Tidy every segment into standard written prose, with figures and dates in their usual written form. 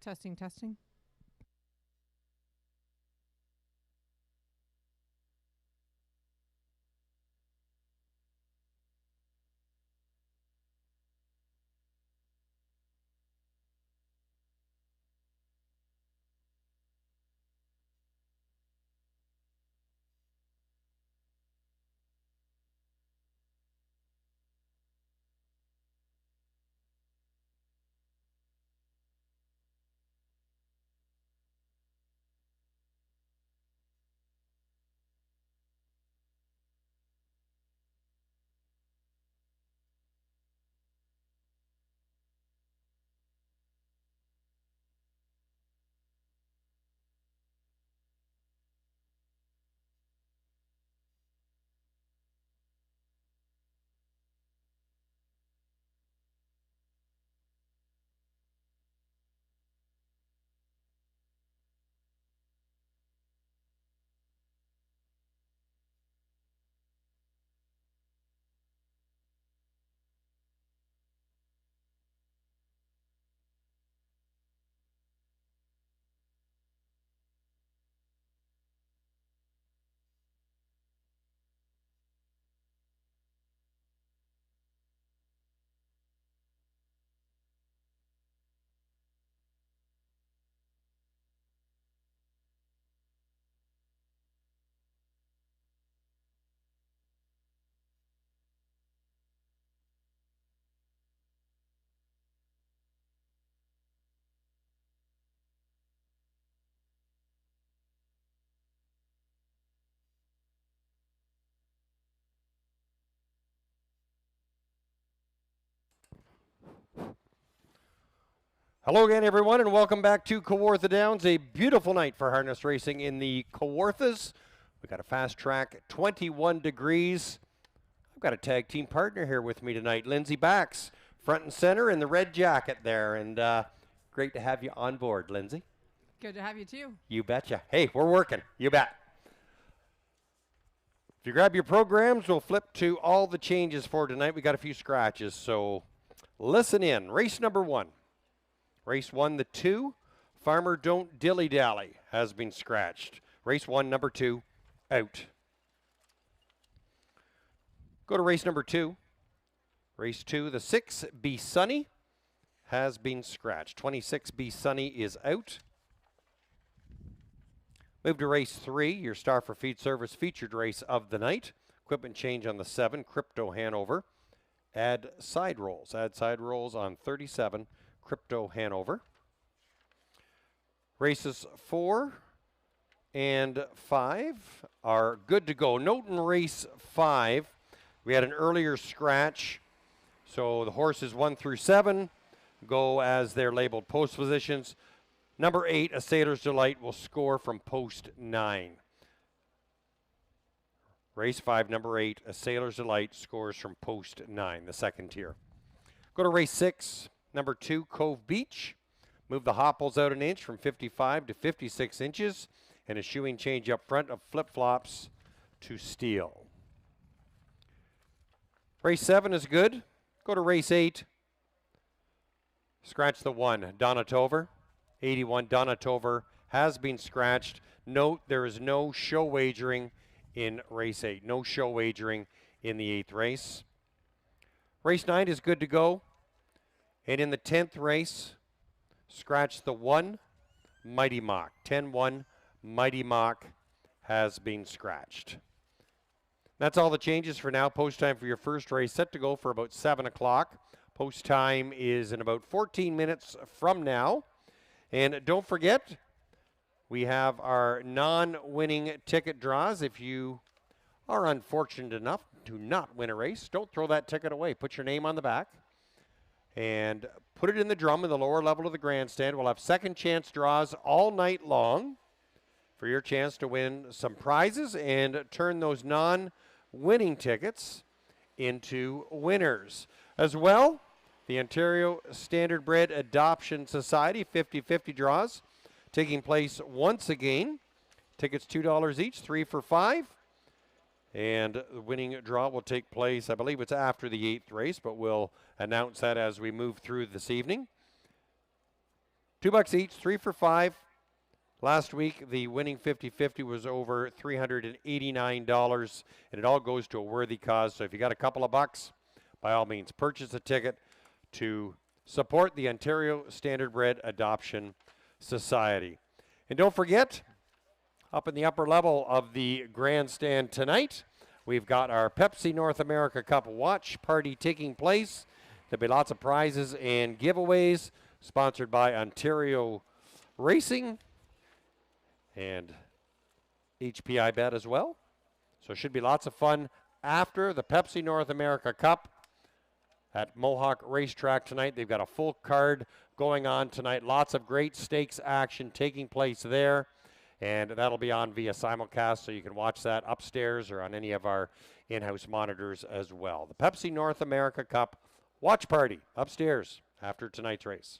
Testing, testing. Hello again, everyone, and welcome back to Kawartha Downs. A beautiful night for harness racing in the Kawarthas. We got a fast track, 21 degrees. I've got a tag team partner here with me tonight, Lindsay Bax, front and center in the red jacket there, and great to have you on board, Lindsay. Good to have you too. You betcha. Hey, we're working. You bet. If you grab your programs, we'll flip to all the changes for tonight. We got a few scratches, so listen in. Race number 1. Race 1, the 2, Farmer Don't Dilly Dally has been scratched. Race 1, number 2, out. Go to race number 2. Race 2, the 6, Be Sunny has been scratched. 26, Be Sunny is out. Move to race 3, your Star for Feed Service featured race of the night. Equipment change on the 7, Crypto Hanover. Add side rolls. Add side rolls on 37, Crypto Hanover. Races 4 and 5 are good to go. Note in race 5, we had an earlier scratch, so the horses 1 through 7 go as they're labeled post positions. Number 8, A Sailor's Delight, will score from post 9. Race 5, number 8, A Sailor's Delight, scores from post 9, the second tier. Go to race 6. Number 2, Cove Beach. Move the hopples out an inch from 55 to 56 inches. And a shoeing change up front of flip-flops to steel. Race 7 is good. Go to race 8. Scratch the 1, Donatover. 81, Donatover has been scratched. Note there is no show wagering in race 8. No show wagering in the 8th race. Race 9 is good to go. And in the 10th race, scratch the 1, Mighty Mock. 10-1, Mighty Mock has been scratched. That's all the changes for now. Post time for your first race set to go for about 7 o'clock. Post time is in about 14 minutes from now. And don't forget, we have our non-winning ticket draws. If you are unfortunate enough to not win a race, don't throw that ticket away. Put your name on the back and put it in the drum in the lower level of the grandstand. We'll have second chance draws all night long for your chance to win some prizes and turn those non-winning tickets into winners. As well, the Ontario Standardbred Adoption Society 50-50 draws taking place once again. Tickets $2 each, 3 for $5. And the winning draw will take place, I believe it's after the 8th race, but we'll announce that as we move through this evening. $2 each, 3 for 5. Last week, the winning 50-50 was over $389, and it all goes to a worthy cause. So if you got a couple of bucks, by all means, purchase a ticket to support the Ontario Standardbred Adoption Society. And don't forget, up in the upper level of the grandstand tonight, we've got our Pepsi North America Cup watch party taking place. There'll be lots of prizes and giveaways, sponsored by Ontario Racing and HPI Bet as well. So it should be lots of fun after the Pepsi North America Cup at Mohawk Racetrack tonight. They've got a full card going on tonight. Lots of great stakes action taking place there. And that'll be on via simulcast, so you can watch that upstairs or on any of our in-house monitors as well. The Pepsi North America Cup watch party upstairs after tonight's race.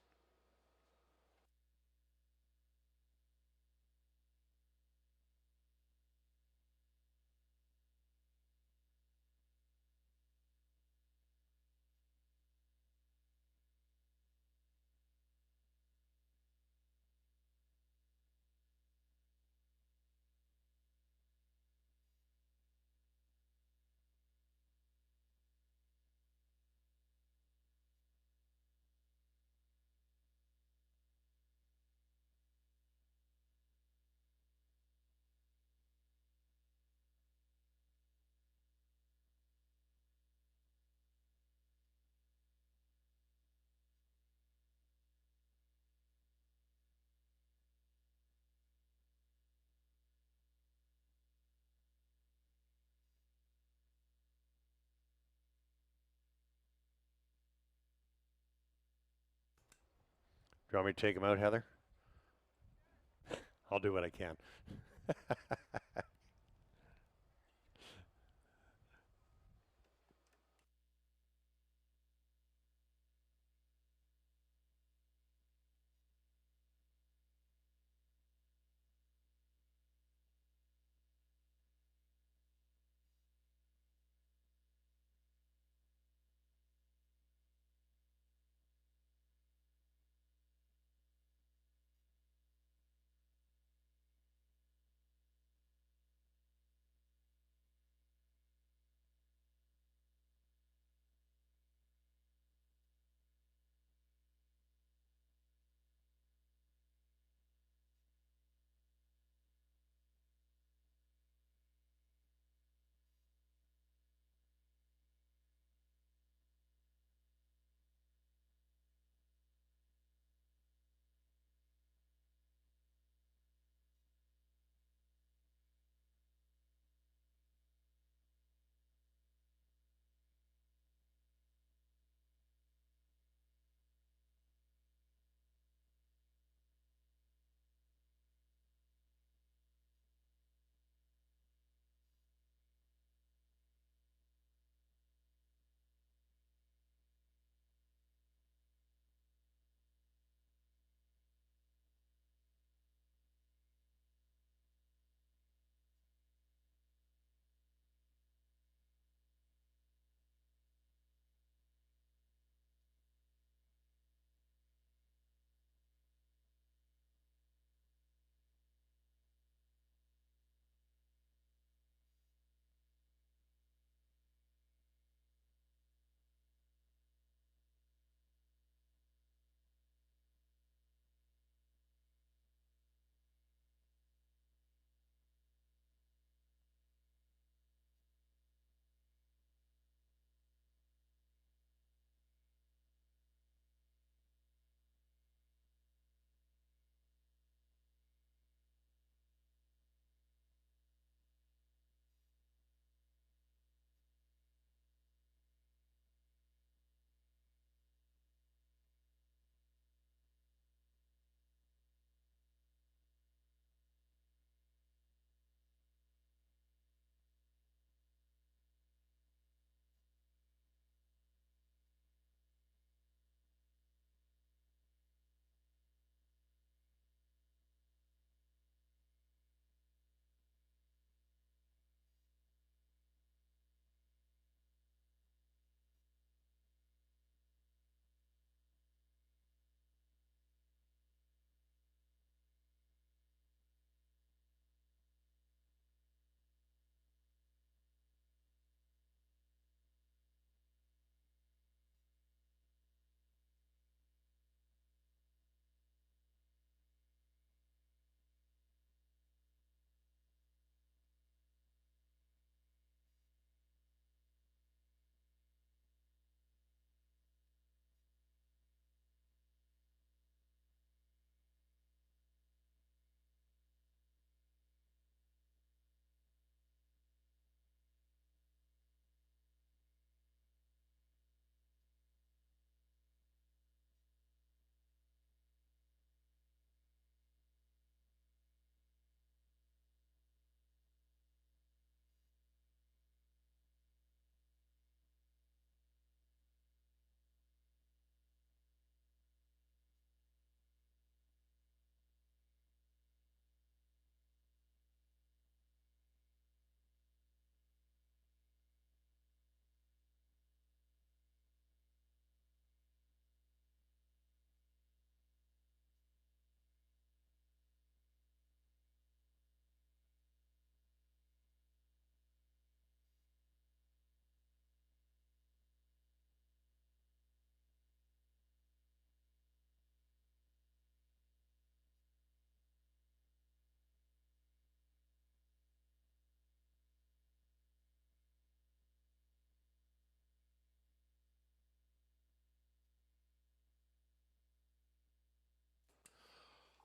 Do you want me to take him out, Heather? I'll do what I can.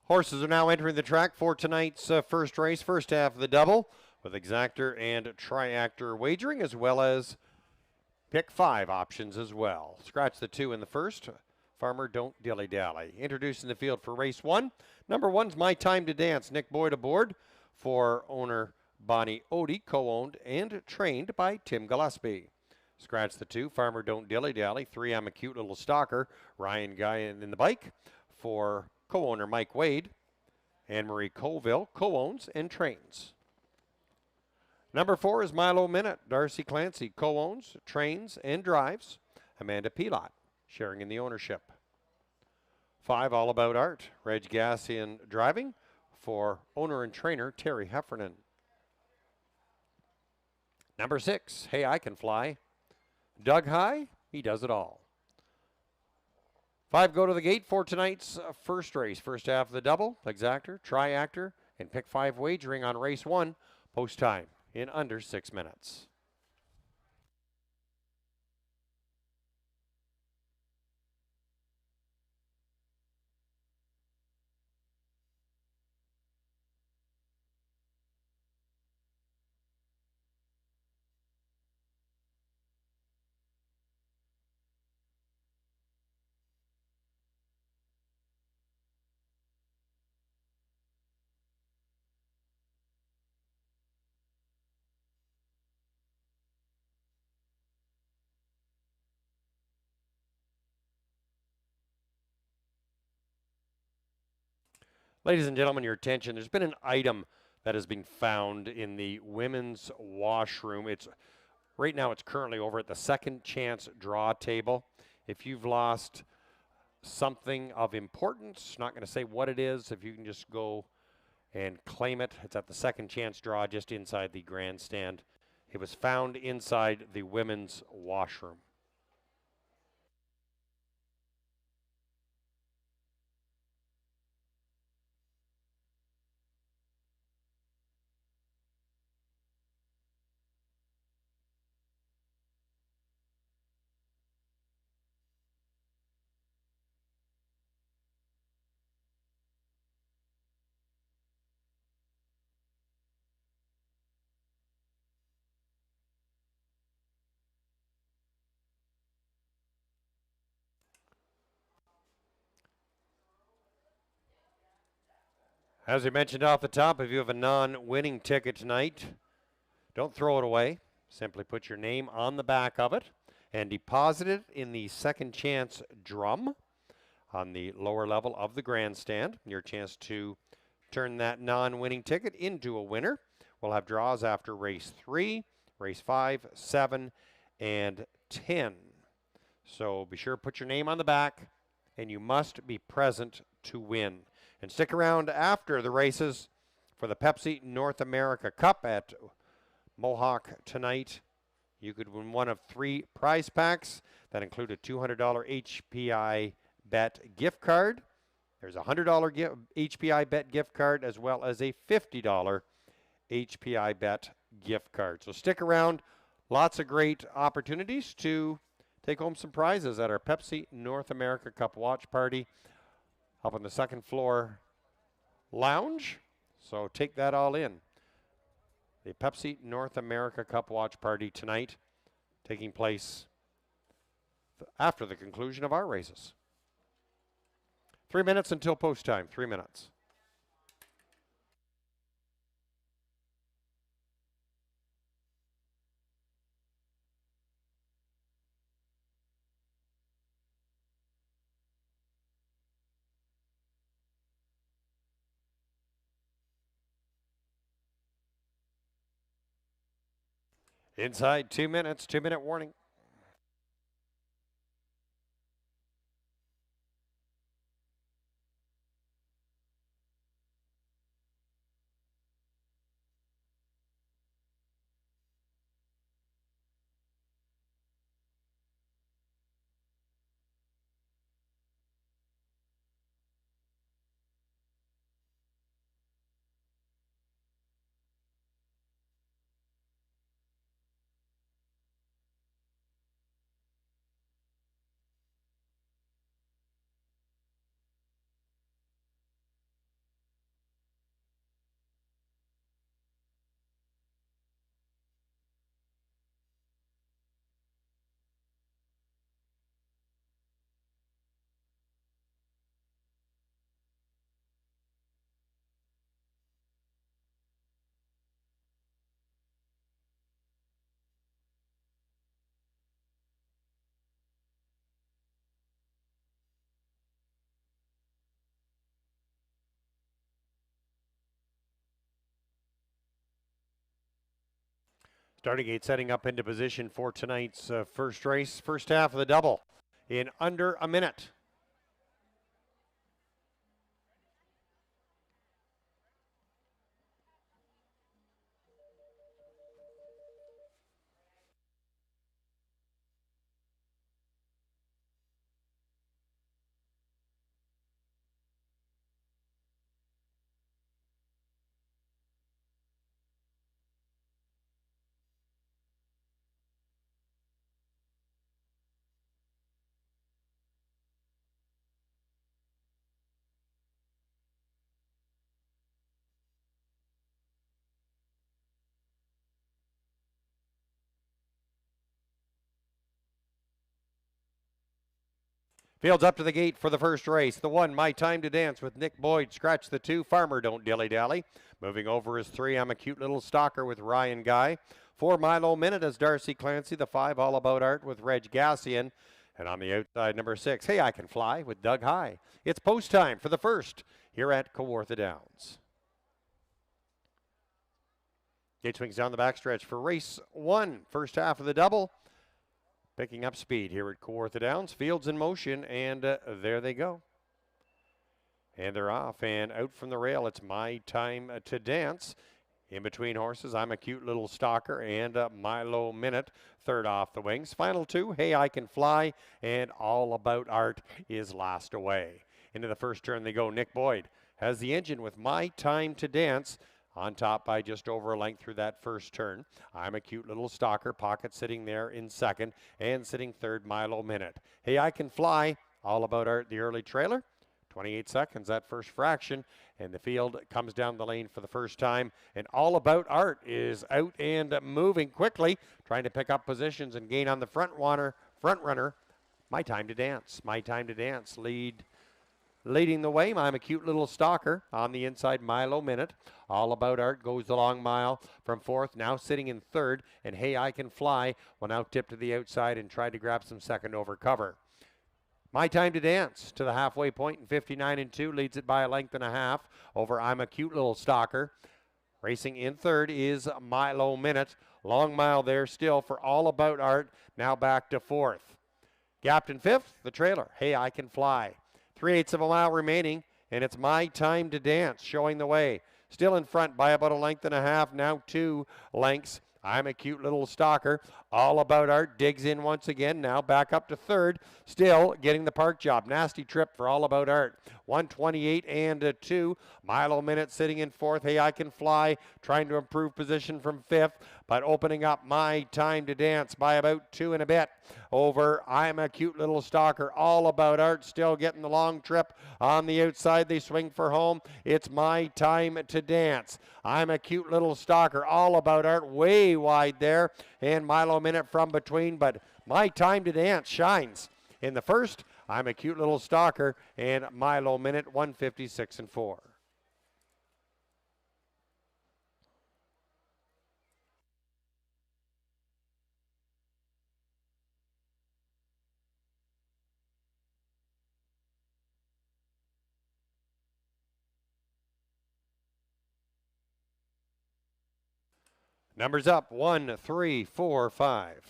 Horses are now entering the track for tonight's first race, first half of the double, with exactor and triactor wagering, as well as pick 5 options as well. Scratch the 2 in the first. Farmer, don't dilly-dally. Introducing the field for race 1. Number 1's My Time to Dance. Nick Boyd aboard for owner Bonnie Odie, co-owned and trained by Tim Gillespie. Scratch the 2. Farmer, don't dilly-dally. 3, I'm a Cute Little Stalker. Ryan Guy in the bike for co-owner Mike Wade. Anne-Marie Colville co-owns and trains. Number 4 is Milo Minute. Darcy Clancy co-owns, trains, and drives. Amanda Pilot sharing in the ownership. 5, All About Art. Reg Gassian driving for owner and trainer Terry Heffernan. Number 6, Hey I Can Fly. Doug High, he does it all. 5 go to the gate for tonight's first race. First half of the double, exactor, triactor, and pick 5 wagering on race 1. Post time in under 6 minutes. Ladies and gentlemen, your attention. There's been an item that has been found in the women's washroom. Right now it's currently over at the second chance draw table. If you've lost something of importance, not going to say what it is, if you can just go and claim it. It's at the second chance draw just inside the grandstand. It was found inside the women's washroom. As I mentioned off the top, if you have a non-winning ticket tonight, don't throw it away. Simply put your name on the back of it and deposit it in the second chance drum on the lower level of the grandstand. Your chance to turn that non-winning ticket into a winner. We'll have draws after race 3, race 5, 7, and 10. So be sure to put your name on the back, and you must be present to win. And stick around after the races for the Pepsi North America Cup at Mohawk tonight. You could win one of 3 prize packs that include a $200 HPI bet gift card. There's a $100 HPI bet gift card as well as a $50 HPI bet gift card. So stick around. Lots of great opportunities to take home some prizes at our Pepsi North America Cup watch party up on the second floor lounge. So take that all in. The Pepsi North America Cup watch party tonight, taking place after the conclusion of our races. 3 minutes until post time. 3 minutes. Inside 2 minutes, 2-minute warning. Starting gate setting up into position for tonight's first race. First half of the double in under a minute. Fields up to the gate for the first race. The one, My Time to Dance with Nick Boyd. Scratch the two, Farmer Don't Dilly Dally. Moving over is three, I'm a Cute Little Stalker with Ryan Guy. 4 Milo Minute as Darcy Clancy. The 5, All About Art with Reg Gassian. And on the outside, number 6, Hey I Can Fly with Doug High. It's post time for the first here at Kawartha Downs. Gate swings down the backstretch for race 1. First half of the double. Picking up speed here at Kawartha Downs. Fields in motion, and there they go. And they're off and out from the rail. It's My Time to Dance. In between horses, I'm a Cute Little Stalker and Milo Minute. Third off the wings. Final 2, Hey I Can Fly, and All About Art is last away. Into the first turn they go. Nick Boyd has the engine with My Time to Dance. On top by just over a length through that first turn. I'm a Cute Little Stalker. Pocket sitting there in second. And sitting third, Milo Minute. Hey I Can Fly. All About Art, the early trailer. 28 seconds, that first fraction. And the field comes down the lane for the first time. And All About Art is out and moving quickly. Trying to pick up positions and gain on the front runner. My Time to Dance. My Time to Dance. Leading the way, I'm a Cute Little Stalker. On the inside, Milo Minute. All About Art goes the long mile from fourth, now sitting in third. And Hey I Can Fly will now tip to the outside and try to grab some second over cover. My Time to Dance to the halfway point in 59 and 2, leads it by a length and a half over I'm a Cute Little Stalker. Racing in third is Milo Minute. Long mile there still for All About Art, now back to fourth. Gapped in fifth, the trailer, Hey I Can Fly. 3/8 of a mile remaining, and it's My Time to Dance showing the way. Still in front by about a length and a half, now 2 lengths. I'm a Cute Little Stalker. All About Art digs in once again, now back up to third. Still getting the park job. Nasty trip for All About Art. 128 and 2. Milo Minute sitting in fourth. Hey I Can Fly trying to improve position from fifth, but opening up My Time to Dance by about 2 and a bit over I'm a Cute Little Stalker. All About Art still getting the long trip on the outside. They swing for home. It's My Time to Dance. I'm a Cute Little Stalker. All About Art way wide there, and Milo Minute from between, but My Time to Dance shines. In the first, I'm a Cute Little Stalker, and Milo Minute 156 and 4. Numbers up, 1, 3, 4, 5.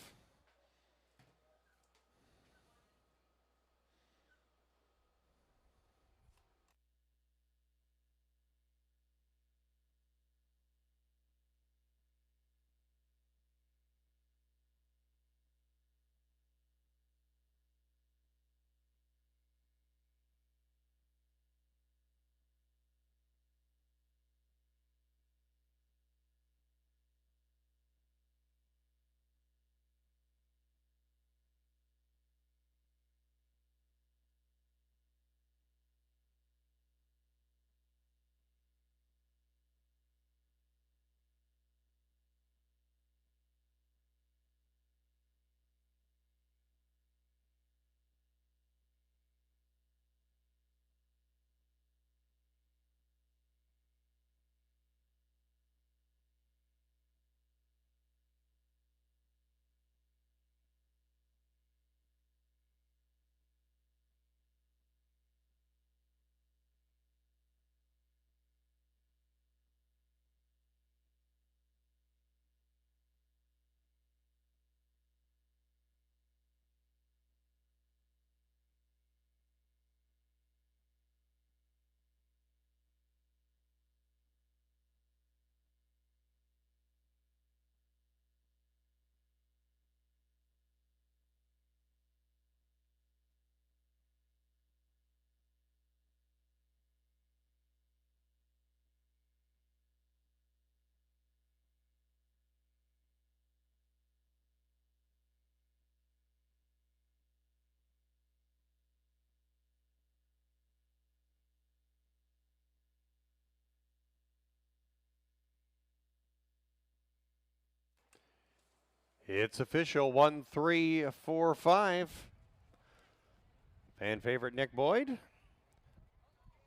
It's official, 1-3-4-5. Fan favorite Nick Boyd,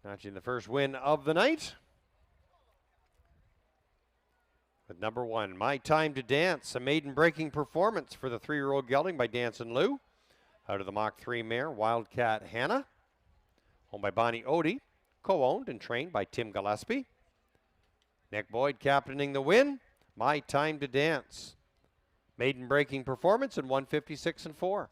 notching the first win of the night. With number 1, My Time to Dance, a maiden breaking performance for the 3-year-old gelding by Dancin' Lou. Out of the Mach 3 mare, Wildcat Hannah, owned by Bonnie Odie, co-owned and trained by Tim Gillespie. Nick Boyd captaining the win, My Time to Dance. Maiden breaking performance in 156-4.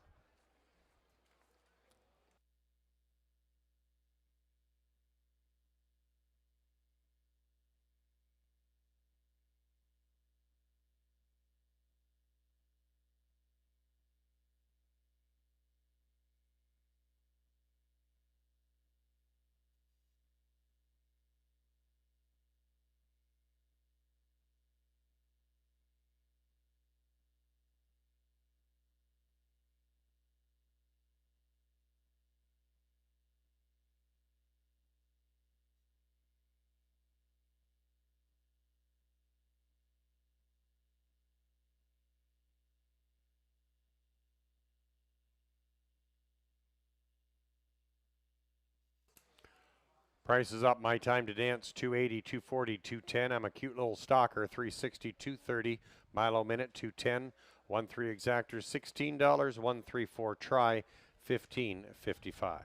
Price is up. My Time to Dance, 280, 240, 210. I'm a cute little stalker, 360, 230. Milo Minute, 210. 1-3 exactors, $16. 1-3-4 try, $15.55.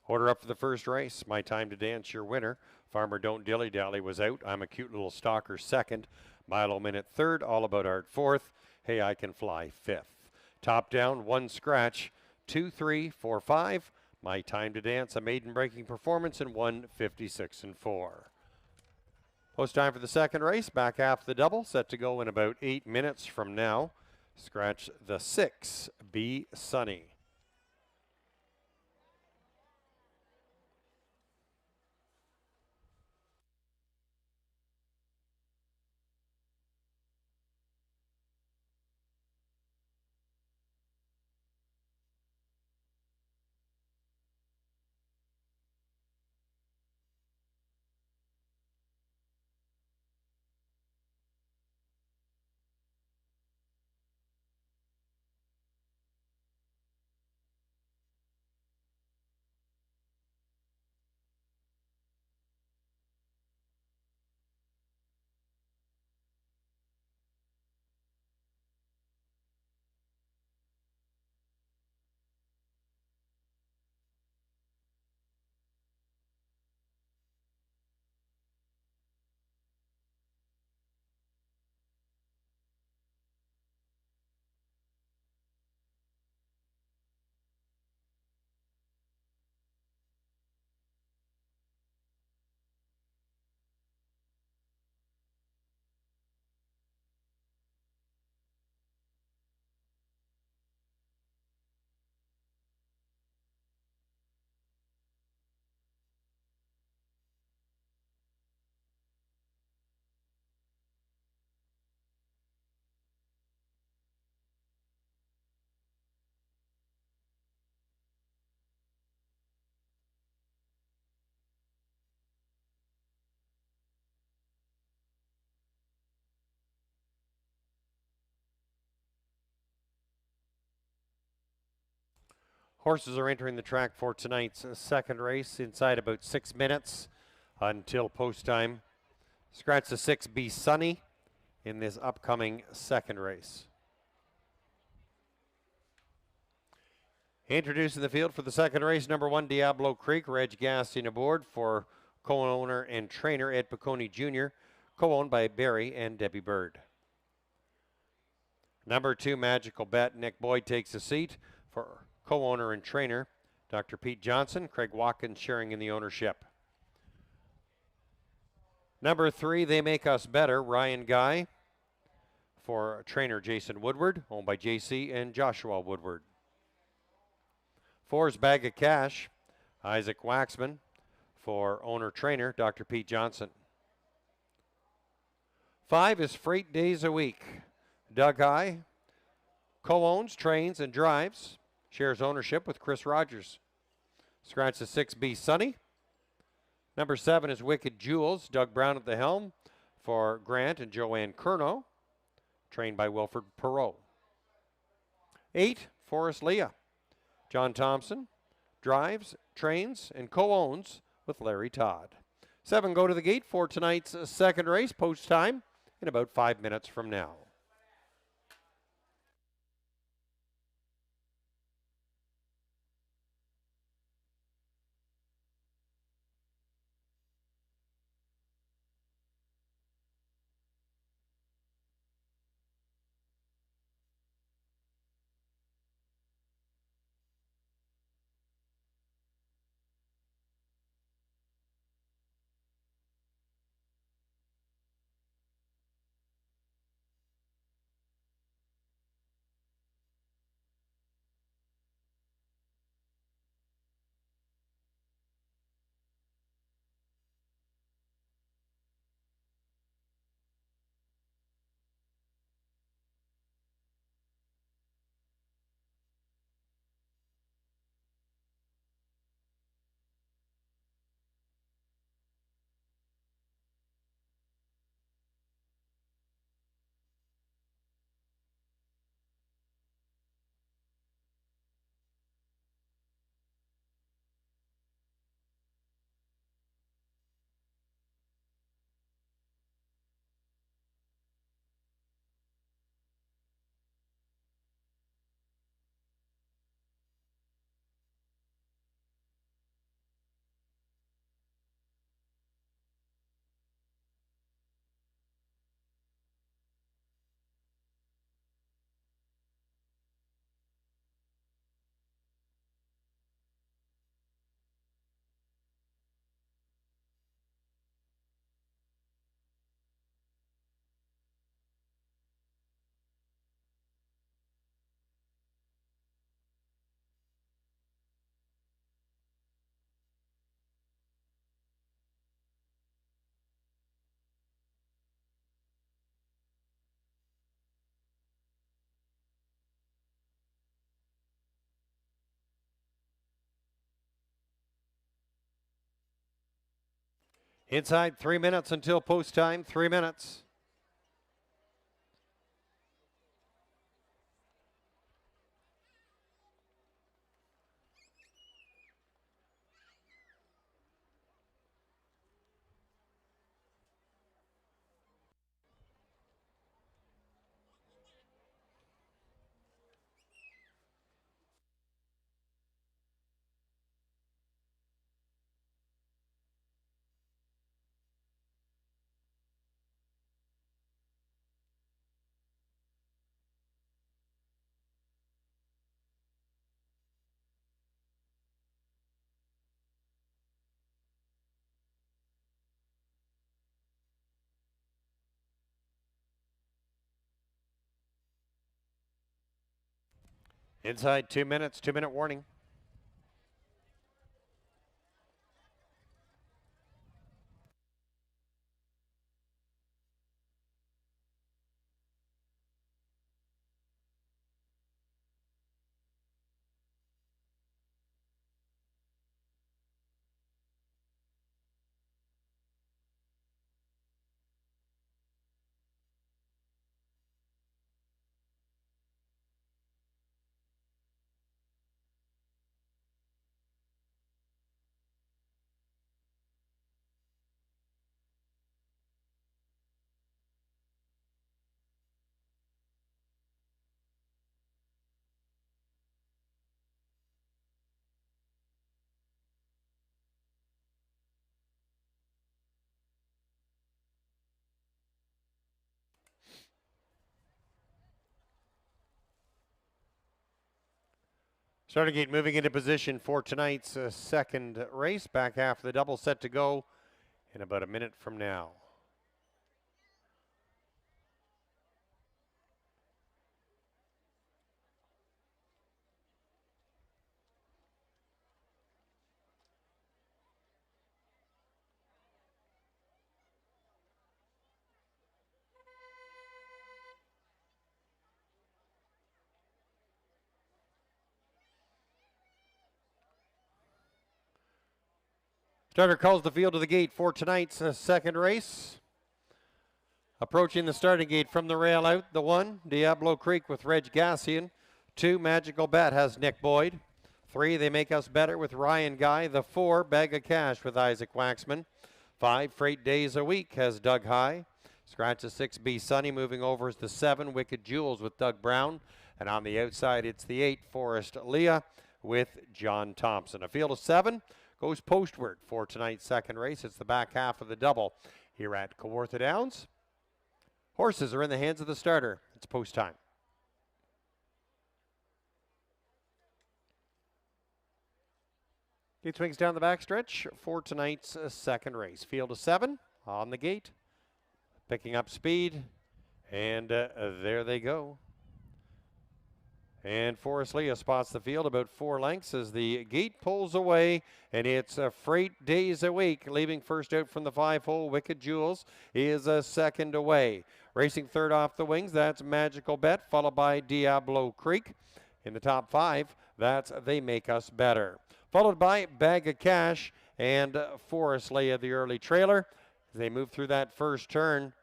Order up for the first race. My Time to Dance, your winner. Farmer Don't Dilly Dally was out. I'm a Cute Little Stalker second. Milo Minute third. All About Art fourth. Hey, I Can Fly fifth. Top down, one scratch. 2, 3, 4, 5. My Time to Dance, a maiden breaking performance in 1:56 and 4. Post time for the second race. Back half the double. Set to go in about 8 minutes from now. Scratch the 6. Be Sunny. Horses are entering the track for tonight's second race inside about 6 minutes until post time. Scratch the 6. Be Sunny in this upcoming second race. Introducing the field for the second race, number 1, Diablo Creek. Reg Gaston aboard for co-owner and trainer Ed Piccone Jr., co-owned by Barry and Debbie Bird. Number 2, Magical Bet. Nick Boyd takes a seat for co-owner and trainer Dr. Pete Johnson. Craig Watkins sharing in the ownership. Number 3, They Make Us Better. Ryan Guy for trainer Jason Woodward, owned by JC and Joshua Woodward. 4 is Bag of Cash. Isaac Waxman for owner-trainer Dr. Pete Johnson. 5 is Freight Days a Week. Doug High co-owns, trains, and drives. Shares ownership with Chris Rogers. Scratch the 6. Be Sunny. Number 7 is Wicked Jewels. Doug Brown at the helm for Grant and Joanne Curnow. Trained by Wilfred Perot. 8, Forest Leah. John Thompson drives, trains, and co-owns with Larry Todd. 7 go to the gate for tonight's second race. Post time in about 5 minutes from now. Inside 3 minutes until post time, 3 minutes. Inside 2 minutes, 2-minute warning. Starting gate moving into position for tonight's second race. Back half of the double set to go in about a minute from now. Starter calls the field to the gate for tonight's second race. Approaching the starting gate from the rail out, the 1, Diablo Creek with Reg Gassian. 2, Magical Bet has Nick Boyd. 3, They Make Us Better with Ryan Guy. The 4, Bag of Cash with Isaac Waxman. 5, Freight Days a Week has Doug High. Scratch the 6B Sunny. Moving over is the 7, Wicked Jewels with Doug Brown. And on the outside, it's the 8, Forest Leah with John Thompson. A field of 7 goes postward for tonight's second race. It's the back half of the double here at Kawartha Downs. Horses are in the hands of the starter. It's post time. Gate swings down the backstretch for tonight's second race. Field of 7 on the gate. Picking up speed. And there they go. And Forest Leah spots the field about 4 lengths as the gate pulls away, and it's Freight Days a Week. Leaving first out from the 5-hole, Wicked Jewels is a second away. Racing third off the wings, that's Magical Bet, followed by Diablo Creek. In the top 5, that's They Make Us Better. Followed by Bag of Cash and Forest Leah, the early trailer. As they move through that first turn,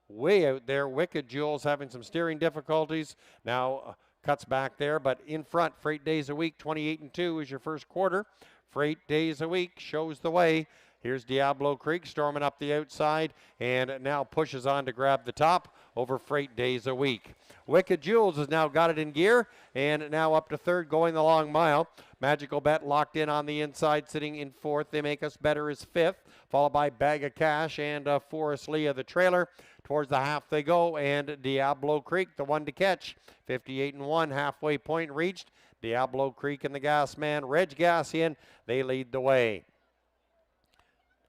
way out there, Wicked Jewels having some steering difficulties. Now, cuts back there, but in front, Freight Days a Week, 28-2 is your first quarter. Freight Days a Week shows the way. Here's Diablo Creek storming up the outside and now pushes on to grab the top over Freight Days a Week. Wicked Jewels has now got it in gear and now up to third going the long mile. Magical Bet locked in on the inside, sitting in fourth. They Make Us Better is fifth, followed by Bag of Cash and Forest Leah, the trailer. Towards the half they go, and Diablo Creek, the one to catch. 58-1, halfway point reached. Diablo Creek and the gas man, Reg Gassian, they lead the way.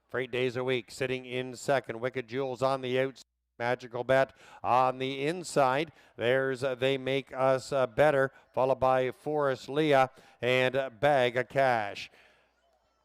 Freight Days a Week sitting in second. Wicked Jewels on the outside. Magical Bet on the inside. There's They Make Us Better, followed by Forest Leah and Bag of Cash.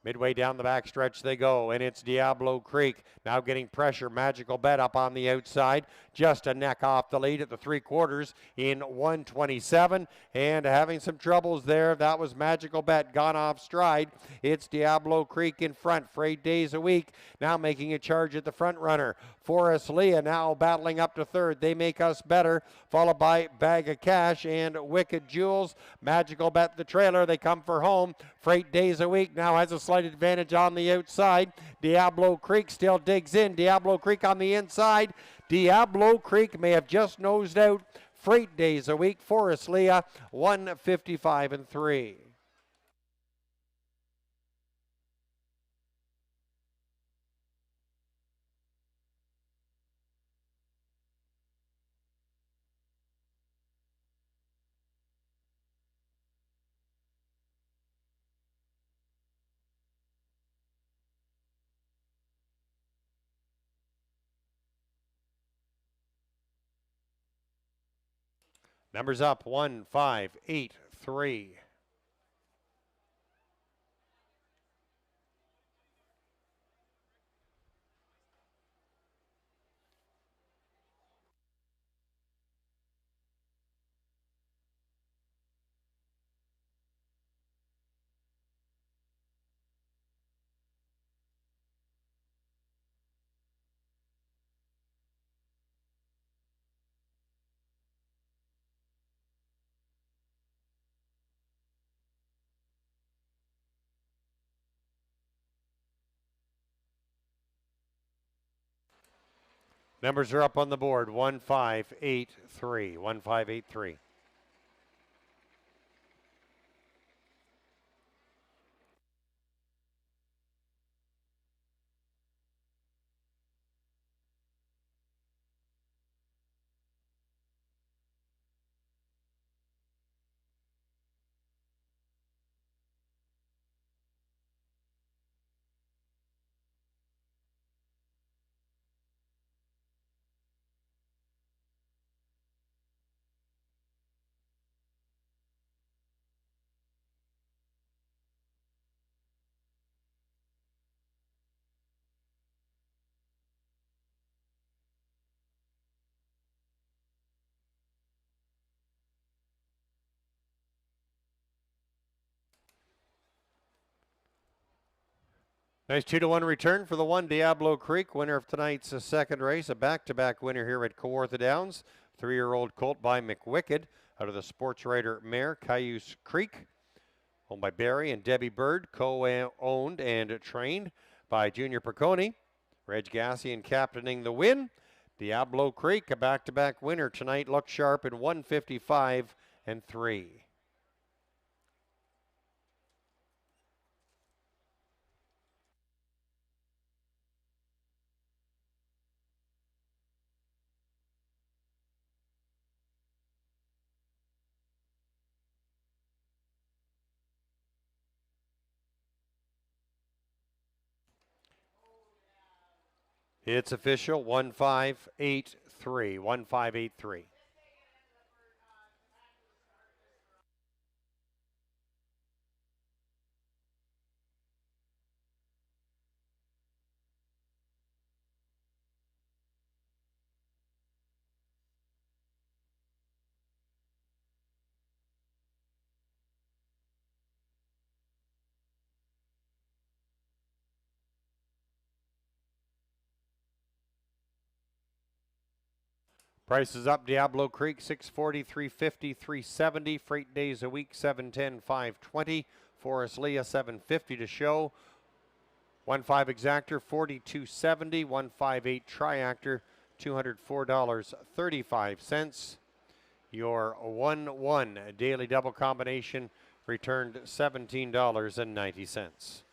Midway down the backstretch they go, and it's Diablo Creek now getting pressure. Magical Bet up on the outside. just a neck off the lead at the 3/4 in 1:27. And having some troubles there, that was Magical Bet gone off stride. It's Diablo Creek in front for 8 days a week. Now making a charge at the front runner. Forest Leah now battling up to third. They Make Us Better, followed by Bag of Cash and Wicked Jewels. Magical Bet the trailer. They come for home. Freight Days a Week now has a slight advantage on the outside. Diablo Creek still digs in. Diablo Creek on the inside. Diablo Creek may have just nosed out. Freight Days a Week. Forest Leah 1:55 and 3. Numbers up 1, 5, 8, 3. Numbers are up on the board 1, 5, 8, 3. 1, 5, 8, 3. Nice 2-1 return for the one Diablo Creek, winner of tonight's second race, a back-to-back winner here at Kawartha Downs. 3-year-old colt by McWicked out of the Sports Writer mare Cayuse Creek, owned by Barry and Debbie Bird, co-owned and trained by Junior Perconi. Reg Gassian captaining the win. Diablo Creek, a back-to-back winner tonight, looks sharp in 1:55 and 3. It's official 1-5-8-3. 1-5-8-3. Prices up. Diablo Creek 640, 350, 370. Freight Days a Week 710, 520. Forest Leah 750 to show. 1.5 exactor 42.70. 1.58 triactor $204.35. Your 1-1 daily double combination returned $17.90.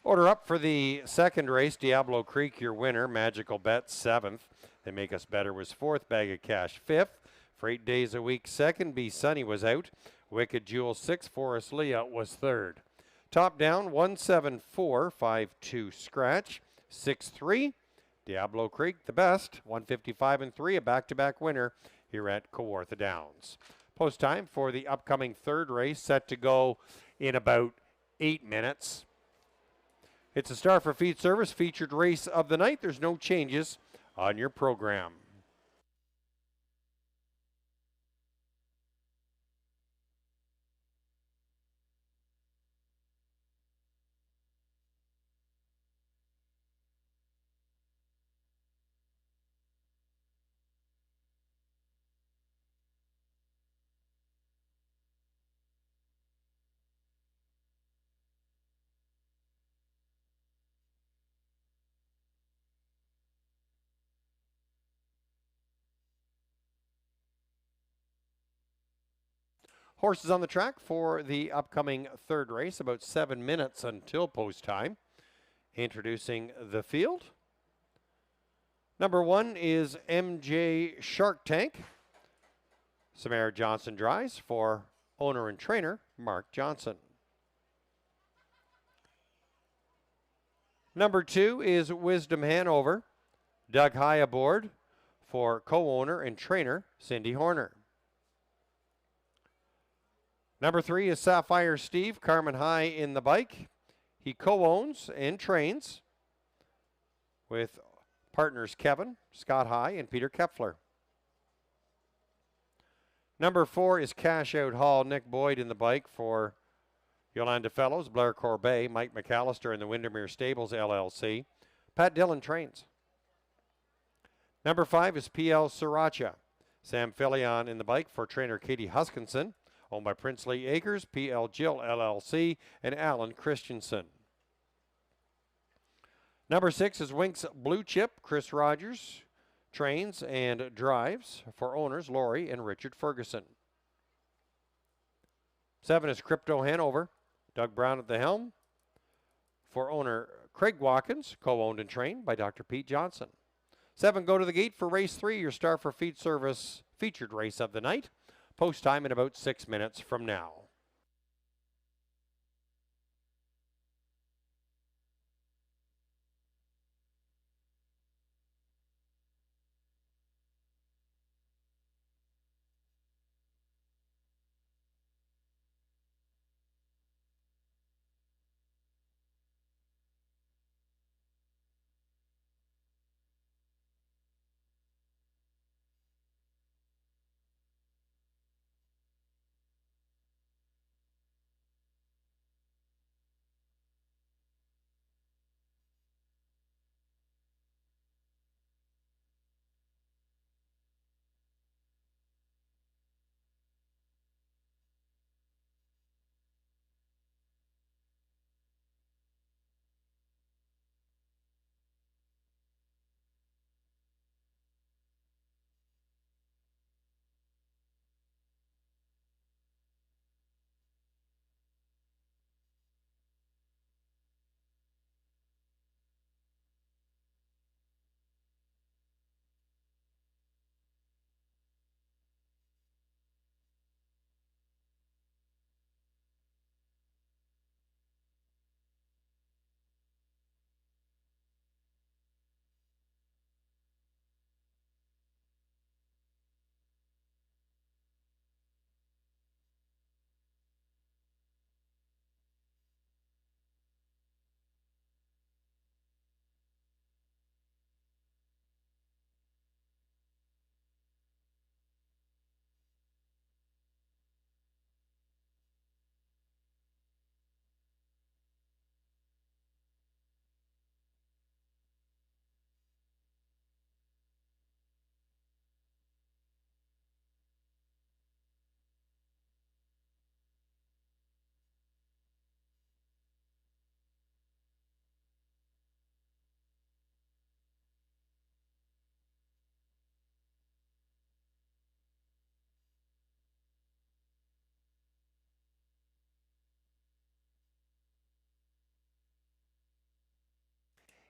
Order up for the second race, Diablo Creek, your winner. Magical Bet, 7th. They Make Us Better was 4th. Bag of Cash, 5th. For 8 days a week, 2nd. Be Sunny was out. Wicked Jewel, 6th. Forest Leah was 3rd. Top down, 17452 scratch, 6-3. Diablo Creek, the best, 155 and 3, a back-to-back winner here at Kawartha Downs. Post time for the upcoming third race, set to go in about 8 minutes. It's a Star for Feed Service featured race of the night. There's no changes on your program. Horses on the track for the upcoming third race, about 7 minutes until post time. Introducing the field. Number 1 is MJ Shark Tank. Samara Johnson drives for owner and trainer Mark Johnson. Number 2 is Wisdom Hanover. Doug High aboard for co-owner and trainer Cindy Horner. Number 3 is Sapphire Steve. Carmen High in the bike. He co-owns and trains with partners Kevin, Scott High, and Peter Kepfler. Number 4 is Cash Out Hall. Nick Boyd in the bike for Yolanda Fellows, Blair Corbet, Mike McAllister, and the Windermere Stables LLC. Pat Dillon trains. Number 5 is PL Sriracha. Sam Filion in the bike for trainer Katie Huskinson, owned by Princely Acres, PL Jill LLC, and Alan Christensen. Number 6 is Winks Blue Chip. Chris Rogers trains and drives for owners Lori and Richard Ferguson. 7 is Crypto Hanover. Doug Brown at the helm for owner Craig Watkins, co-owned and trained by Dr. Pete Johnson. 7, go to the gate for race 3, your Star for Feed Service featured race of the night. Post time in about 6 minutes from now.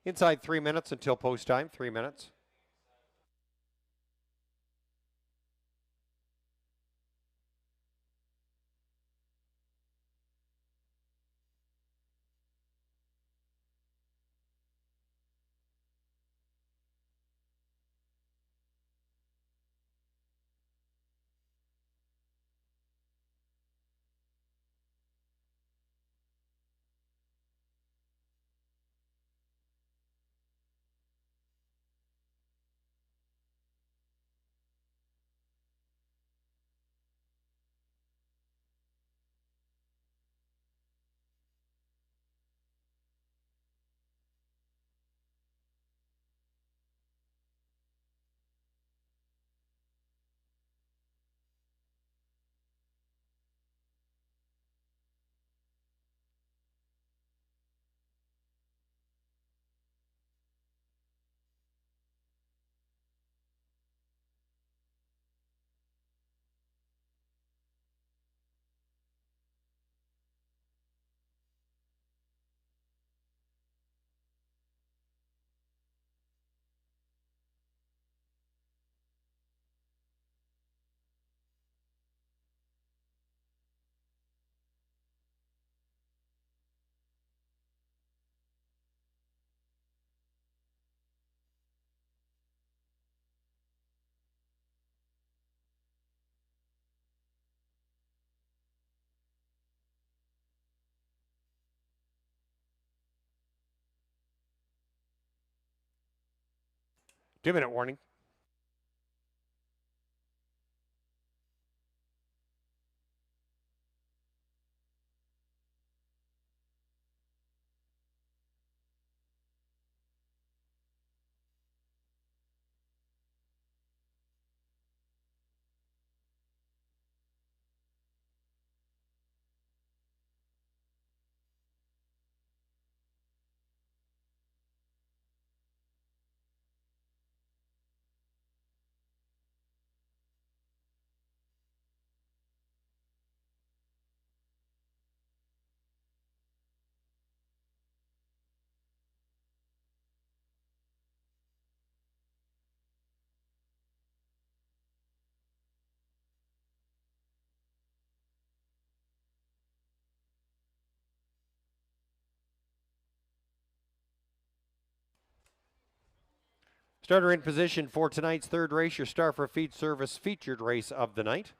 Inside 3 minutes until post time, 3 minutes. Two-minute warning. Starter in position for tonight's third race, your Star for Feed Service featured race of the night.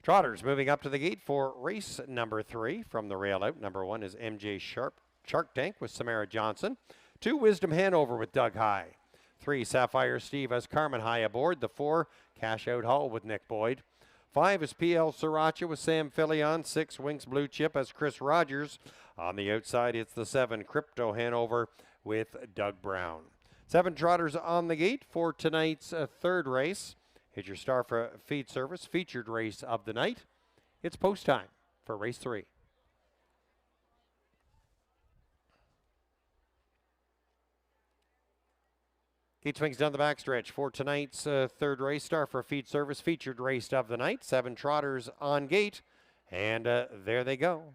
Trotters moving up to the gate for race number 3 from the rail out. Number 1 is MJ Shark Tank with Samara Johnson. 2, Wisdom Hanover with Doug High. 3, Sapphire Steve has Carmen High aboard. The 4, Cash Out Hall with Nick Boyd. 5 is PL Sriracha with Sam Filion. 6, Winks Blue Chip has Chris Rogers. On the outside, it's the 7, Crypto Hanover with Doug Brown. 7 Trotters on the gate for tonight's third race. Here's your Star for Feed Service featured race of the night. It's post time for race 3. Gate swings down the backstretch for tonight's third race. Star for Feed Service featured race of the night. 7 Trotters on gate. And there they go.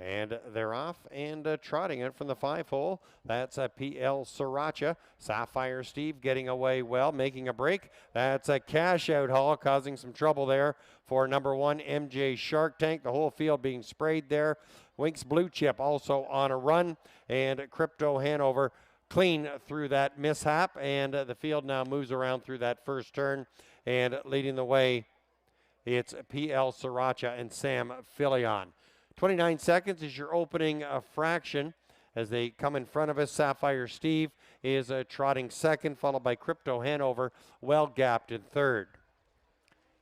And they're off and trotting it from the 5-hole. That's a PL Sriracha. Sapphire Steve getting away well, making a break. That's a Cash Out Hall, causing some trouble there for number 1, MJ Shark Tank. The whole field being sprayed there. Winks Blue Chip also on a run. And Crypto Hanover clean through that mishap. And the field now moves around through that first turn. And leading the way, it's PL Sriracha and Sam Filion. 29 seconds is your opening fraction as they come in front of us. Sapphire Steve is trotting second, followed by Crypto Hanover, well gapped in third.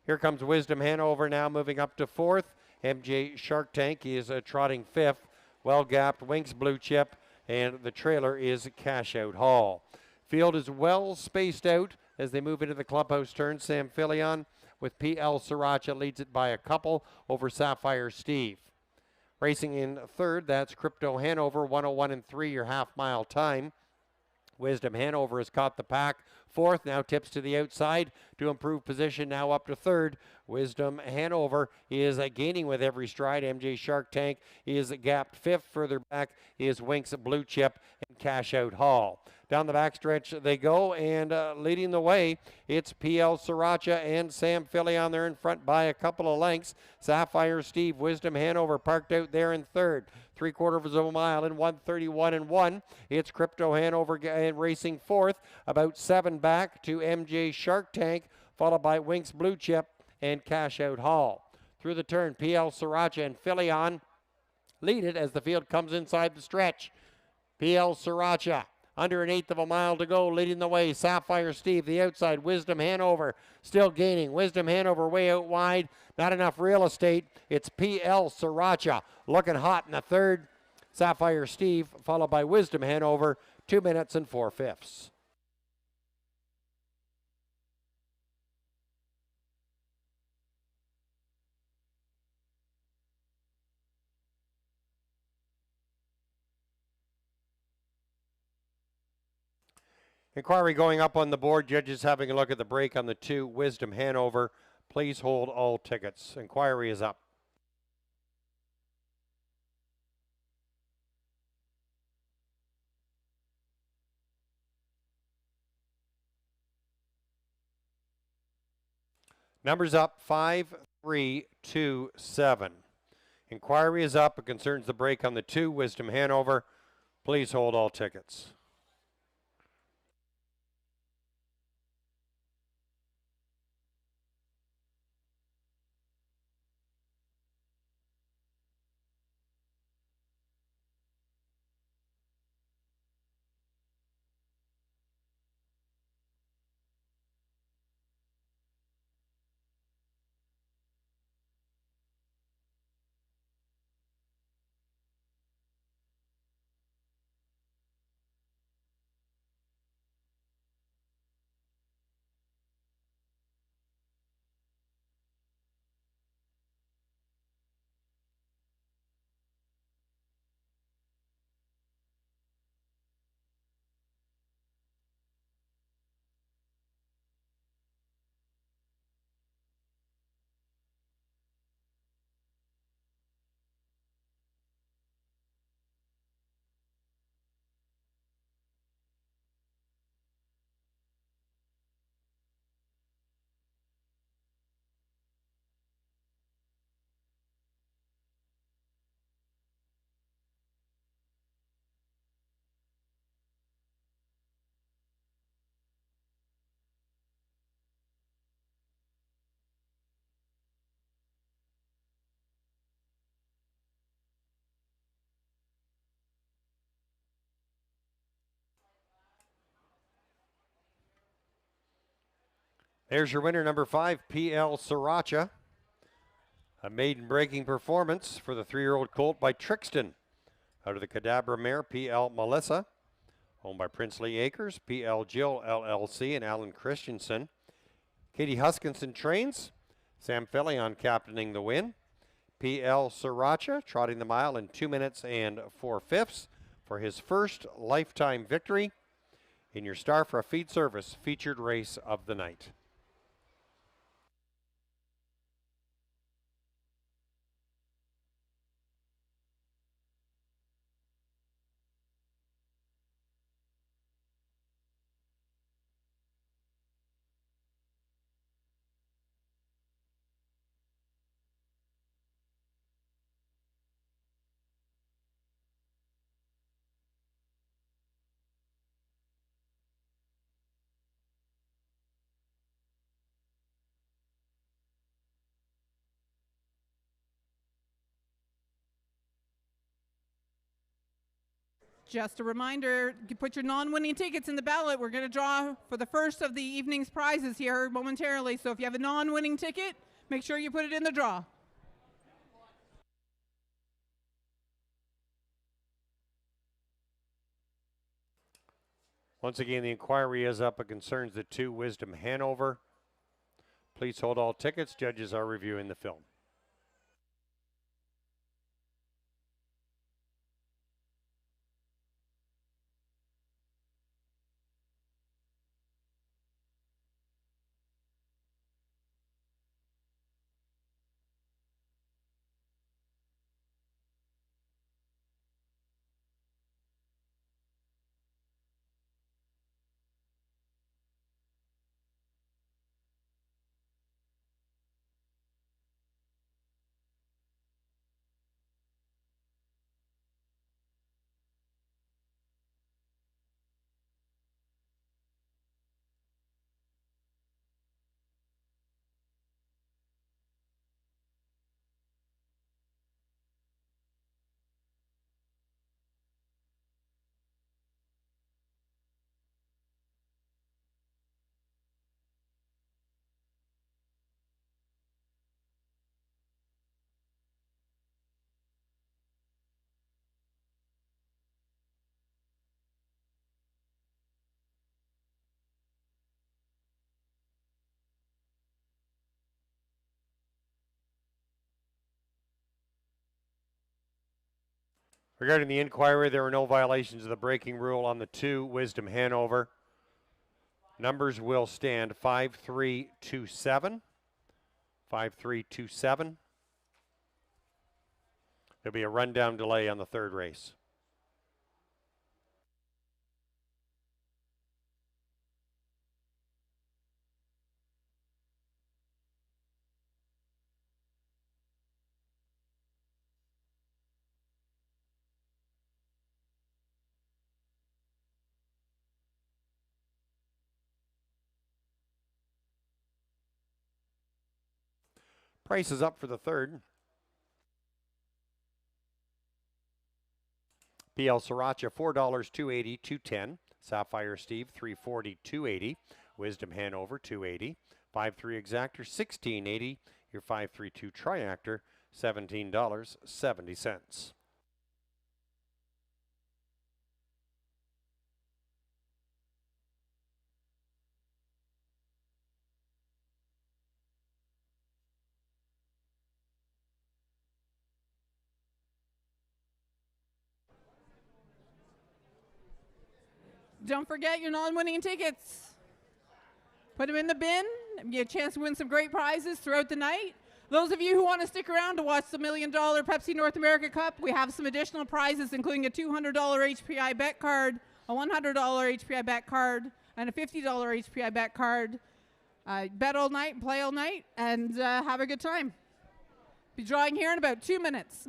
Here comes Wisdom Hanover now moving up to fourth. MJ Shark Tank is trotting fifth Well Gapped, Winks Blue Chip, and the trailer is Cash Out Hall. Field is well spaced out as they move into the clubhouse turn. Sam Filion with PL Sriracha leads it by a couple over Sapphire Steve. Racing in third, that's Crypto Hanover, 101 and 3, your half-mile time. Wisdom Hanover has caught the pack. Fourth, now tips to the outside to improve position, now up to third. Wisdom Hanover is gaining with every stride. MJ Shark Tank is gapped fifth. Further back is Winks Blue Chip and Cash Out Hall. Down the backstretch they go, and leading the way, it's PL Sriracha and Sam Filion there in front by a couple of lengths. Sapphire Steve, Wisdom Hanover parked out there in third. 3/4 of a mile in 1:31 and 1. It's Crypto Hanover racing fourth, about 7 back to MJ Shark Tank, followed by Winks Blue Chip and Cash Out Hall. Through the turn, PL Sriracha and Filion lead it as the field comes inside the stretch. PL Sriracha under an 1/8 of a mile to go, leading the way. Sapphire Steve, the outside. Wisdom Hanover still gaining. Wisdom Hanover way out wide. Not enough real estate. It's PL Sriracha looking hot in the third. Sapphire Steve followed by Wisdom Hanover, 2 minutes and 4/5. Inquiry going up on the board. Judges having a look at the break on the 2, Wisdom Hanover. Please hold all tickets. Inquiry is up. Numbers up 5, 3, 2, 7. Inquiry is up. It concerns the break on the 2, Wisdom Hanover. Please hold all tickets. There's your winner, number 5, PL Sriracha. A maiden breaking performance for the 3-year-old colt by Trixton. Out of the Cadabra mare, PL Melissa. Owned by Princely Acres, PL Jill LLC, and Alan Christensen. Katie Huskinson trains. Sam Filion captaining the win. PL Sriracha trotting the mile in 2 minutes and 4/5 for his first lifetime victory in your Star for a Feed Service featured race of the night. Just a reminder, you put your non-winning tickets in the ballot. We're going to draw for the first of the evening's prizes here momentarily. So if you have a non-winning ticket, make sure you put it in the draw. Once again, the inquiry is up. It concerns the 2 Wisdom Hanover. Please hold all tickets. Judges are reviewing the film. Regarding the inquiry, there were no violations of the braking rule on the 2 Wisdom Hanover. Numbers will stand 5327. 5327. There'll be a rundown delay on the 3rd race. Price is up for the 3rd. BL Sriracha, $4, $2.80, $2.10. Sapphire Steve, $3.40, $2.80. Wisdom Hanover, $2.80. 5.3 Exactor, $16.80. Your 5.32 Triactor, $17.70. Don't forget your non-winning tickets. Put them in the bin and get a chance to win some great prizes throughout the night. Those of you who want to stick around to watch the $1 Million Pepsi North America Cup, we have some additional prizes, including a $200 HPI bet card, a $100 HPI bet card, and a $50 HPI bet card. Bet all night, play all night, and have a good time. Be drawing here in about 2 minutes.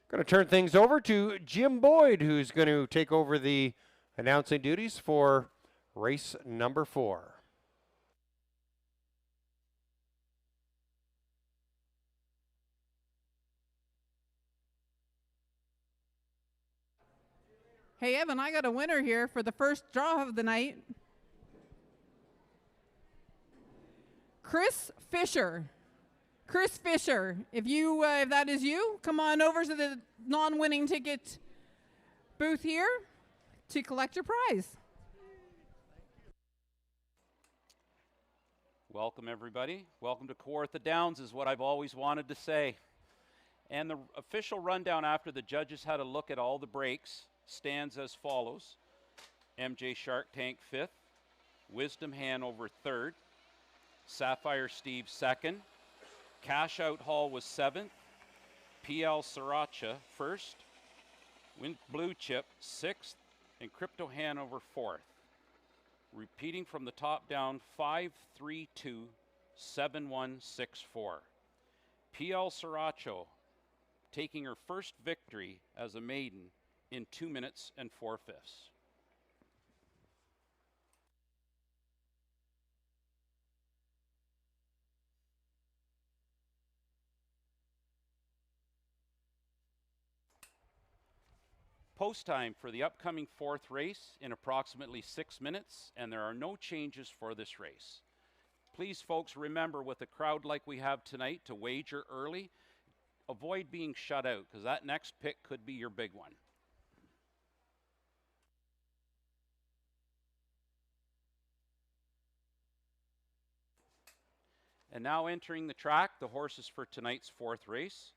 Going to turn things over to Jim Boyd, who's going to take over the announcing duties for race number 4. Hey, Evan, I got a winner here for the first draw of the night. Chris Fisher. Chris Fisher, if that is you, come on over to the non-winning ticket booth here to collect your prize. Welcome, everybody. Welcome to Kawartha Downs is what I've always wanted to say. And the official rundown after the judges had a look at all the breaks stands as follows. MJ Shark Tank 5th, Wisdom Hanover 3rd, Sapphire Steve 2nd, Cash Out Hall was 7th, PL Sriracha 1st, Blue Chip 6th, and Crypto Hanover 4th. Repeating from the top down, 5-3-2, 7-1-6-4. PL Sriracha taking her first victory as a maiden in 2 minutes and 4/5. Post time for the upcoming 4th race in approximately 6 minutes, and there are no changes for this race. Please, folks, remember with a crowd like we have tonight to wager early. Avoid being shut out because that next pick could be your big one. And now entering the track, the horses for tonight's 4th race.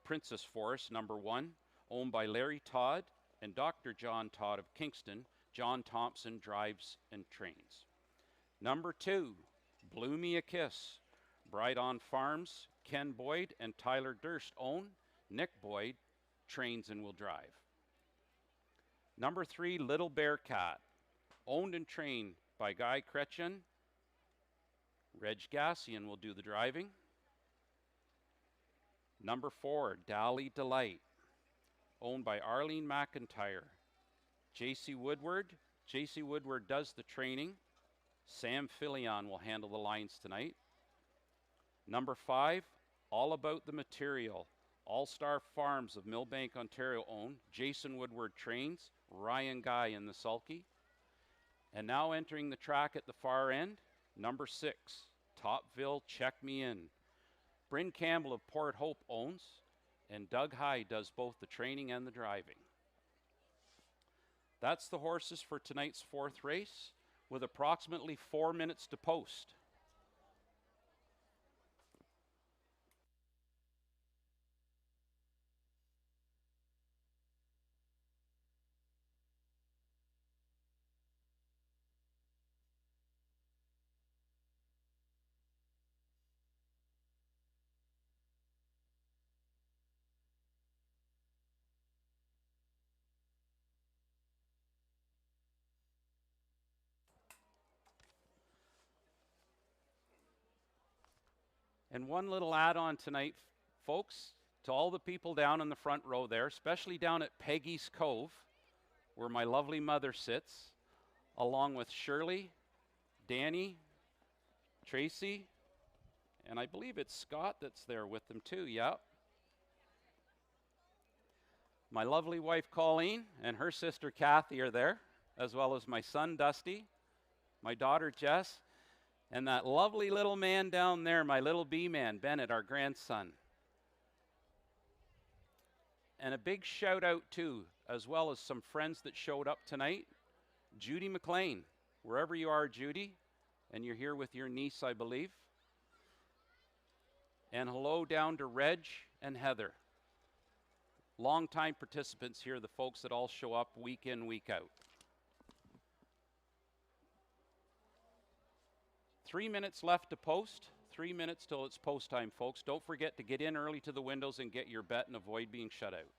Princess Forest, number 1. Owned by Larry Todd and Dr. John Todd of Kingston. John Thompson drives and trains. Number 2, Blew Me a Kiss. Bright on Farms, Ken Boyd and Tyler Durst own. Nick Boyd trains and will drive. Number 3, Little Bear Cat. Owned and trained by Guy Kretchen. Reg Gassian will do the driving. Number 4, Dally Delight. Owned by Arlene McIntyre. J.C. Woodward. J.C. Woodward does the training. Sam Filion will handle the lines tonight. Number 5, All About the Material. All-Star Farms of Millbank, Ontario own. Jason Woodward trains. Ryan Guy in the sulky. And now entering the track at the far end, number 6, Topville Check Me In. Bryn Campbell of Port Hope owns. And Doug High does both the training and the driving. That's the horses for tonight's 4th race with approximately 4 minutes to post. And one little add-on tonight, folks, to all the people down in the front row there, especially down at Peggy's Cove, where my lovely mother sits, along with Shirley, Danny, Tracy, and I believe it's Scott that's there with them too, yeah. My lovely wife Colleen and her sister Kathy are there, as well as my son Dusty, my daughter Jess, and that lovely little man down there, my little B-man, Bennett, our grandson. And a big shout out too, as well as some friends that showed up tonight. Judy McLean, wherever you are, Judy, and you're here with your niece, I believe. And hello down to Reg and Heather. Longtime participants here, the folks that all show up week in, week out. 3 minutes left to post. 3 minutes till it's post time, folks. Don't forget to get in early to the windows and get your bet and avoid being shut out.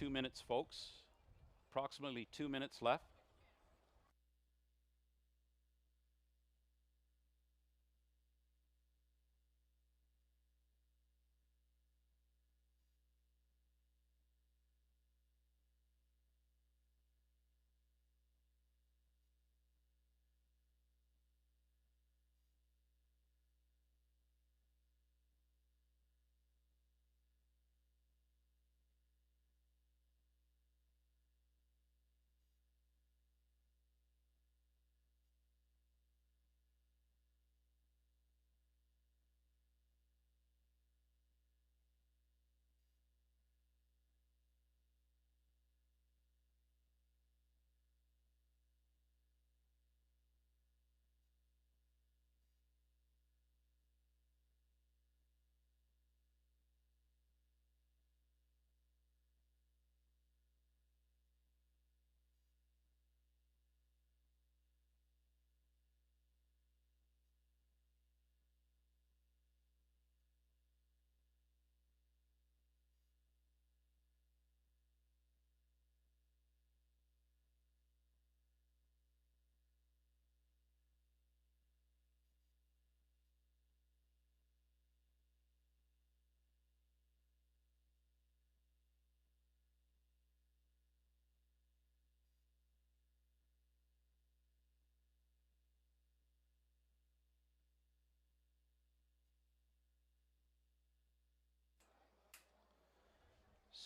2 minutes, folks. Approximately 2 minutes left.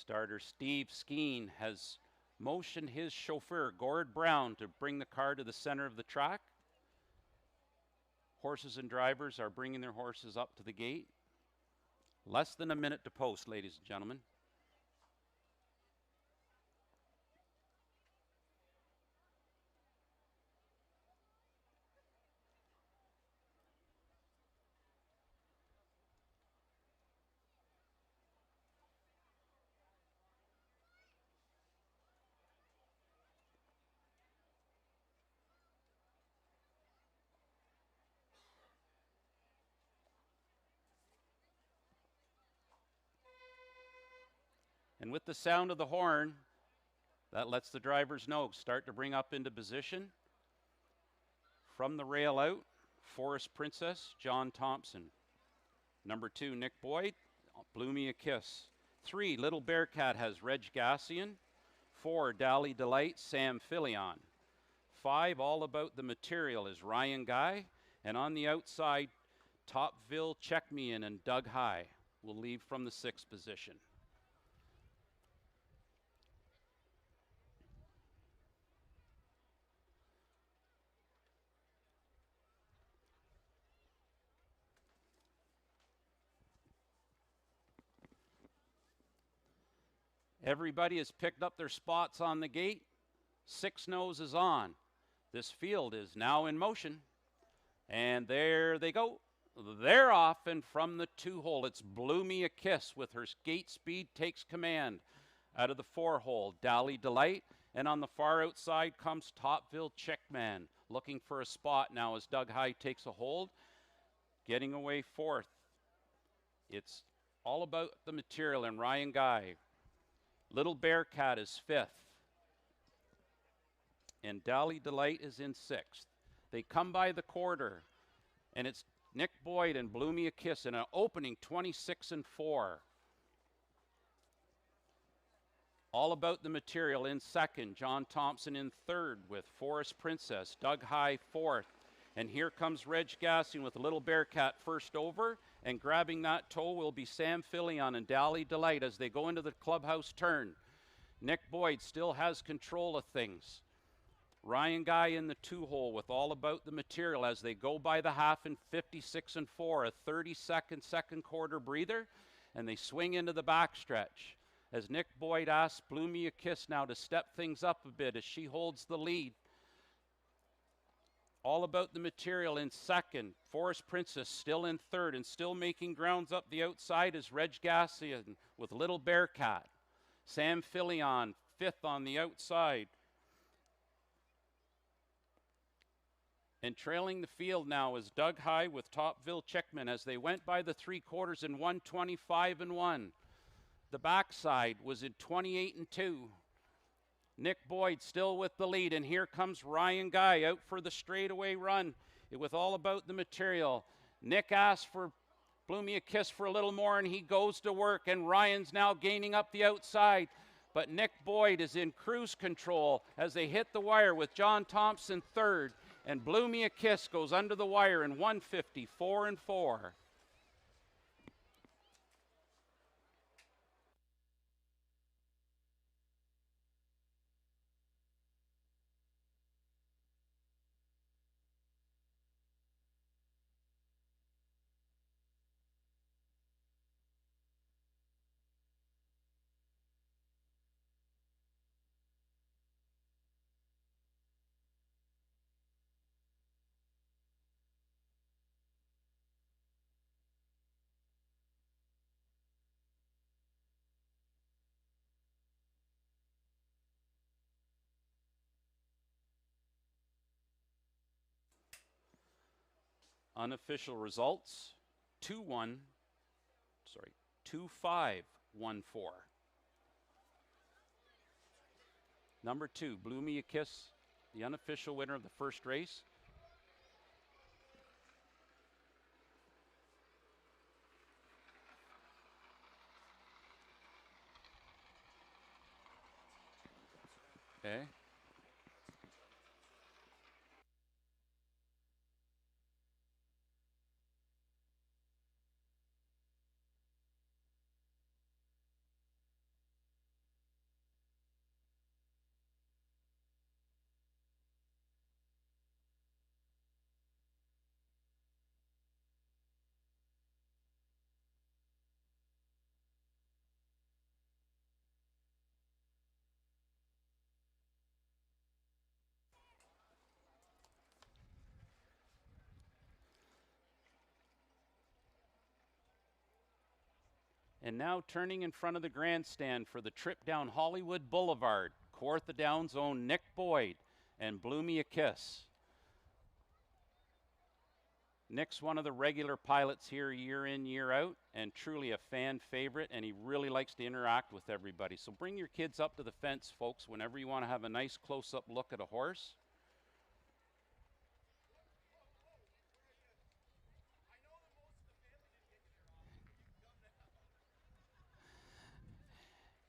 Starter Steve Skeen has motioned his chauffeur, Gord Brown, to bring the car to the center of the track. Horses and drivers are bringing their horses up to the gate. Less than a minute to post, ladies and gentlemen. And with the sound of the horn, that lets the drivers know, start to bring up into position. From the rail out, Forest Princess, John Thompson. Number 2, Nick Boyd, Blew Me a Kiss. 3, Little Bearcat has Reg Gassian. 4, Dally Delight, Sam Filion. 5, All About the Material is Ryan Guy. And on the outside, Topville, Check Me In, and Doug High will leave from the 6th position. Everybody has picked up their spots on the gate. 6 nose is on. This field is now in motion. And there they go. They're off, and from the 2-hole, it's Blew Me a Kiss with her gate speed takes command. Out of the 4-hole, Dally Delight. And on the far outside comes Topville Checkman, looking for a spot now as Doug High takes a hold. Getting away 4th. It's All About the Material and Ryan Guy. Little Bearcat is 5th. And Dally Delight is in 6th. They come by the quarter, and it's Nick Boyd and Blew Me a Kiss in an opening 26 and 4. All About the Material in 2nd. John Thompson in 3rd with Forest Princess. Doug High 4th. And here comes Reg Gassian with Little Bearcat first over. And grabbing that toe will be Sam Filion and Dally Delight as they go into the clubhouse turn. Nick Boyd still has control of things. Ryan Guy in the 2-hole with All About the Material as they go by the half in 56 and 4. A 30-second second quarter breather. And they swing into the backstretch. As Nick Boyd asks Blew Me a Kiss now to step things up a bit as she holds the lead. All About the Material in 2nd. Forest Princess still in 3rd and still making grounds up the outside is Reg Gassian with Little Bearcat. Sam Filion 5th on the outside. And trailing the field now is Doug High with Topville Checkman as they went by the 3 quarters in 125 and 1. The backside was in 28 and 2. Nick Boyd still with the lead, and here comes Ryan Guy out for the straightaway run with All About the Material. Nick asks for Blew Me a Kiss for a little more, and he goes to work, and Ryan's now gaining up the outside. But Nick Boyd is in cruise control as they hit the wire with John Thompson third, and Blew Me a Kiss goes under the wire in 1:54 and 4. Unofficial results, 2-5-1-4. Number 2, Blew Me a Kiss, the unofficial winner of the first race. Okay. And now turning in front of the grandstand for the trip down Hollywood Boulevard, Kawartha Downs' own Nick Boyd and Blew Me a Kiss. Nick's one of the regular pilots here year in, year out, and truly a fan favorite, and he really likes to interact with everybody. So bring your kids up to the fence, folks, whenever you want to have a nice close-up look at a horse.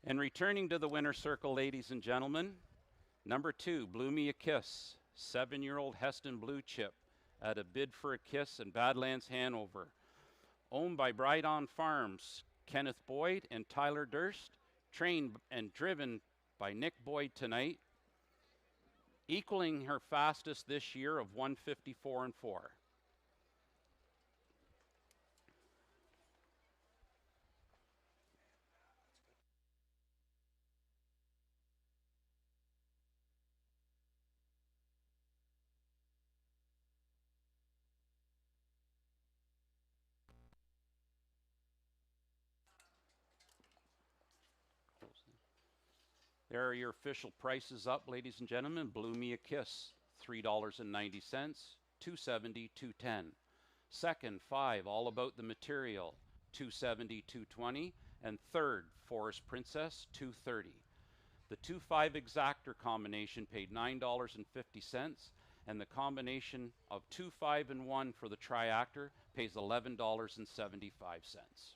And returning to the winner's circle, ladies and gentlemen, number 2, Blew Me a Kiss, 7-year-old Heston Blue Chip at a Bid for a Kiss in Badlands, Hanover. Owned by Bride On Farms, Kenneth Boyd and Tyler Durst, trained and driven by Nick Boyd tonight, equaling her fastest this year of 1:54 and 4. There are your official prices up, ladies and gentlemen. Blew Me a Kiss, $3.90, $270, $210. Second, 5, All About the Material, $270, $220. And third, Forest Princess, $230. The 2-5 exactor combination paid $9.50, and the combination of 2, 5, and 1 for the triactor pays $11.75.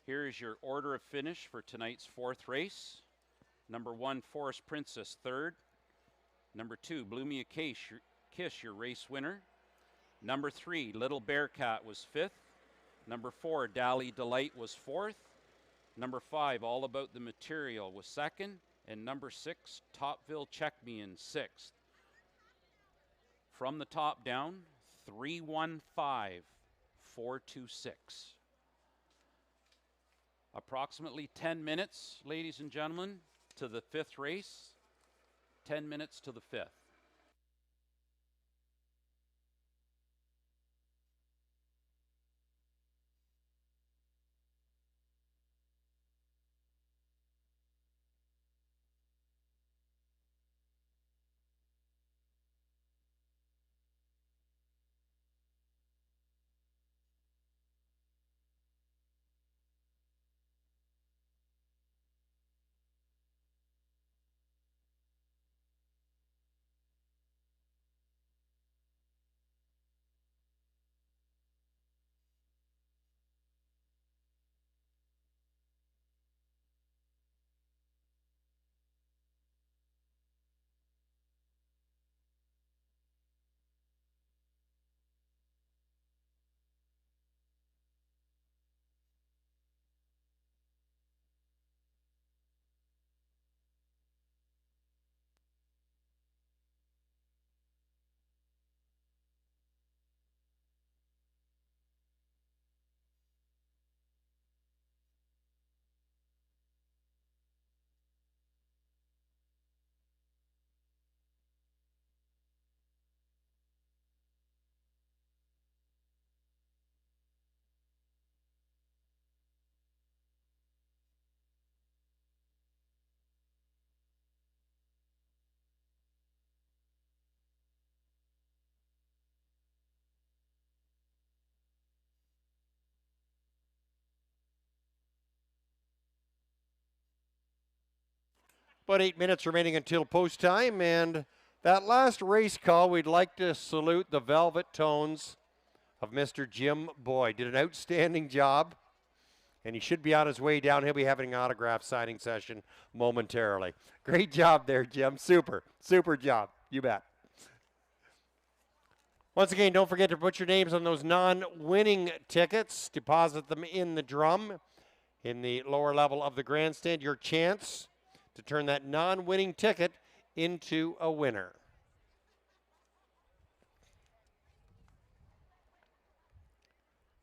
Here is your order of finish for tonight's 4th race. Number 1, Forest Princess, 3rd. Number 2, Blew Me a Kiss, your race winner. Number 3, Little Bearcat was 5th. Number 4, Dally Delight was 4th. Number 5, All About the Material was 2nd. And number 6, Topville Check Me in 6th. From the top down, 315,426. Approximately 10 minutes, ladies and gentlemen, to the 5th race. 10 minutes to the 5th. About 8 minutes remaining until post time, and that last race call, we'd like to salute the velvet tones of Mr. Jim Boyd. Did an outstanding job, and he should be on his way down. He'll be having an autograph signing session momentarily. Great job there, Jim. Super job. You bet. Once again, don't forget to put your names on those non-winning tickets. Deposit them in the drum in the lower level of the grandstand. Your chance to turn that non-winning ticket into a winner.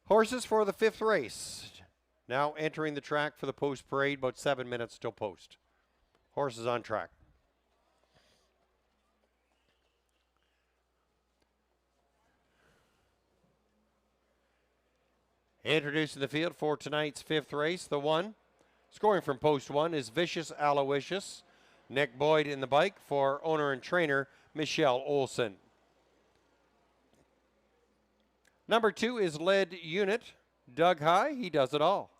Horses for the 5th race. Now entering the track for the post parade, about 7 minutes till post. Horses on track. Introducing the field for tonight's 5th race, the 1. Scoring from post 1 is Vicious Aloysius. Nick Boyd in the bike for owner and trainer Michelle Olson. Number 2 is Lead Unit. Doug High, he does it all.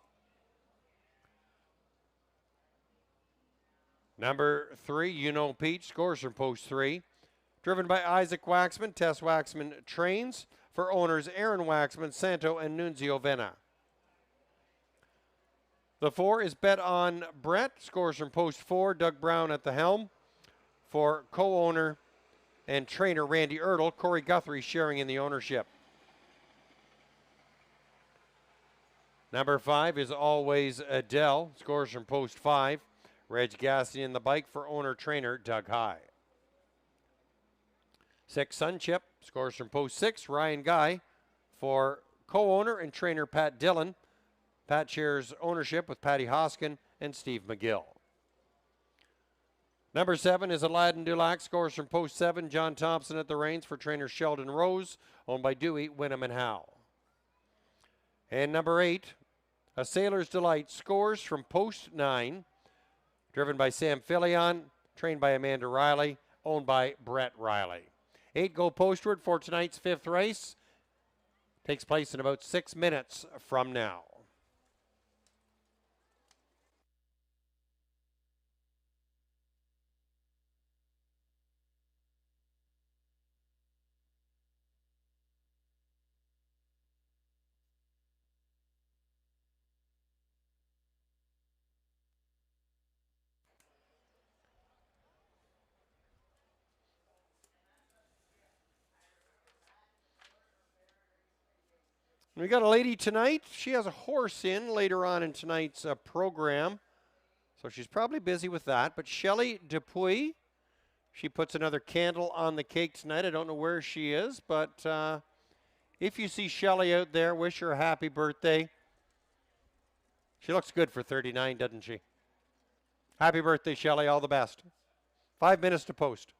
Number 3, You Know Peach, scores from post 3. Driven by Isaac Waxman, Tess Waxman trains for owners Aaron Waxman, Santo, and Nunzio Vena. The 4 is Bet on Brett, scores from post 4. Doug Brown at the helm for co-owner and trainer Randy Ertl. Corey Guthrie sharing in the ownership. Number 5 is Always Adele, scores from post 5. Reg Gassi in the bike for owner-trainer Doug High. 6 Sunchip, scores from post 6. Ryan Guy for co-owner and trainer Pat Dillon. Pat shares ownership with Patty Hoskin and Steve McGill. Number 7 is Aladdin Dulac, scores from post 7. John Thompson at the reins for trainer Sheldon Rose, owned by Dewey, Winham and Howe. And number 8, A Sailor's Delight, scores from post 9. Driven by Sam Filion, trained by Amanda Riley, owned by Brett Riley. 8 go postward for tonight's 5th race. Takes place in about 6 minutes from now. We got a lady tonight. She has a horse in later on in tonight's program. So she's probably busy with that. But Shelley Dupuy, she puts another candle on the cake tonight. I don't know where she is, but if you see Shelley out there, wish her a happy birthday. She looks good for 39, doesn't she? Happy birthday, Shelley. All the best. 5 minutes to post.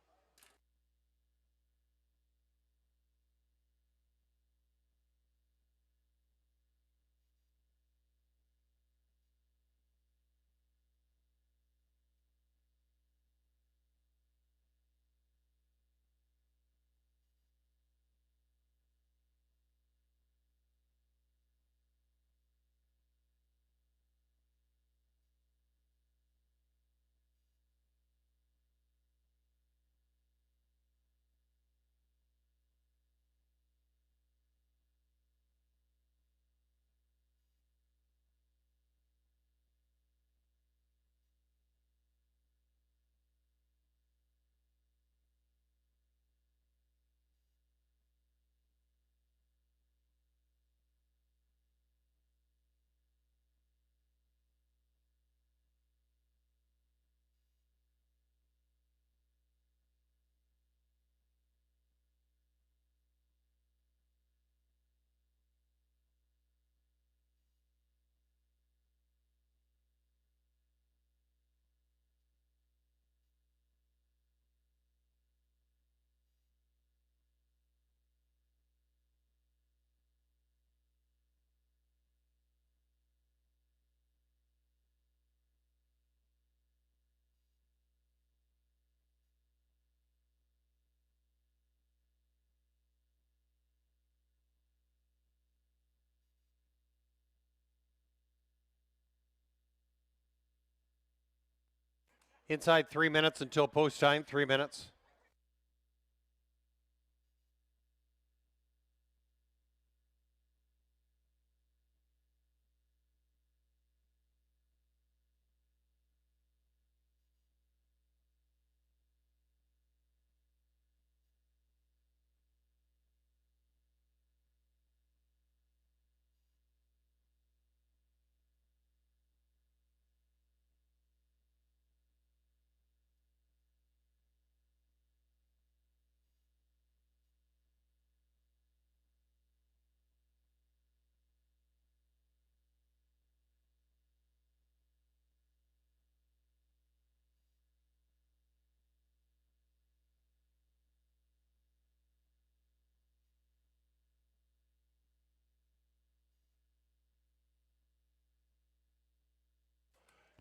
Inside 3 minutes until post time, 3 minutes.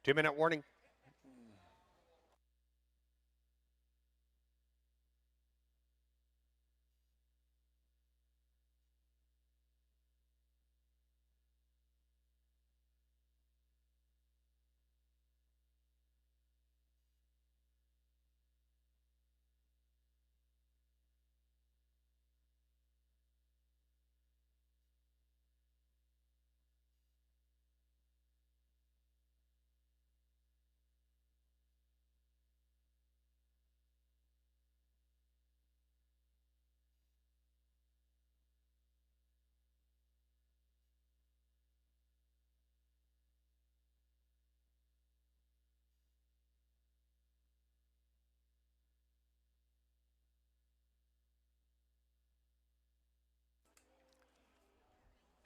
Two-minute warning.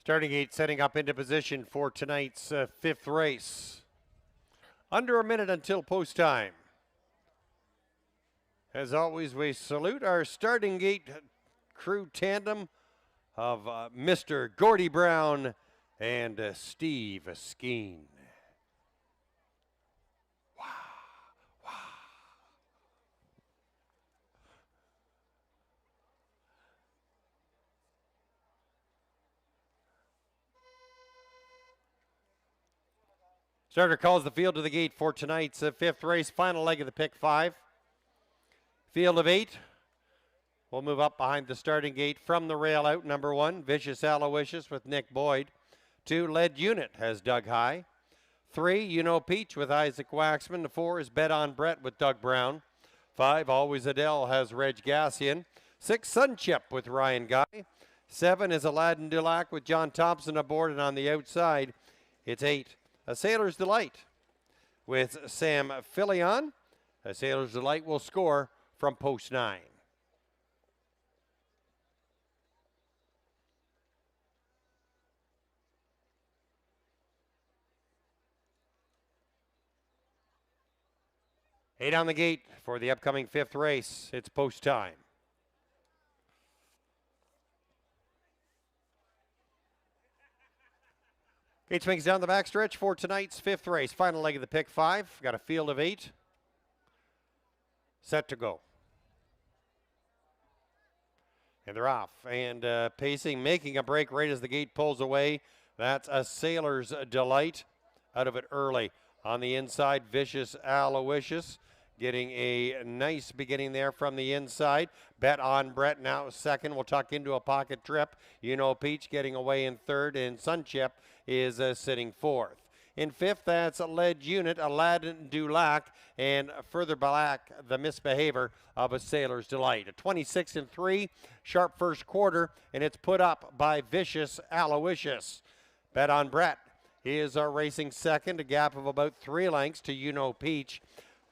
Starting gate setting up into position for tonight's fifth race. Under a minute until post time. As always, we salute our starting gate crew tandem of Mr. Gordy Brown and Steve Skeen. Starter calls the field to the gate for tonight's fifth race, final leg of the pick 5. Field of 8 will move up behind the starting gate from the rail out. Number 1, Vicious Aloysius with Nick Boyd. 2, Lead Unit has Doug High. 3, You Know Peach with Isaac Waxman. 4 is Bet on Brett with Doug Brown. 5, Always Adele has Reg Gassian. 6, Sunchip with Ryan Guy. 7 is Aladdin Dulac with John Thompson aboard, and on the outside, it's 8. A Sailor's Delight with Sam Filion. A Sailor's Delight will score from post 9. Eight on the gate for the upcoming 5th race. It's post time. Gate swings down the backstretch for tonight's 5th race. Final leg of the pick 5. Got a field of 8. Set to go. And they're off. And pacing, making a break right as the gate pulls away. That's A Sailor's Delight out of it early. On the inside, Vicious Aloysius getting a nice beginning there from the inside. Bet on Brett now second. We'll tuck into a pocket trip. You know Peach getting away in third, and Sunchip is sitting fourth. In 5th, that's Lead Unit, Aladdin Dulac, and further back, the misbehavior of A Sailor's Delight. A 26-3, sharp first quarter, and it's put up by Vicious Aloysius. Bet on Brett is racing second, a gap of about 3 lengths to You Know Peach.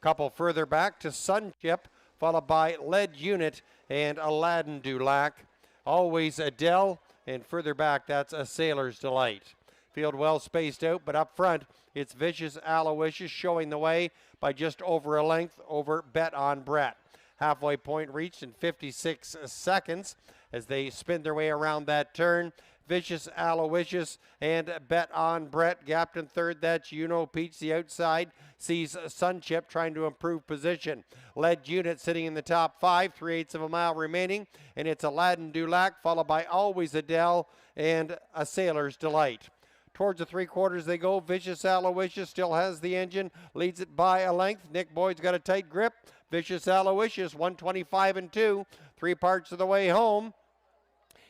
Couple further back to Sunchip, followed by Lead Unit and Aladdin Dulac. Always Adele, and further back, that's A Sailor's Delight. Field well spaced out, but up front, it's Vicious Aloysius showing the way by just over a length over Bet on Brett. Halfway point reached in 56 seconds as they spin their way around that turn. Vicious Aloysius and Bet on Brett gapped in third. That's You Know Peach. The outside sees Sunchip trying to improve position. Lead Unit sitting in the top 5, 3/8 of a mile remaining, and it's Aladdin Dulac followed by Always Adele and A Sailor's Delight. Towards the 3/4 they go. Vicious Aloysius still has the engine, leads it by a length. Nick Boyd's got a tight grip. Vicious Aloysius 125-2, 3 parts of the way home.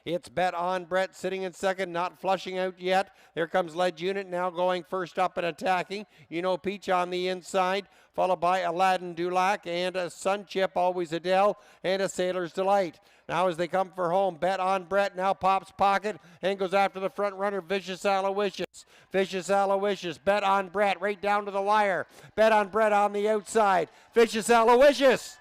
It's Bet on Brett sitting in second, not flushing out yet. There comes Lead Unit now going first up and attacking. You Know Peach on the inside, followed by Aladdin Dulac and a Sunchip, Always Adele, and A Sailor's Delight. Now as they come for home, Bet on Brett now pops pocket and goes after the front runner, Vicious Aloysius. Vicious Aloysius, Bet on Brett right down to the wire. Bet on Brett on the outside. Vicious Aloysius.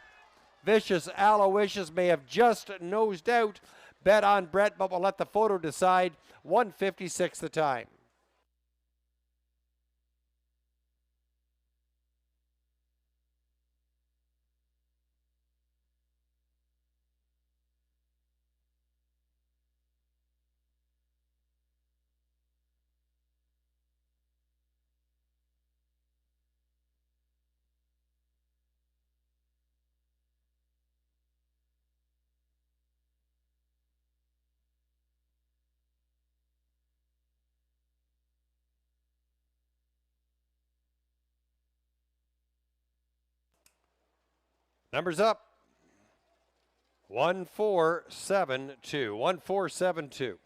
Vicious Aloysius may have just nosed out Bet on Brett, but we'll let the photo decide. 1:56 the time. Numbers up. 1472. 1472.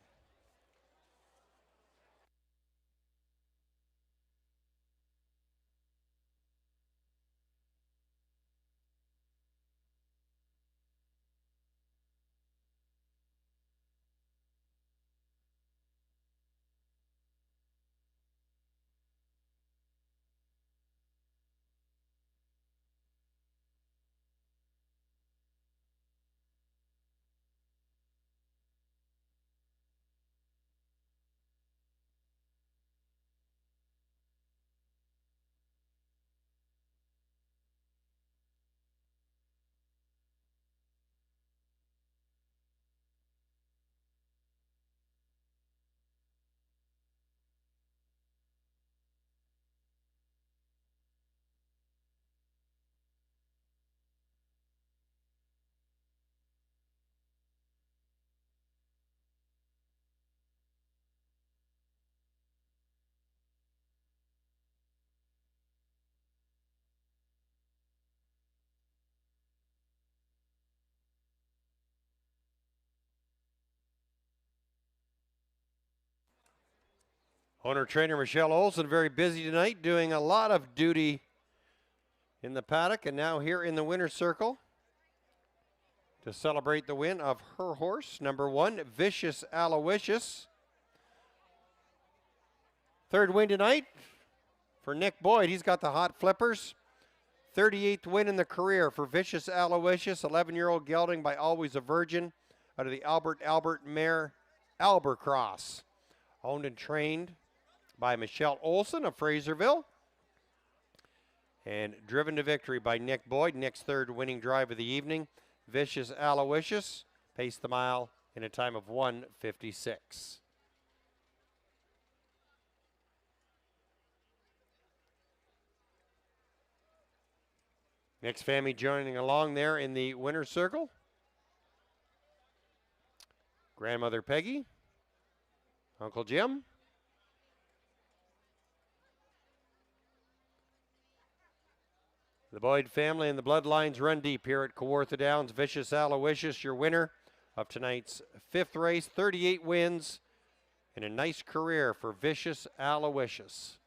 Owner trainer Michelle Olson very busy tonight, doing a lot of duty in the paddock and now here in the winner's circle. to celebrate the win of her horse, number 1, Vicious Aloysius. Third win tonight for Nick Boyd. He's got the hot flippers. 38th win in the career for Vicious Aloysius, 11-year-old gelding by Always a Virgin out of the Albert mare Albercross. Owned and trained by Michelle Olson of Fraserville. And driven to victory by Nick Boyd. Nick's third winning drive of the evening. Vicious Aloysius paced the mile in a time of 1:56. Nick's family joining along there in the winner's circle. Grandmother Peggy, Uncle Jim, the Boyd family and the bloodlines run deep here at Kawartha Downs. Vicious Aloysius, your winner of tonight's 5th race. 38 wins and a nice career for Vicious Aloysius.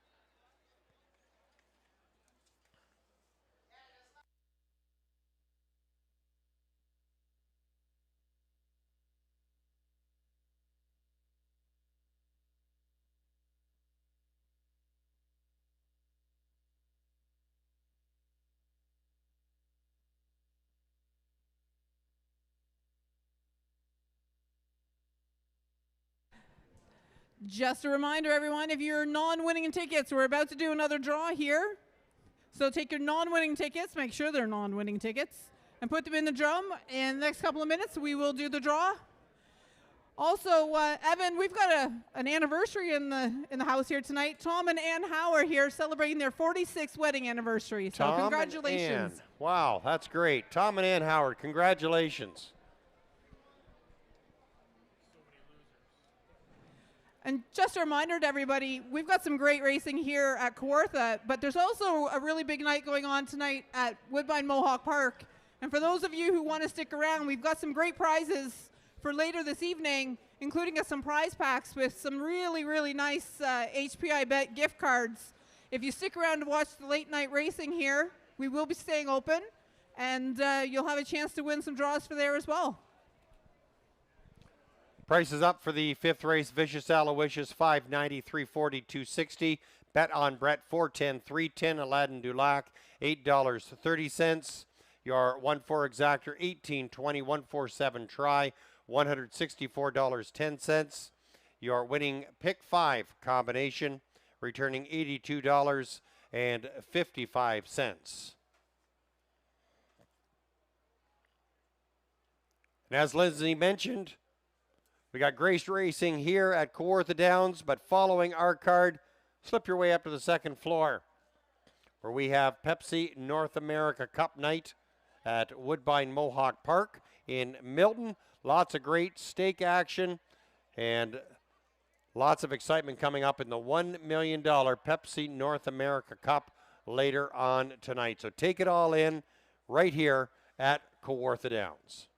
Just a reminder, everyone, if you're non-winning tickets, we're about to do another draw here. So take your non-winning tickets, make sure they're non-winning tickets, and put them in the drum. In the next couple of minutes, we will do the draw. Also, Evan, we've got an anniversary in the house here tonight. Tom and Ann Howe are here celebrating their 46th wedding anniversary. So Tom congratulations. And Ann. Wow, that's great. Tom and Ann Howard, congratulations. And just a reminder to everybody, we've got some great racing here at Kawartha, but there's also a really big night going on tonight at Woodbine Mohawk Park. And for those of you who want to stick around, we've got some great prizes for later this evening, including some prize packs with some really, really nice HPI Bet gift cards. If you stick around to watch the late night racing here, we will be staying open, and you'll have a chance to win some draws for there as well. Prices up for the 5th race. Vicious Aloysius, $5.90, $3.40, $2.60. Bet on Brett, $4.10, $3.10. Aladdin Dulac, $8.30. Your 1-4 exactor, $18.20, 147 try, $164.10. Your winning pick 5 combination, returning $82.55. And as Lindsay mentioned, we got Grace Racing here at Kawartha Downs, but following our card, slip your way up to the second floor, where we have Pepsi North America Cup Night at Woodbine Mohawk Park in Milton. Lots of great stake action and lots of excitement coming up in the $1 million Pepsi North America Cup later on tonight. So take it all in right here at Kawartha Downs.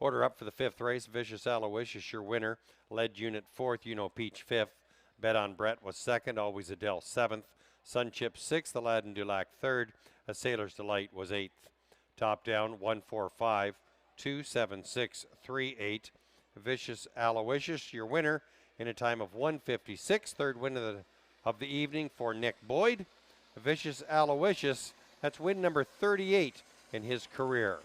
Order up for the 5th race. Vicious Aloysius, your winner. Led Unit 4th. You Know Peach 5th. Bet on Brett was 2nd. Always Adele 7th. Sunchip 6th. Aladdin Dulac 3rd. A Sailor's Delight was 8th. Top down 145 276 38. Vicious Aloysius, your winner, in a time of 156. Third win of the evening for Nick Boyd. Vicious Aloysius, that's win number 38 in his career.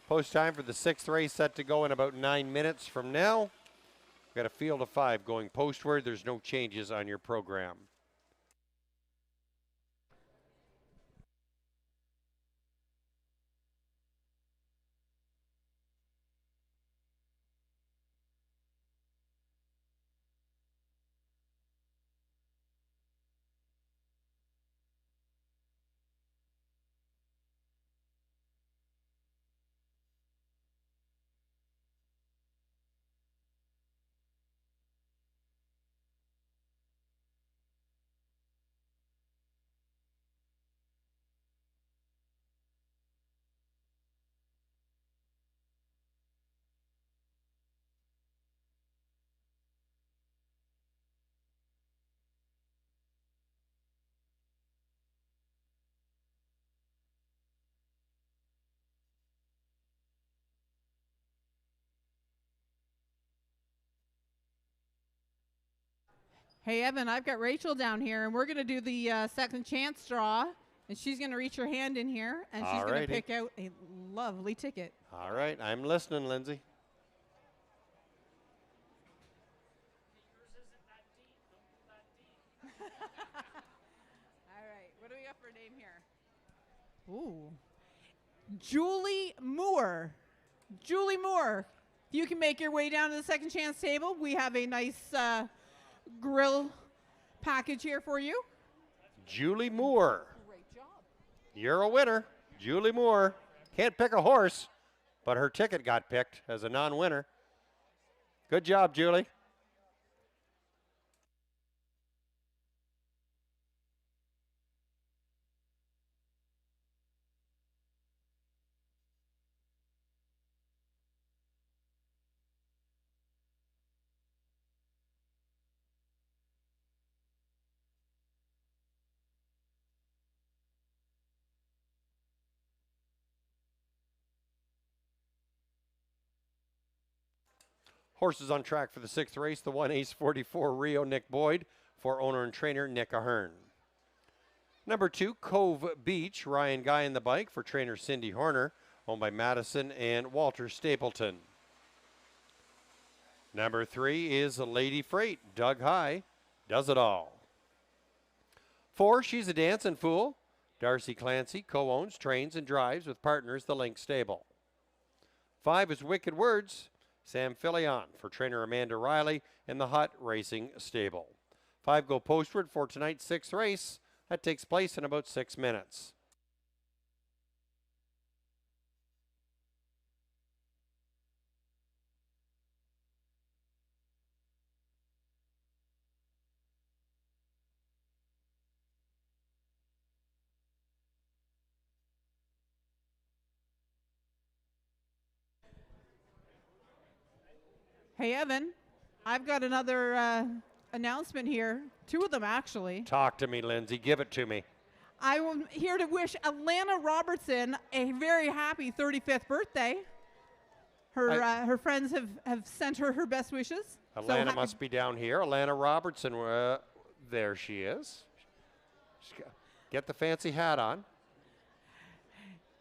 Post time for the 6th race set to go in about 9 minutes from now. We've got a field of 5 going postward. There's no changes on your program. Hey, Evan, I've got Rachel down here, and we're going to do the second chance draw. And she's going to reach her hand in here, and she's going to pick out a lovely ticket. All right, I'm listening, Lindsay. All right, what do we got for a name here? Ooh, Julie Moore. Julie Moore, if you can make your way down to the second chance table, we have a nice grill package here for you. Julie Moore. Great job. You're a winner. Julie Moore. Can't pick a horse, but her ticket got picked as a non-winner. Good job, Julie. Horses on track for the 6th race. The 1 Ace 44 Rio Nick Boyd for owner and trainer Nick Ahern. Number 2 Cove Beach Ryan Guy in the bike for trainer Cindy Horner, owned by Madison and Walter Stapleton. Number 3 is Lady Freight Doug High does it all. 4 She's a Dancing Fool Darcy Clancy co-owns, trains and drives with partners the Link Stable. 5 is Wicked Words Sam Filion for trainer Amanda Riley in the Hut Racing Stable. 5 go postward for tonight's 6th race. That takes place in about 6 minutes. Hey, Evan, I've got another announcement here. 2 of them, actually. Talk to me, Lindsay. Give it to me. I'm here to wish Alana Robertson a very happy 35th birthday. Her friends have sent her best wishes. Alana must be down here. Alana Robertson, there she is. Get the fancy hat on.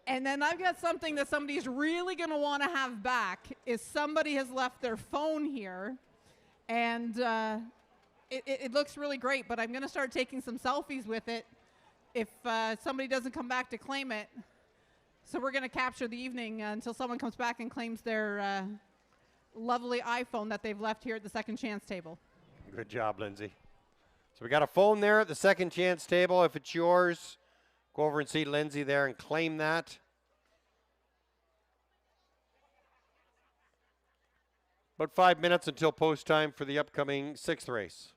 And then I've got something that somebody's really going to want to have back is somebody has left their phone here. And it looks really great, but I'm going to start taking some selfies with it if somebody doesn't come back to claim it. So we're going to capture the evening until someone comes back and claims their lovely iPhone that they've left here at the second chance table. Good job, Lindsay. So we got a phone there at the second chance table. If it's yours, go over and see Lindsay there and claim that. About 5 minutes until post time for the upcoming 6th race.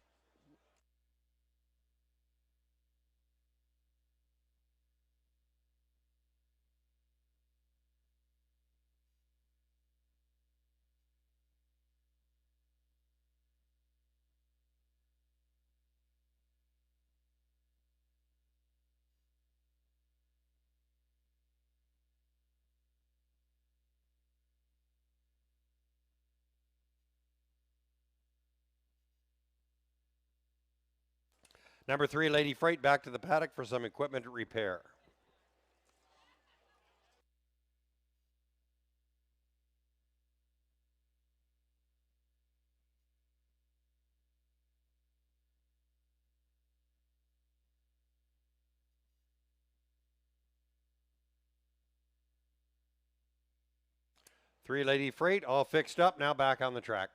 Number 3, Lady Freight, back to the paddock for some equipment repair. Three Lady Freight, all fixed up, now back on the track.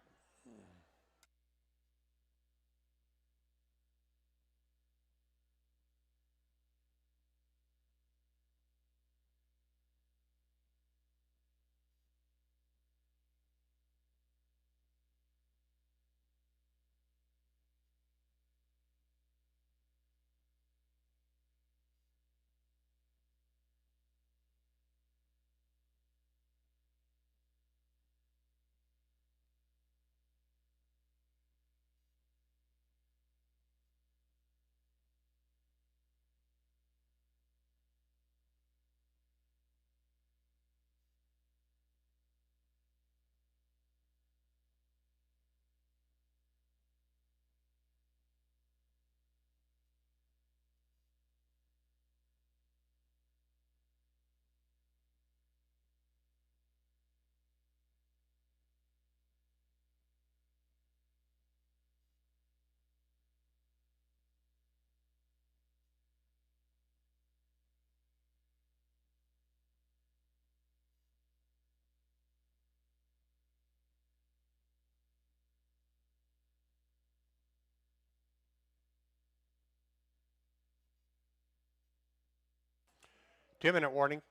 Two-minute warning.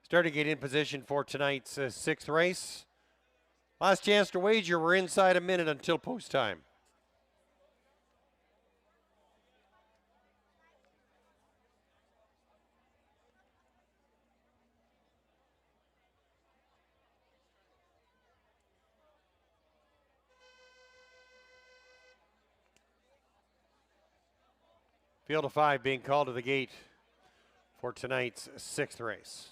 Starting gate in position for tonight's sixth race. Last chance to wager. We're inside a minute until post time. Field of 5 being called to the gate for tonight's sixth race.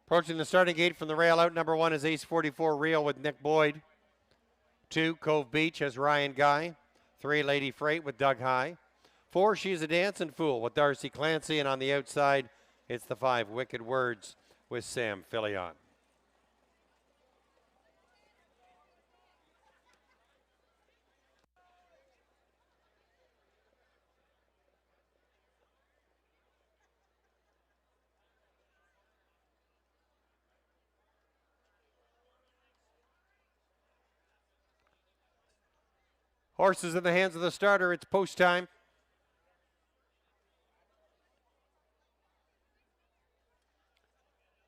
Approaching the starting gate from the rail out, number 1 is Ace 44 Real with Nick Boyd. 2, Cove Beach has Ryan Guy. 3, Lady Freight with Doug High. 4, She's a Dancing Fool with Darcy Clancy. And on the outside, it's the 5, Wicked Words with Sam Filion. Horses in the hands of the starter. It's post time.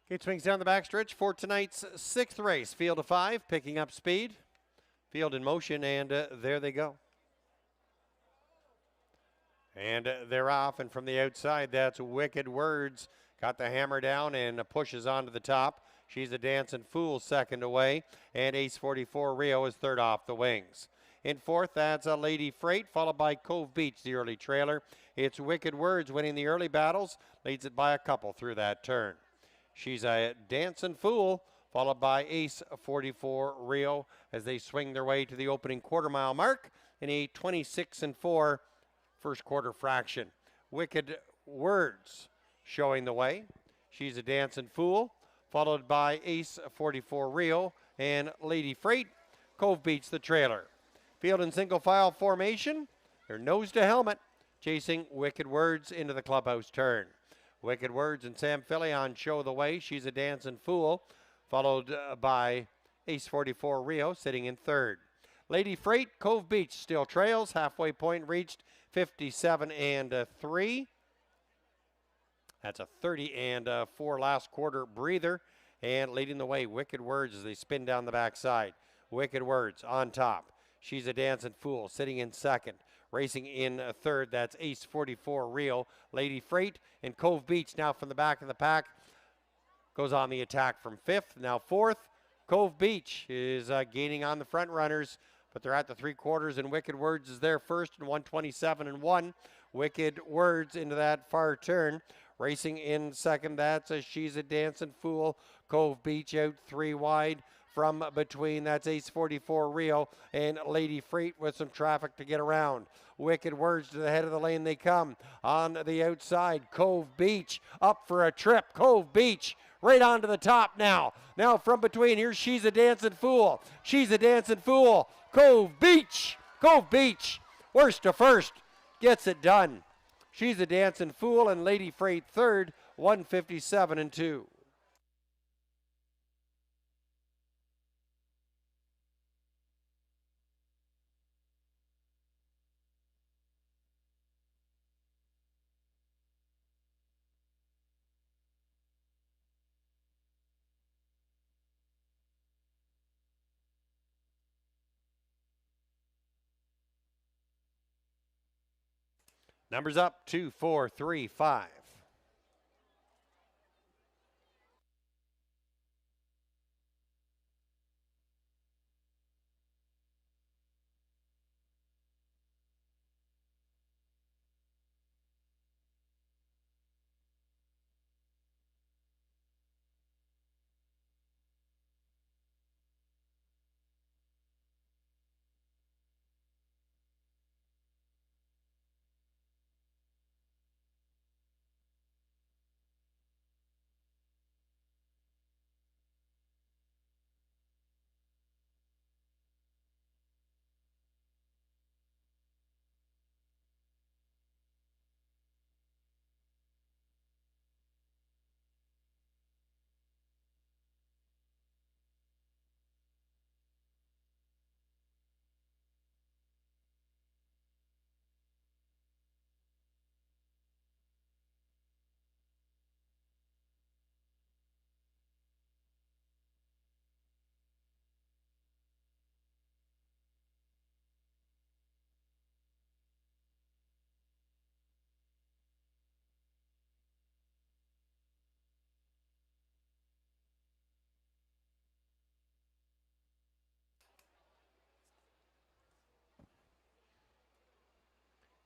Gate swings down the backstretch for tonight's sixth race. Field of 5, picking up speed. Field in motion, and there they go. And they're off, and from the outside, that's Wicked Words. Got the hammer down and pushes onto the top. She's a Dancing Fool second away, and Ace 44 Rio is third off the wings. In fourth, that's a Lady Freight, followed by Cove Beach, the early trailer. It's Wicked Words winning the early battles, leads it by a couple through that turn. She's a Dancing Fool, followed by Ace 44 Rio as they swing their way to the opening quarter mile mark in a 26-4 first quarter fraction. Wicked Words showing the way. She's a Dancing Fool, followed by Ace 44 Rio and Lady Freight. Cove Beach the trailer. Field in single file formation. They're nose to helmet, chasing Wicked Words into the clubhouse turn. Wicked Words and Sam Filion show the way. She's a Dancing Fool, followed by Ace 44 Rio sitting in third. Lady Freight, Cove Beach still trails. Halfway point reached 57-3. That's a 30-4 last quarter breather. And leading the way, Wicked Words as they spin down the backside. Wicked Words on top. She's a Dancing Fool sitting in second. Racing in third, that's Ace 44 Rio. Lady Freight and Cove Beach now from the back of the pack goes on the attack from fifth. Now fourth, Cove Beach is gaining on the front runners, but they're at the three quarters, and Wicked Words is there first in 127-1. Wicked Words into that far turn. Racing in second, that's She's a Dancing Fool. Cove Beach out three wide. From between, that's Ace 44 Rio and Lady Freight with some traffic to get around. Wicked Words to the head of the lane they come. On the outside, Cove Beach up for a trip. Cove Beach right onto the top now. Now from between, here's She's a Dancing Fool. She's a Dancing Fool. Cove Beach. Cove Beach. Worst to first. Gets it done. She's a Dancing Fool and Lady Freight third, 157-2. Numbers up, 2, 4, 3, 5.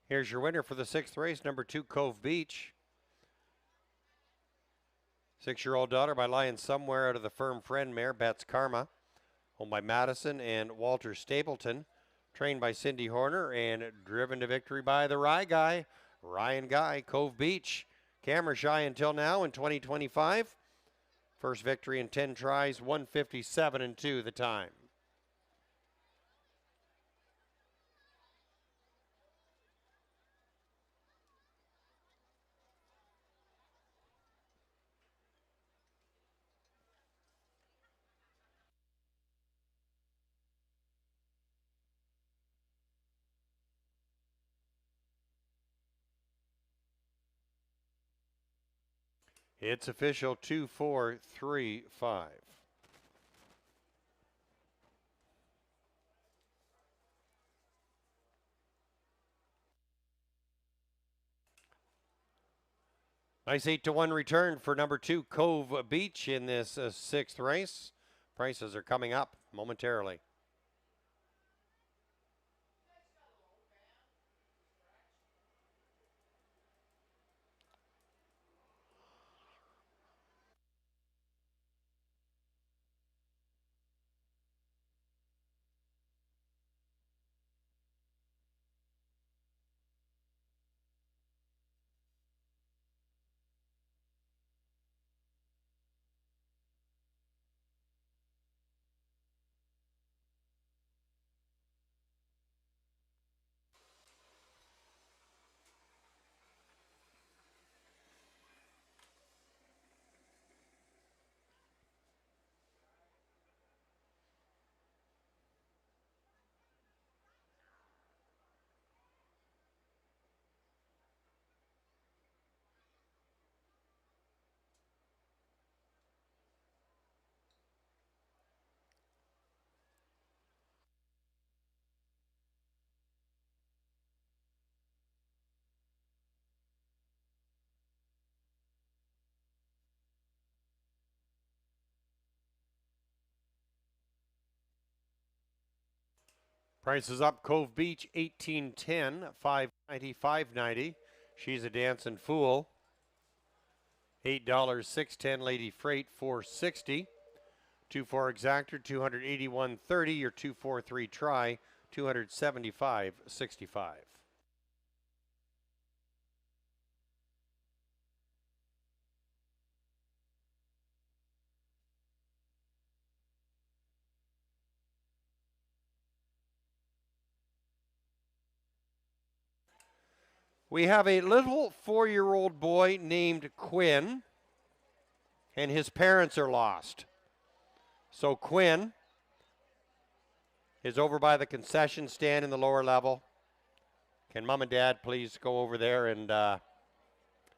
Here's your winner for the sixth race, number 2, Cove Beach. 6-year-old daughter by Lion Somewhere out of the Firm Friend mare, Bet's Karma. Owned by Madison and Walter Stapleton. Trained by Cindy Horner and driven to victory by the Rye Guy, Ryan Guy, Cove Beach. Camera shy until now in 2025. First victory in 10 tries, 157-2 the time. It's official, 2, 4, 3, 5. Nice 8-1 return for number 2, Cove Beach, in this 6th race. Prices are coming up momentarily. Prices up, Cove Beach, 1810, 590, 590. She's a dancing fool. $8, 610, Lady Freight, 460. 2-4 exactor, 281.30. Your 2-4-3 try, 275.65. We have a little 4-year-old boy named Quinn, and his parents are lost. So Quinn is over by the concession stand in the lower level. Can Mom and Dad please go over there and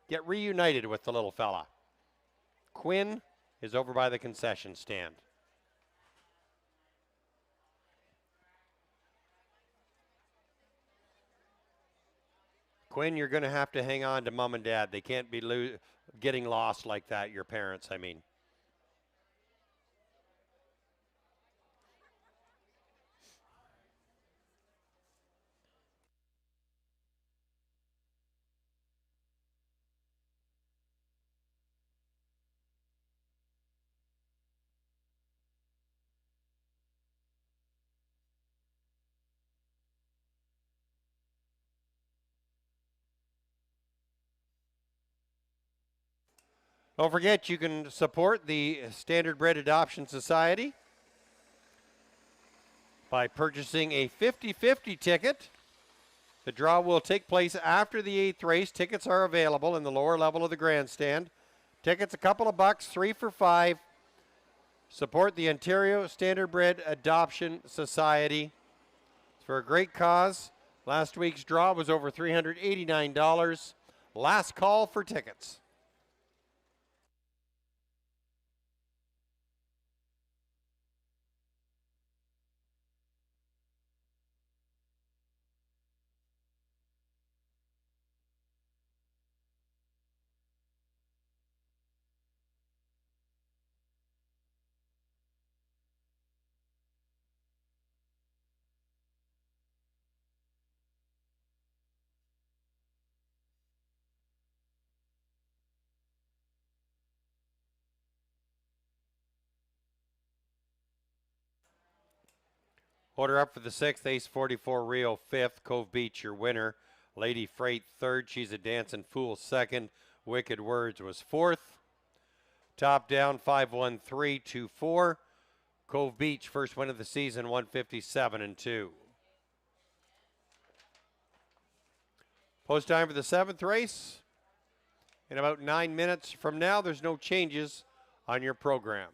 get reunited with the little fella? Quinn is over by the concession stand. Quinn, you're going to have to hang on to Mom and Dad. They can't be getting lost like that, your parents, I mean. Don't forget, you can support the Standard Bred Adoption Society by purchasing a 50-50 ticket. The draw will take place after the 8th race. Tickets are available in the lower level of the grandstand. Tickets a couple of bucks, 3 for $5. Support the Ontario Standard Bred Adoption Society. It's for a great cause. Last week's draw was over $389. Last call for tickets. Order up for the 6th, Ace 44 Rio 5th, Cove Beach your winner. Lady Freight 3rd, She's a Dancing Fool 2nd, Wicked Words was 4th. Top down 5-1-3-2-4. Cove Beach first win of the season, 157-2. Post time for the 7th race. In about 9 minutes from now, there's no changes on your program.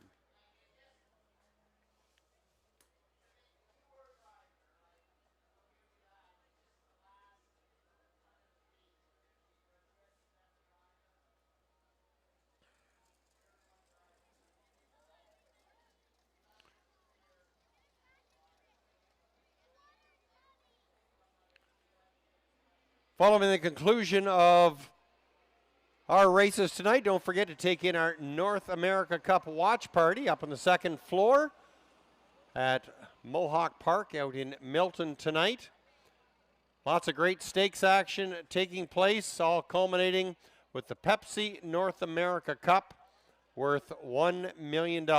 Following the conclusion of Our races tonight, don't forget to take in our North America Cup watch party up on the second floor at Mohawk Park out in Milton tonight. Lots of great stakes action taking place, all culminating with the Pepsi North America Cup worth $1 million.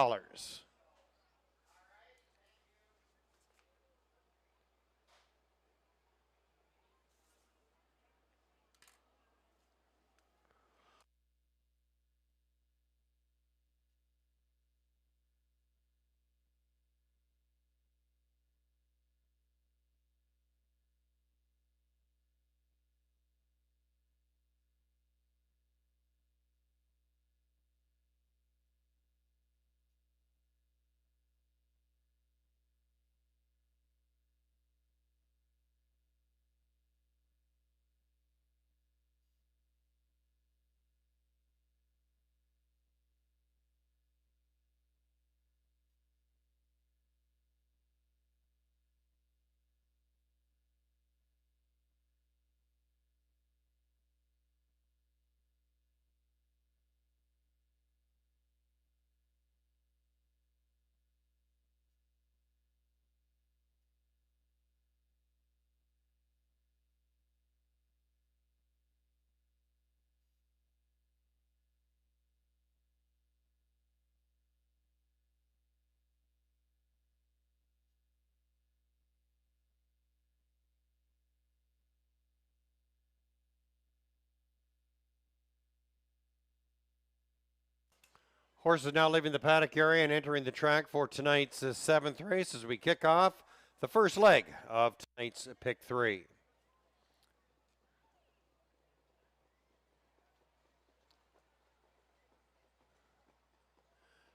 Horses now leaving the paddock area and entering the track for tonight's seventh race as we kick off the first leg of tonight's pick 3.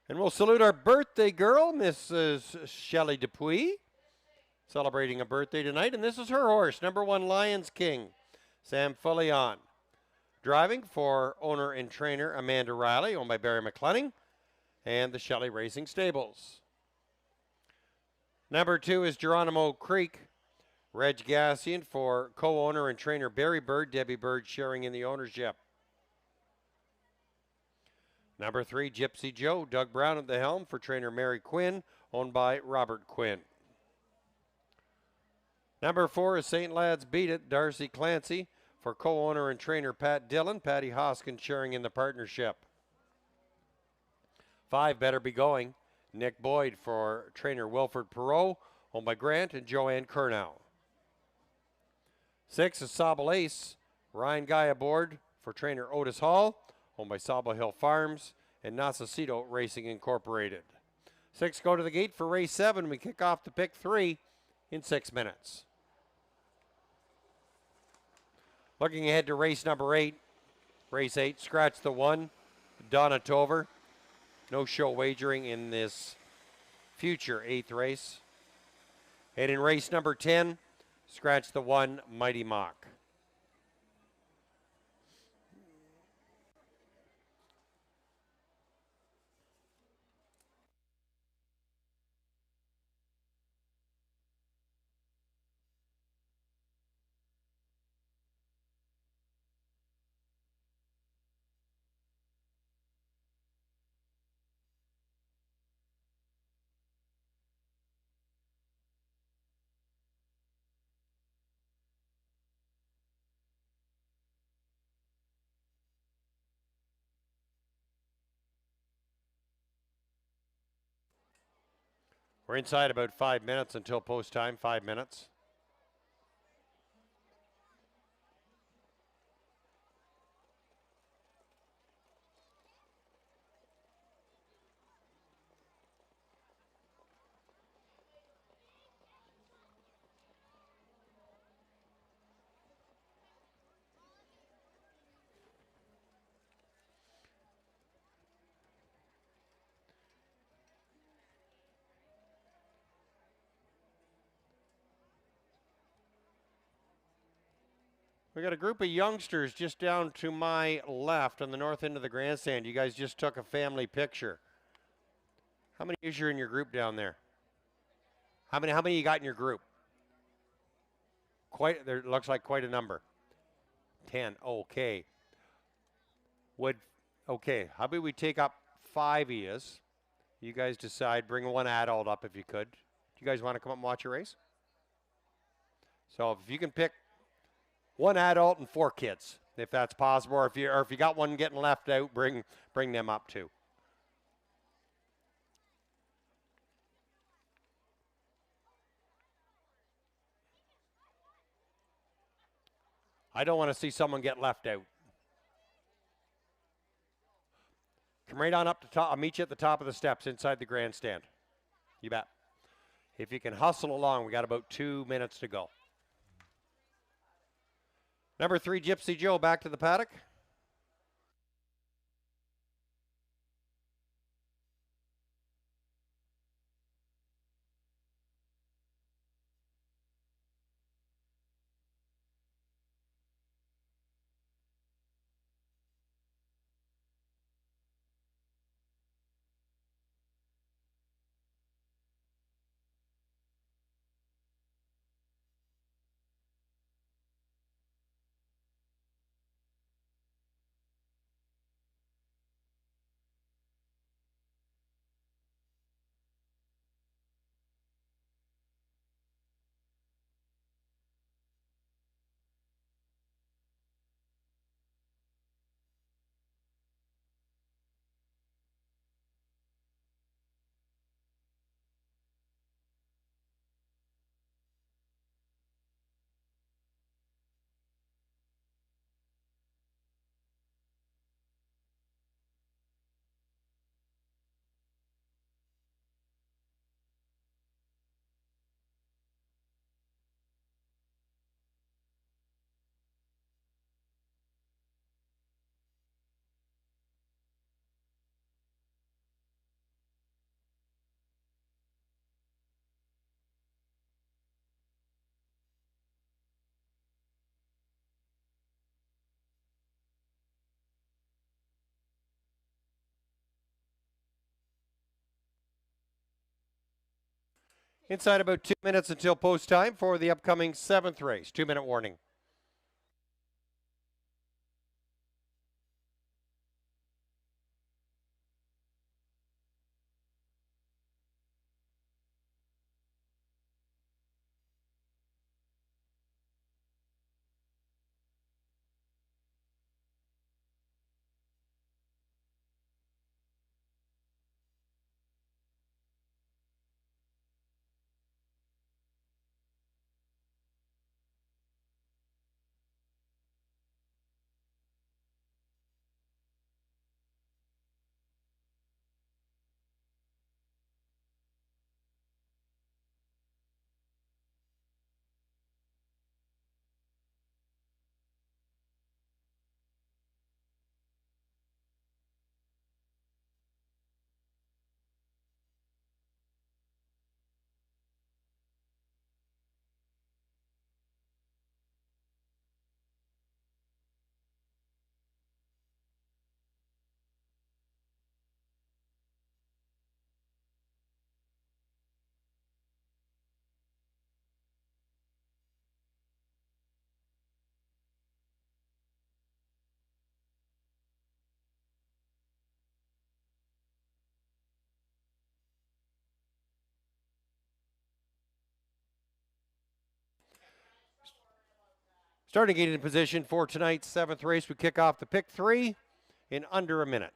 And we'll salute our birthday girl, Mrs. Shelley Dupuis, celebrating a birthday tonight. And this is her horse, number 1 Lions King, Sam Fillion. Driving for owner and trainer Amanda Riley, owned by Barry McClenning, and the Shelley Racing Stables. Number 2 is Geronimo Creek, Reg Gassian for co-owner and trainer Barry Bird, Debbie Bird sharing in the ownership. Number 3, Gypsy Joe, Doug Brown at the helm for trainer Mary Quinn, owned by Robert Quinn. Number 4 is St. Lad's Beat It, Darcy Clancy for co-owner and trainer Pat Dillon, Patty Hoskins sharing in the partnership. 5, Better Be Going, Nick Boyd for trainer Wilford Perot, owned by Grant and Joanne Kernow. 6 is Sable Ace, Ryan Guy aboard for trainer Otis Hall, owned by Sable Hill Farms and Nasacito Racing Incorporated. 6 go to the gate for race 7. We kick off the pick 3 in 6 minutes. Looking ahead to race number 8. Race 8, scratch the 1, Donna Tover. No show wagering in this future 8th race. And in race number 10, scratch the 1, Mighty Mock. We're inside about 5 minutes until post time, 5 minutes. We got a group of youngsters just down to my left on the north end of the grandstand. You guys just took a family picture. How many is you in your group down there? How many you got in your group? There looks like quite a number. 10. Okay. Okay, how about we take up 5 ears? You guys decide, bring one adult up if you could. Do you guys want to come up and watch a race? So if you can pick one adult and 4 kids, if that's possible, or if you got one getting left out, bring them up too. I don't want to see someone get left out. Come right on up to top. I'll meet you at the top of the steps inside the grandstand. You bet. If you can hustle along, we got about 2 minutes to go. Number 3, Gypsy Joe, back to the paddock. Inside about 2 minutes until post time for the upcoming 7th race. 2-minute warning. Starting gate in position for tonight's 7th race. We kick off the pick 3 in under a minute.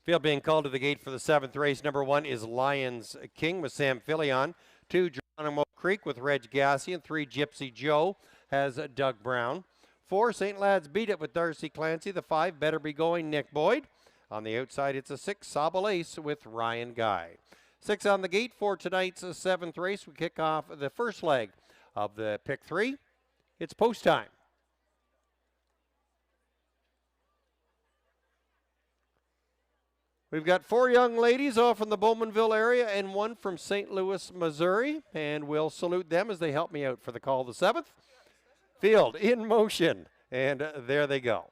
Field being called to the gate for the 7th race. Number 1 is Lions King with Sam Filion. 2, Geronimo Creek with Reg Gassi. And 3, Gypsy Joe has Doug Brown. 4, St. Lad's Beat It with Darcy Clancy. The 5, Better Be Going, Nick Boyd. On the outside, it's a 6, Sobble Ace with Ryan Guy. 6 on the gate for tonight's 7th race. We kick off the first leg of the pick 3. It's post time. We've got 4 young ladies off from the Bowmanville area and 1 from St. Louis, Missouri, and we'll salute them as they help me out for the call of the 7th. Field in motion, and there they go.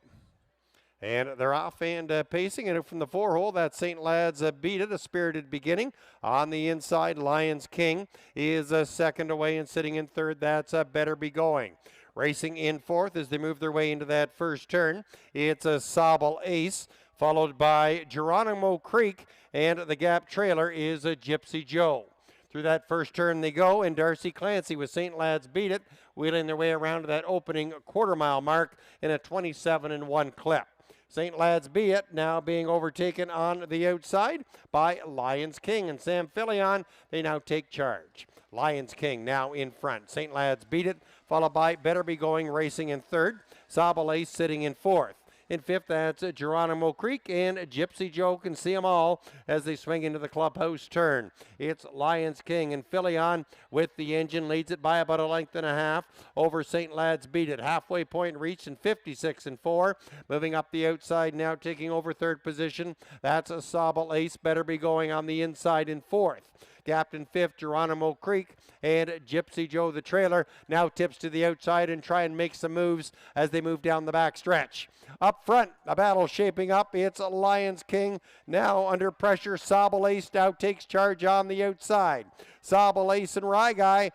And they're off and pacing, and from the 4-hole, that St. Lad's beat it, a spirited beginning. On the inside, Lions King is second away, and sitting in third, that's Better Be Going. Racing in fourth as they move their way into that first turn, it's a Sobel Ace, followed by Geronimo Creek, and the gap trailer is a Gypsy Joe. Through that first turn they go, and Darcy Clancy with St. Lad's beat it, wheeling their way around to that opening quarter-mile mark in a 27-1 clip. St. Lad's beat it, now being overtaken on the outside by Lions King and Sam Filion. They now take charge. Lions King now in front. St. Lad's beat it, followed by Better Be Going racing in third. Sobel Ace sitting in fourth. In fifth, that's Geronimo Creek, and Gypsy Joe can see them all as they swing into the clubhouse turn. It's Lions King, and Filion with the engine leads it by about a length and a half over St. Lad's beat it. Halfway point reached in 56-4. Moving up the outside now, taking over third position. That's a Sobel Ace. Better Be Going on the inside in fourth. Gapped in fifth, Geronimo Creek, and Gypsy Joe, the trailer, now tips to the outside and try and make some moves as they move down the back stretch. Up front, a battle shaping up. It's Lions King now under pressure. Sobel Ace now takes charge on the outside. Sobel Ace and Rye Guy,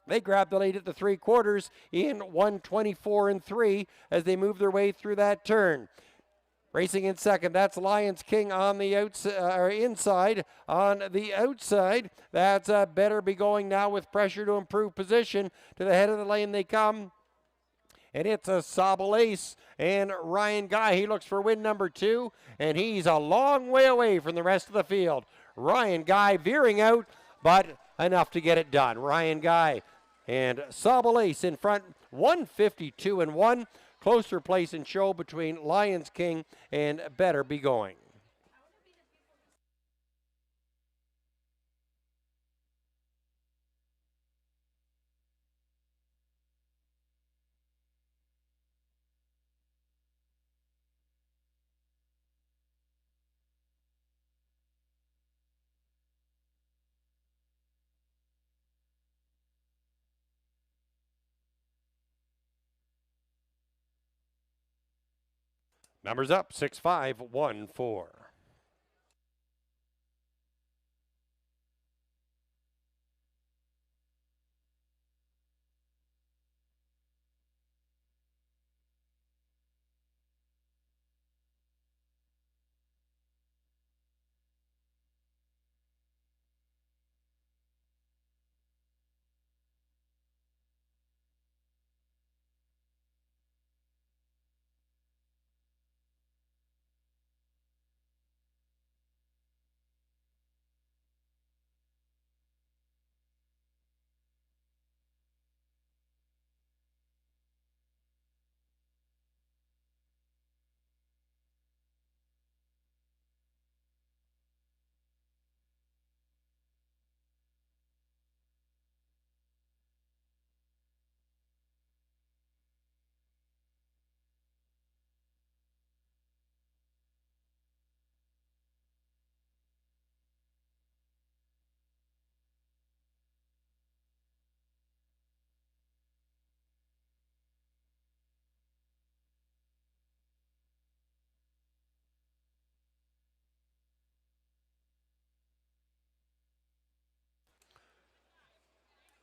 they grab the lead at the 3/4 in 1:24-3 as they move their way through that turn. Racing in second, that's Lions King on the inside. On the outside, that's Better Be Going now with pressure to improve position. To the head of the lane they come. And it's a Sobel Ace and Ryan Guy. He looks for win number 2, and he's a long way away from the rest of the field. Ryan Guy veering out, but enough to get it done. Ryan Guy and Sobel Ace in front, 152-1. Closer place and show between Lions King and Better Be Going. Numbers up, 6-5-1-4.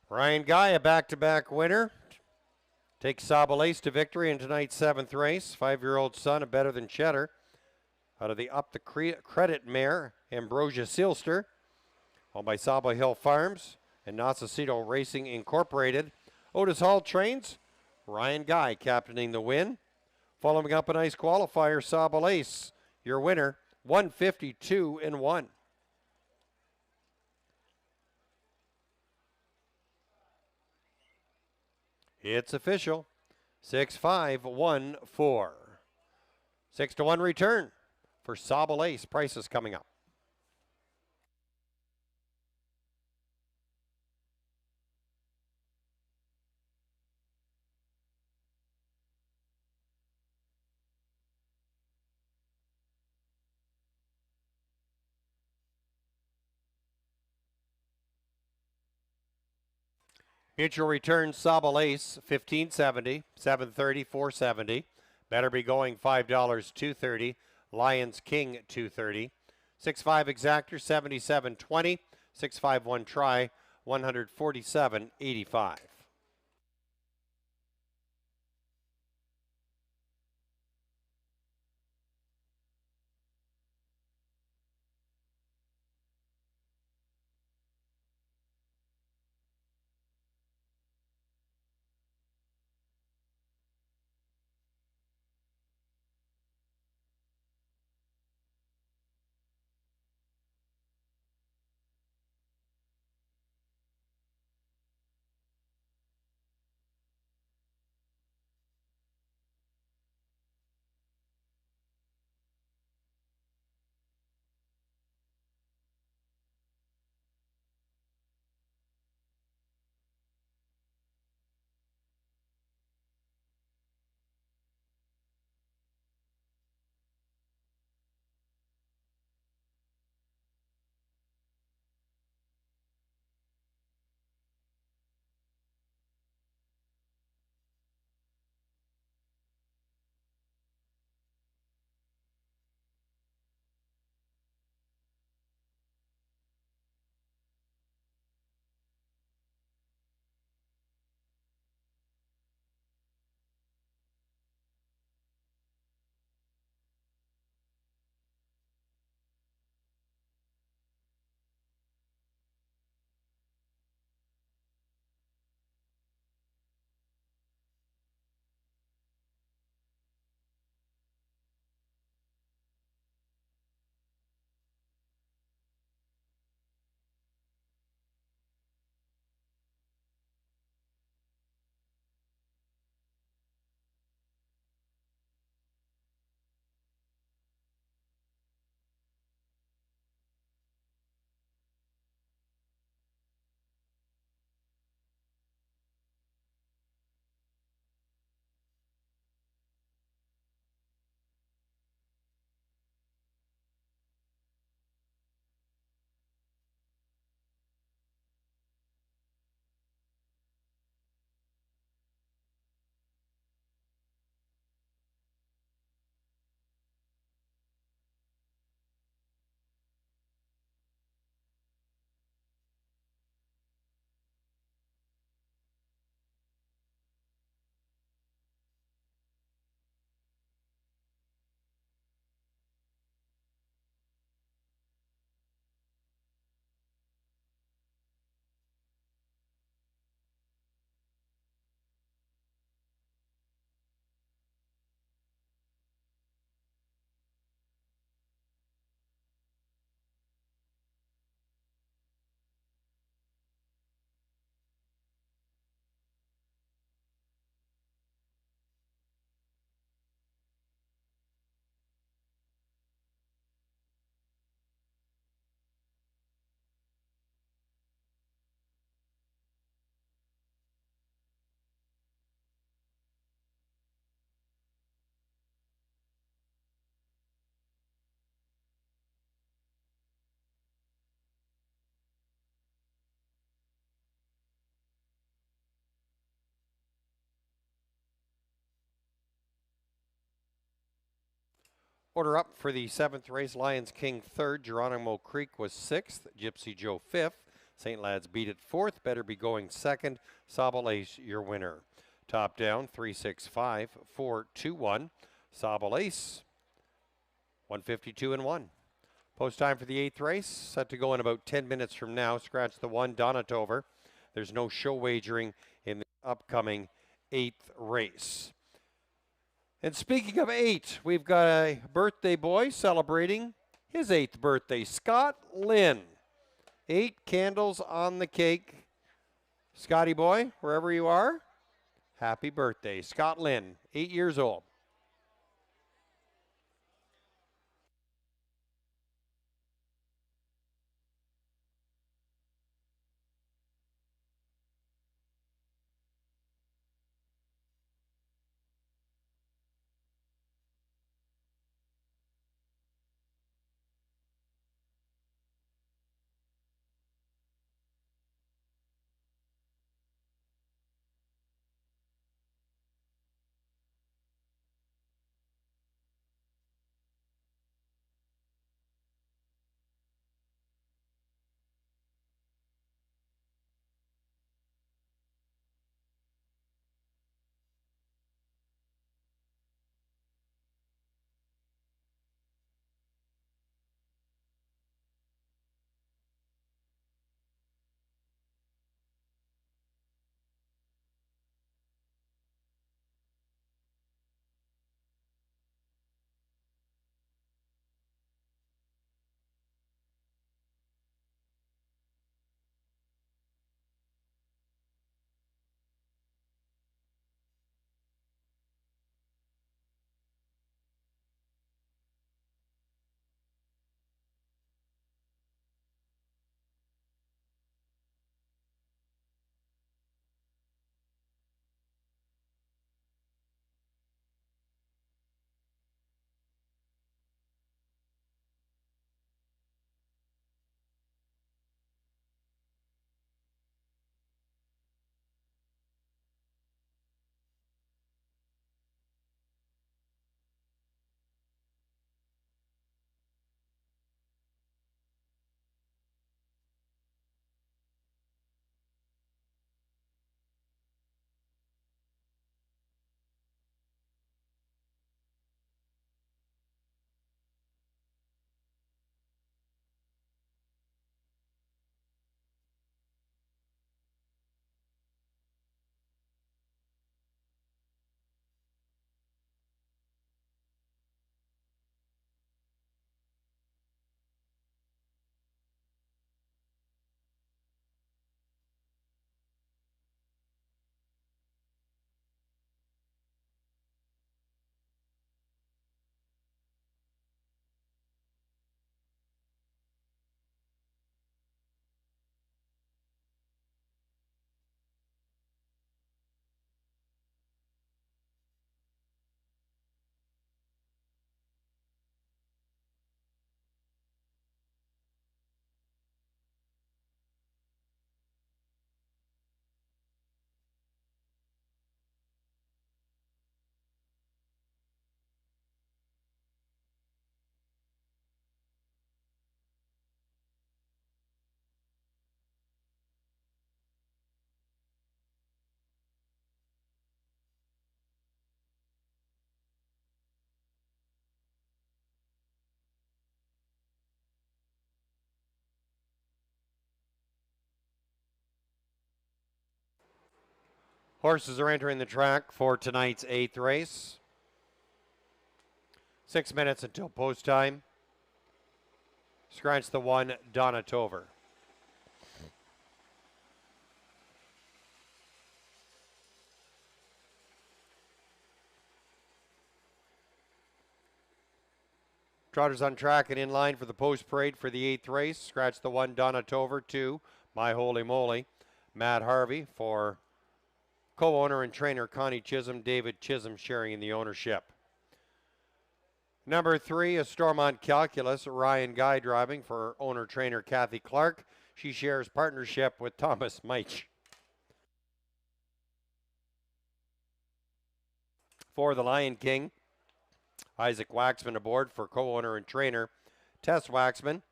Ryan Guy, a back-to-back winner, takes Sobel Ace to victory in tonight's 7th race. 5-year-old son of Better Than Cheddar out of the Up the Credit mare, Ambrosia Sealster, owned by Saba Hill Farms and Nasacito Racing Incorporated. Otis Hall trains. Ryan Guy captaining the win. Following up a nice qualifier, Sobel Ace, your winner, 152-1. It's official, 6-5-1-4. 6-1 return for Sobel Ace. Prices coming up. Mutual return Sabal Ace, 1570, 730, 470. Better be going $5, 230. Lions King, 230. 6-5 exactor, 77.20. 6-5-1 try, 147.85. Order up for the 7th race. Lions King 3rd. Geronimo Creek was 6th. Gypsy Joe 5th. St. Lad's Beat it 4th. Better be going 2nd. Sabal Ace, your winner. Top down, 365, 421. Sabal Ace, 152 and 1. Post time for the 8th race, set to go in about 10 minutes from now. Scratch the 1, Donatover. There's no show wagering in the upcoming 8th race. And speaking of 8, we've got a birthday boy celebrating his 8th birthday, Scott Lynn. 8 candles on the cake. Scotty boy, wherever you are, happy birthday. Scott Lynn, 8 years old. Horses are entering the track for tonight's 8th race. 6 minutes until post time. Scratch the 1, Donna Tover. Trotters on track and in line for the post parade for the 8th race. Scratch the 1, Donna Tover. 2, My Holy Moly, Matt Harvey. For co-owner and trainer Connie Chisholm, David Chisholm sharing in the ownership. Number 3 is Stormont Calculus, Ryan Guy driving for owner-trainer Kathy Clark. She shares partnership with Thomas Meich. For the Lion King, Isaac Waxman aboard for co-owner and trainer Tess Waxman.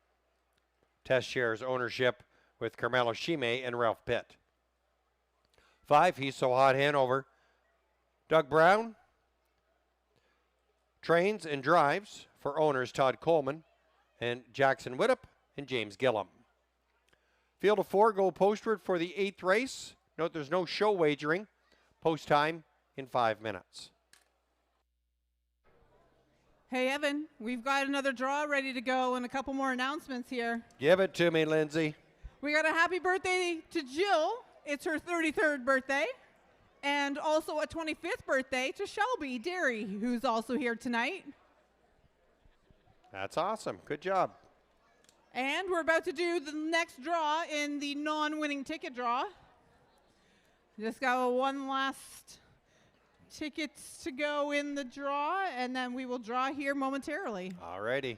Tess shares ownership with Carmelo Shime and Ralph Pitt. 5, He's So Hot Hanover, Doug Brown. Trains and drives for owners Todd Coleman and Jackson Widdop and James Gillum. Field of 4 go postward for the 8th race. Note there's no show wagering. Post time in 5 minutes. Hey, Evan, we've got another draw ready to go and a couple more announcements here. Give it to me, Lindsay. We got a happy birthday to Jill. It's her 33rd birthday. And also a 25th birthday to Shelby Derry, who's also here tonight. That's awesome. Good job. And we're about to do the next draw in the non-winning ticket draw. Just got one last tickets to go in the draw, and then we will draw here momentarily. All righty.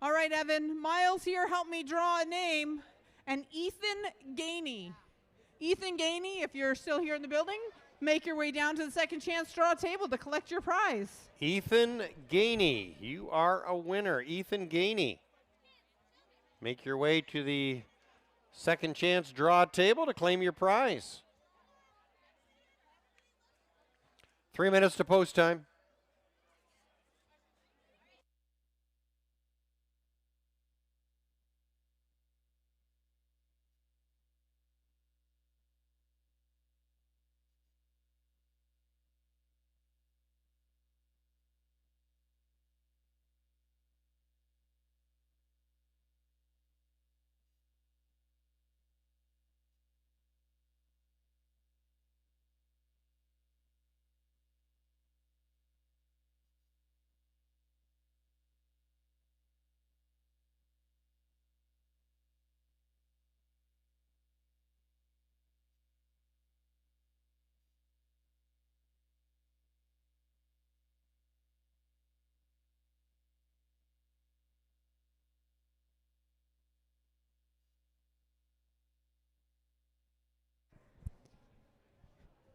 All right, Evan. Miles here, help me draw a name. And Ethan Gainey. Ethan Gainey, if you're still here in the building, make your way down to the second chance draw table to collect your prize. Ethan Gainey, you are a winner. Ethan Gainey. Make your way to the second chance draw table to claim your prize. 3 minutes to post time.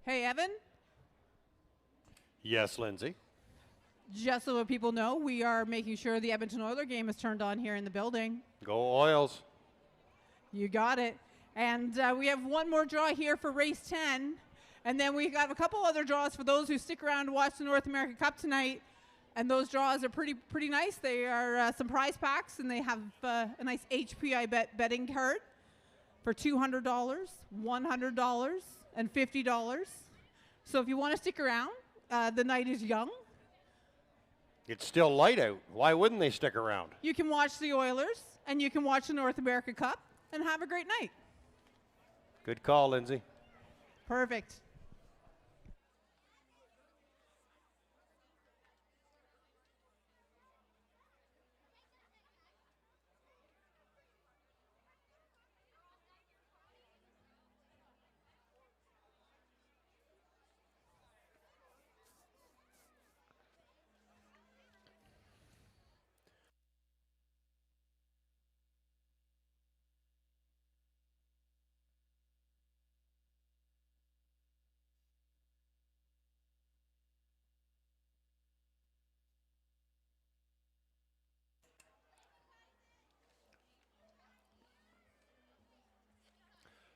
Hey, Evan. Yes, Lindsay. Just so that people know, we are making sure the Edmonton Oilers game is turned on here in the building. Go Oils. You got it. And we have one more draw here for race 10. And then we have a couple other draws for those who stick around to watch the North American Cup tonight. And those draws are pretty nice. They are some prize packs, and they have a nice HPI betting card for $200, $100, and $50. So if you want to stick around, the night is young. It's still light out. Why wouldn't they stick around? You can watch the Oilers, and you can watch the North America Cup, and have a great night. Good call, Lindsay. Perfect.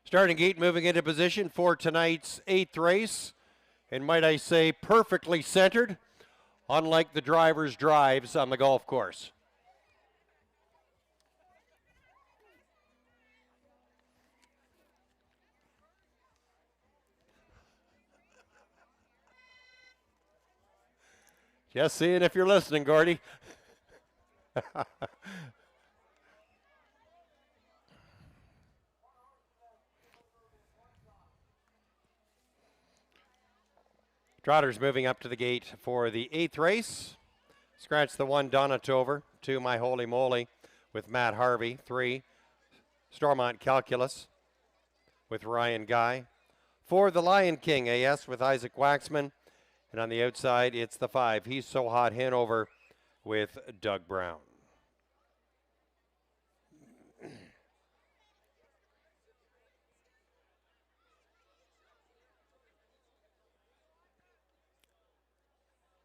Starting gate moving into position for tonight's 8th race. And might I say, perfectly centered, unlike the driver's drives on the golf course. Just seeing if you're listening, Gordy. Trotters moving up to the gate for the 8th race. Scratch the 1, Donatover. 2, My Holy Moly with Matt Harvey. 3, Stormont Calculus with Ryan Guy. 4, the Lion King AS with Isaac Waxman. And on the outside, it's the 5, He's So Hot Hanover with Doug Brown.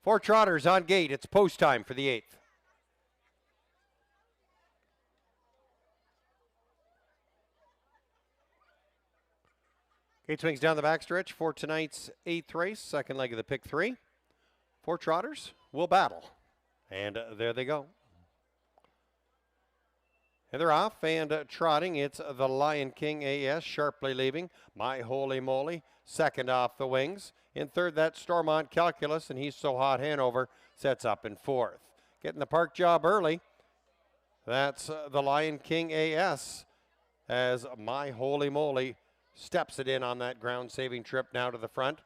Four trotters on gate. It's post time for the 8th. Gate swings down the backstretch for tonight's 8th race, second leg of the pick 3. Four trotters will battle. And there they go. And they're off and trotting. It's the Lion King AS sharply leaving. My Holy Moly, second off the wings. In third, that's Stormont Calculus, and He's So Hot Hanover sets up in 4th. Getting the park job early. That's the Lion King AS as My Holy Moly steps it in on that ground-saving trip now to the front.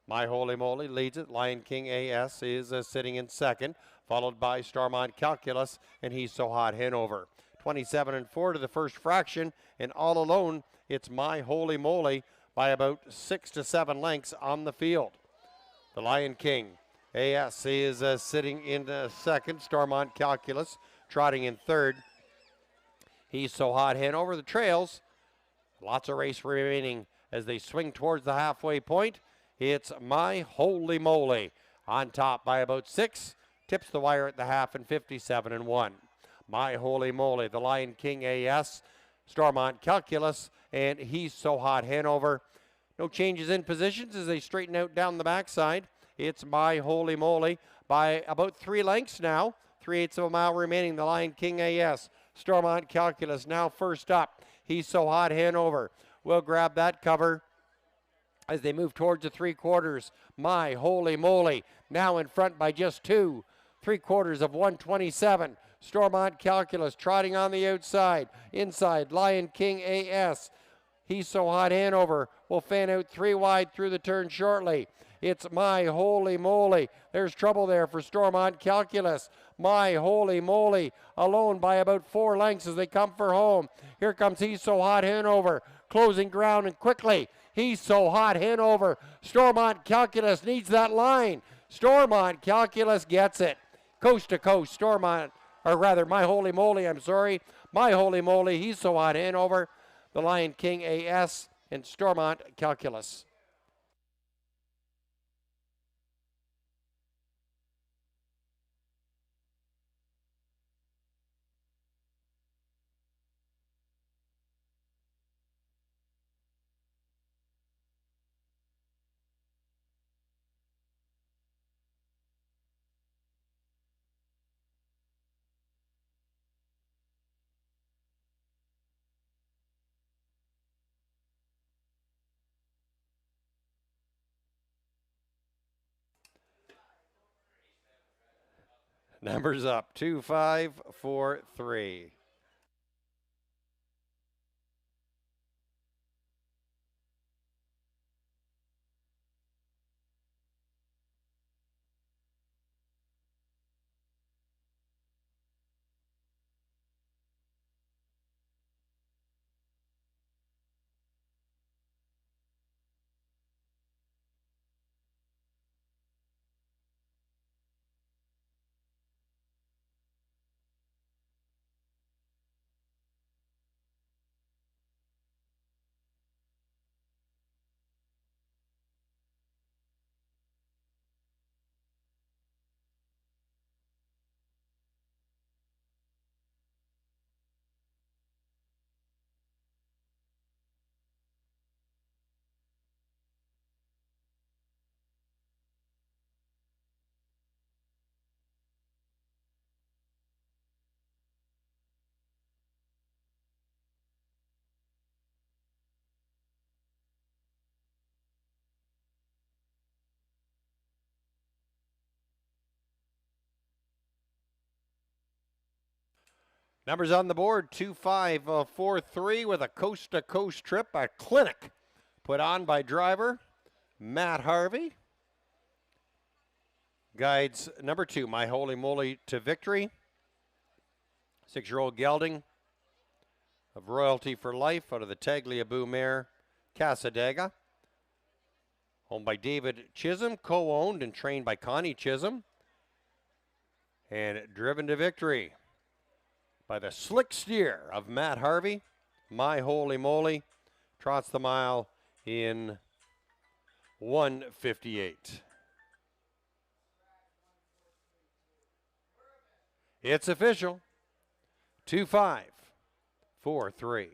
My Holy Moly leads it. Lion King AS is sitting in 2nd, followed by Stormont Calculus, and He's So Hot Hanover. 27 and 4 to the first fraction, and all alone, it's My Holy Moly by about 6 to 7 lengths on the field. The Lion King AS is sitting in 2nd. Stormont Calculus trotting in 3rd. He's So Hot Hanover. The trails, lots of race remaining as they swing towards the halfway point. It's My Holy Moly on top by about 6. Tips the wire at the half and 57 and 1. My Holy Moly, the Lion King AS, Stormont Calculus, and He's So Hot Hanover. No changes in positions as they straighten out down the backside. It's My Holy Moly by about 3 lengths now. 3/8 of a mile remaining. The Lion King AS, Stormont Calculus now first up. He's So Hot Hanover will grab that cover as they move towards the 3/4. My Holy Moly now in front by just 2. 3/4 of 127. Stormont Calculus trotting on the outside. Inside, Lion King AS. He's So Hot Hanover will fan out 3 wide through the turn shortly. It's My Holy Moly. There's trouble there for Stormont Calculus. My Holy Moly alone by about 4 lengths as they come for home. Here comes He's So Hot Hanover. Closing ground and quickly. He's So Hot Hanover. Stormont Calculus needs that line. Stormont Calculus gets it. Coast to coast, Stormont, or rather My Holy Moly, I'm sorry. My Holy Moly, He's So Hot Hanover. The Lion King AS and Stormont Calculus. Numbers up, 2, 5, 4, 3. Numbers on the board, 2543 with a coast-to-coast trip, a clinic put on by driver Matt Harvey. Guides number 2, My Holy Moly to Victory. 6-year-old gelding of Royalty for Life out of the Tagliabue mare Casadega. Owned by David Chisholm, co-owned and trained by Connie Chisholm. And driven to victory by the slick steer of Matt Harvey. My Holy Moly trots the mile in 1:58. It's official. 2-5-4-3.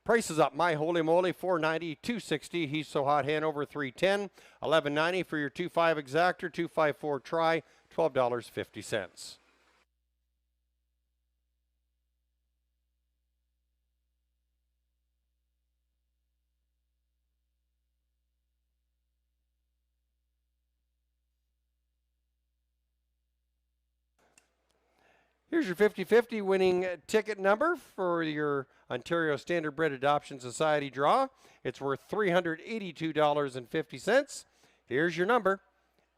Price is up. My Holy Moly, $490, $260. He's So Hot, Hanover, $310, $11.90 for your 2-5 exactor, 2-5-4 try, $12.50. Here's your 50-50 winning ticket number for your Ontario Standardbred Adoption Society draw. It's worth $382.50. Here's your number,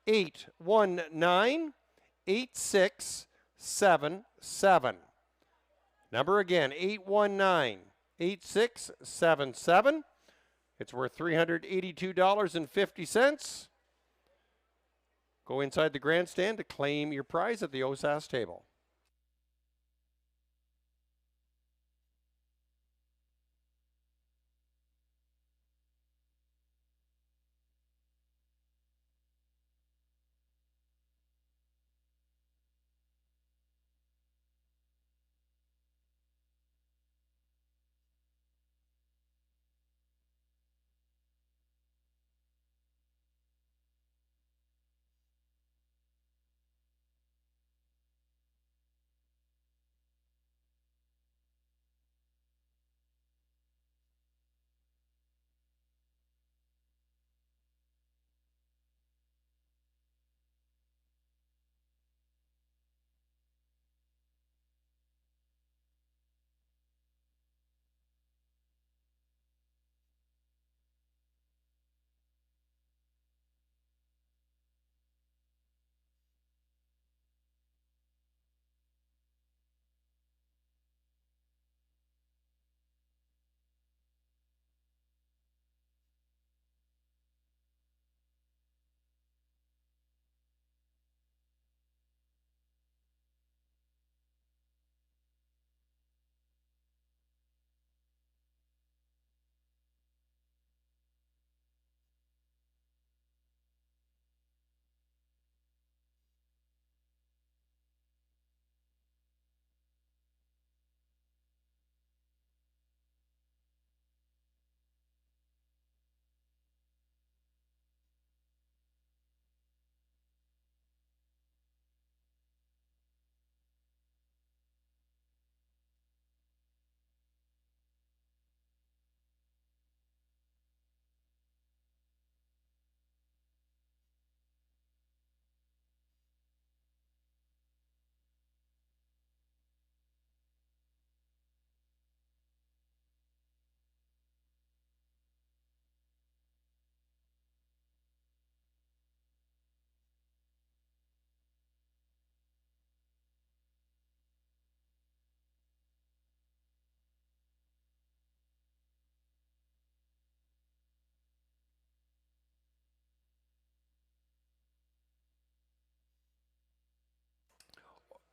819-8677. Number again, 819-8677. It's worth $382.50. Go inside the grandstand to claim your prize at the OSAS table.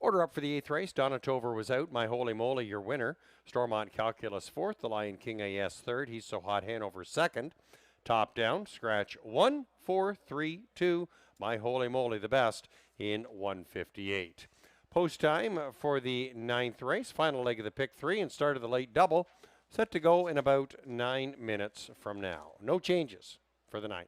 Order up for the 8th race. Donatover was out. My Holy Moly, your winner. Stormont Calculus 4th. The Lion King AS 3rd. He's So Hot Hanover 2nd. Top down. Scratch 1, 4, 3, 2. My Holy Moly, the best in 158. Post time for the 9th race. Final leg of the pick 3 and start of the late double. Set to go in about 9 minutes from now. No changes for the 9th.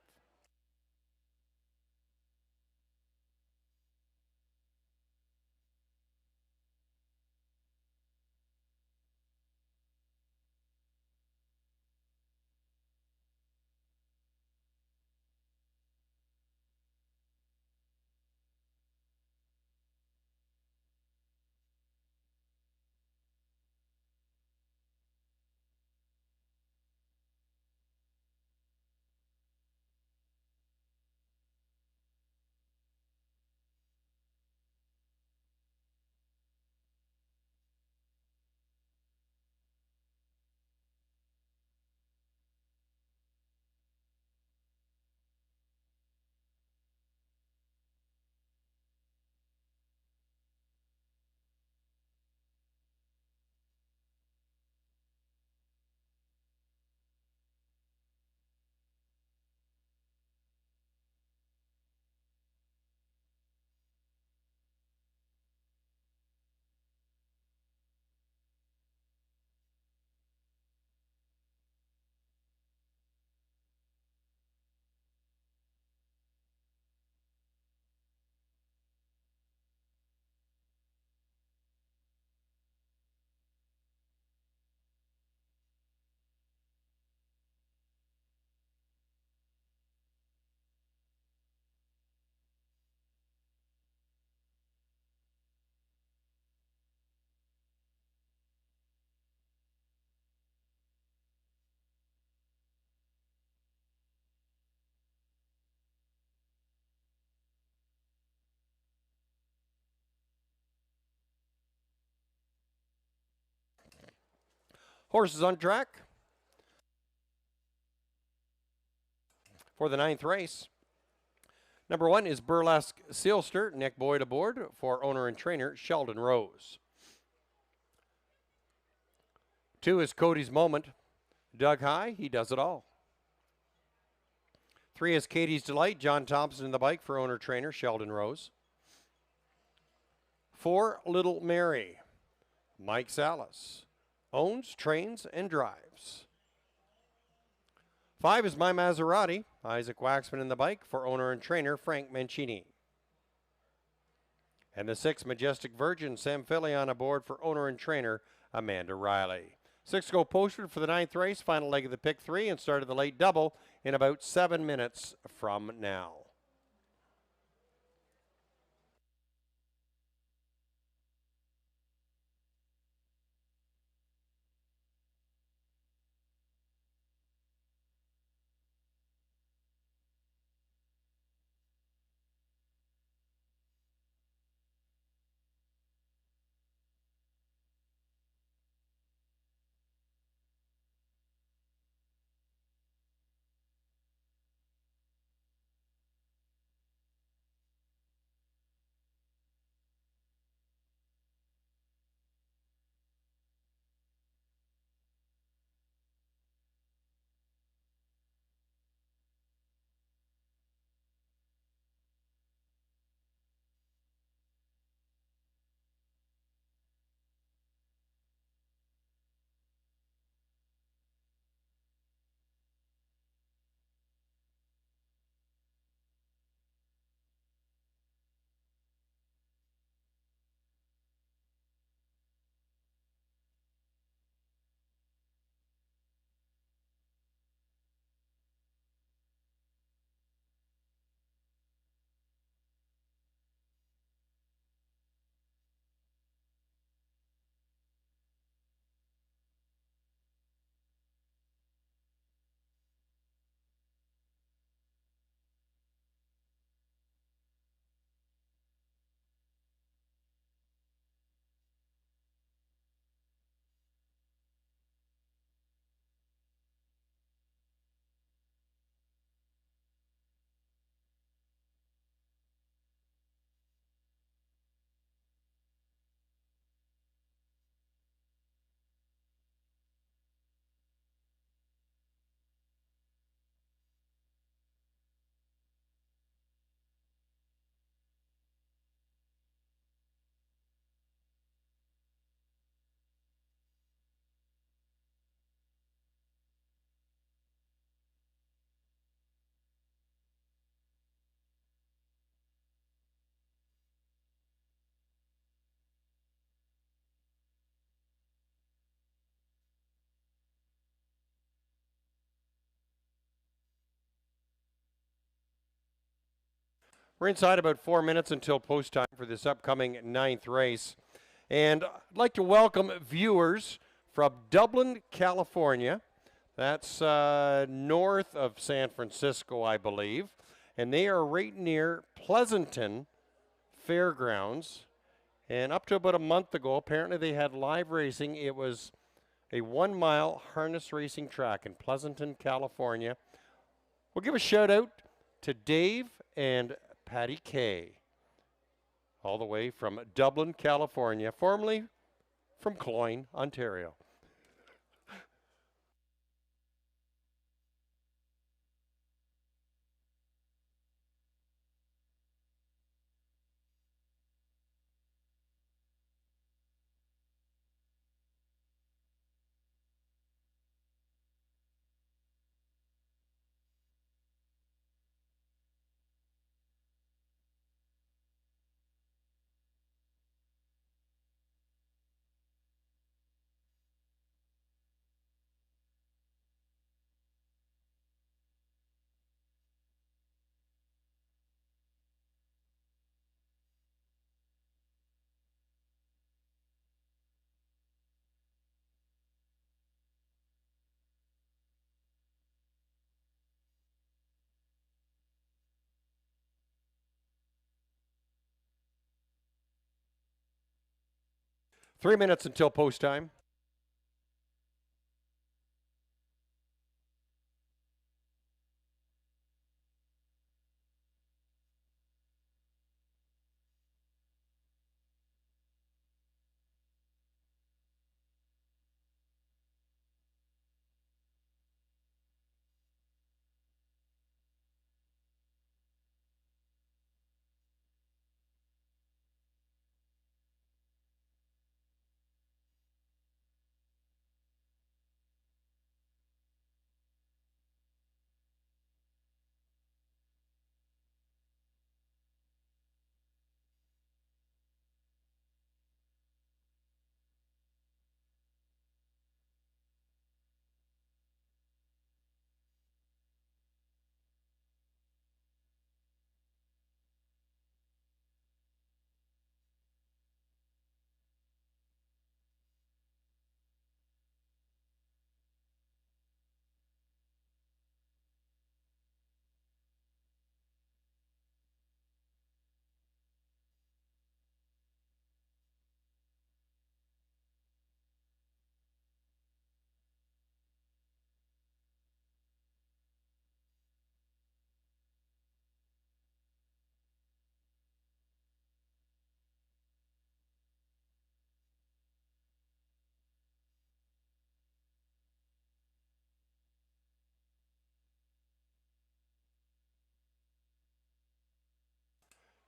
Horses on track for the 9th race. Number 1 is Burlesque Sealster, Nick Boyd aboard for owner and trainer Sheldon Rose. 2 is Cody's Moment, Doug High, he does it all. 3 is Katie's Delight, John Thompson in the bike for owner trainer Sheldon Rose. 4, Little Mary, Mike Salas, owns, trains, and drives. 5 is My Maserati, Isaac Waxman in the bike for owner and trainer Frank Mancini. And the 6, Majestic Virgin, Sam Filion aboard for owner and trainer Amanda Riley. 6 go posted for the 9th race, final leg of the pick 3 and start of the late double in about 7 minutes from now. We're inside about 4 minutes until post time for this upcoming 9th race. And I'd like to welcome viewers from Dublin, California. That's north of San Francisco, I believe. And they are right near Pleasanton Fairgrounds. And up to about a month ago, apparently they had live racing. It was a 1-mile harness racing track in Pleasanton, California. We'll give a shout out to Dave and Patty Kay, all the way from Dublin, California, formerly from Cloyne, Ontario. Three minutes until post time.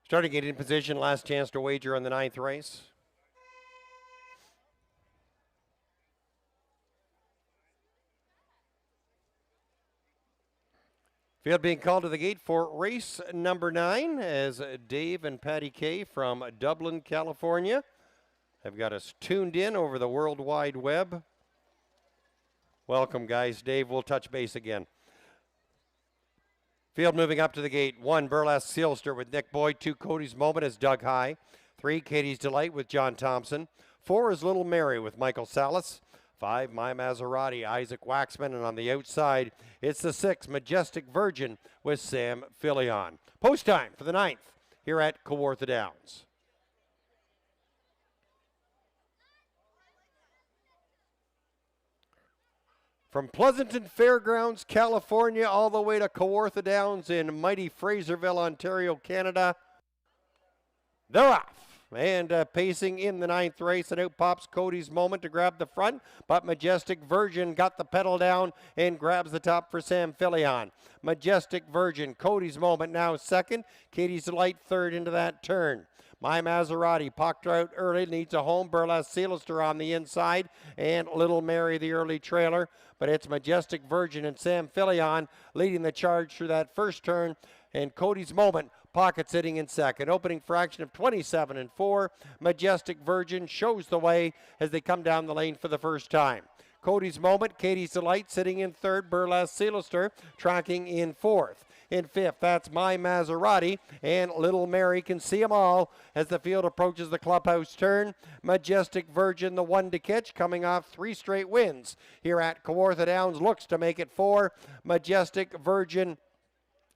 Starting it in position, last chance to wager on the 9th race. Field being called to the gate for race number 9 as Dave and Patty Kay from Dublin, California have got us tuned in over the World Wide Web. Welcome, guys. Dave, we'll touch base again. Field moving up to the gate. 1, Burlesque Sealster with Nick Boyd. 2, Cody's Moment as Doug High. 3, Katie's Delight with John Thompson. 4 is Little Mary with Michael Salas. 5, My Maserati, Isaac Waxman. And on the outside, it's the 6, Majestic Virgin with Sam Filion. Post time for the 9th here at Kawartha Downs. From Pleasanton Fairgrounds, California, all the way to Kawartha Downs in mighty Fraserville, Ontario, Canada. They're off. And pacing in the 9th race, and out pops Cody's Moment to grab the front, but Majestic Virgin got the pedal down and grabs the top for Sam Filion. Majestic Virgin, Cody's Moment now second, Katie's Delight third into that turn. My Maserati pocked out early, needs a home. Burlesque Sealister on the inside, and Little Mary the early trailer. But it's Majestic Virgin and Sam Filion leading the charge through that first turn. And Cody's Moment, pocket sitting in second. Opening fraction of 27 and 4. Majestic Virgin shows the way as they come down the lane for the first time. Cody's Moment, Katie's Delight sitting in third. Burlesque Sealister tracking in fourth. In fifth, that's My Maserati, and Little Mary can see them all as the field approaches the clubhouse turn. Majestic Virgin, the one to catch, coming off 3 straight wins here at Kawartha Downs, looks to make it 4. Majestic Virgin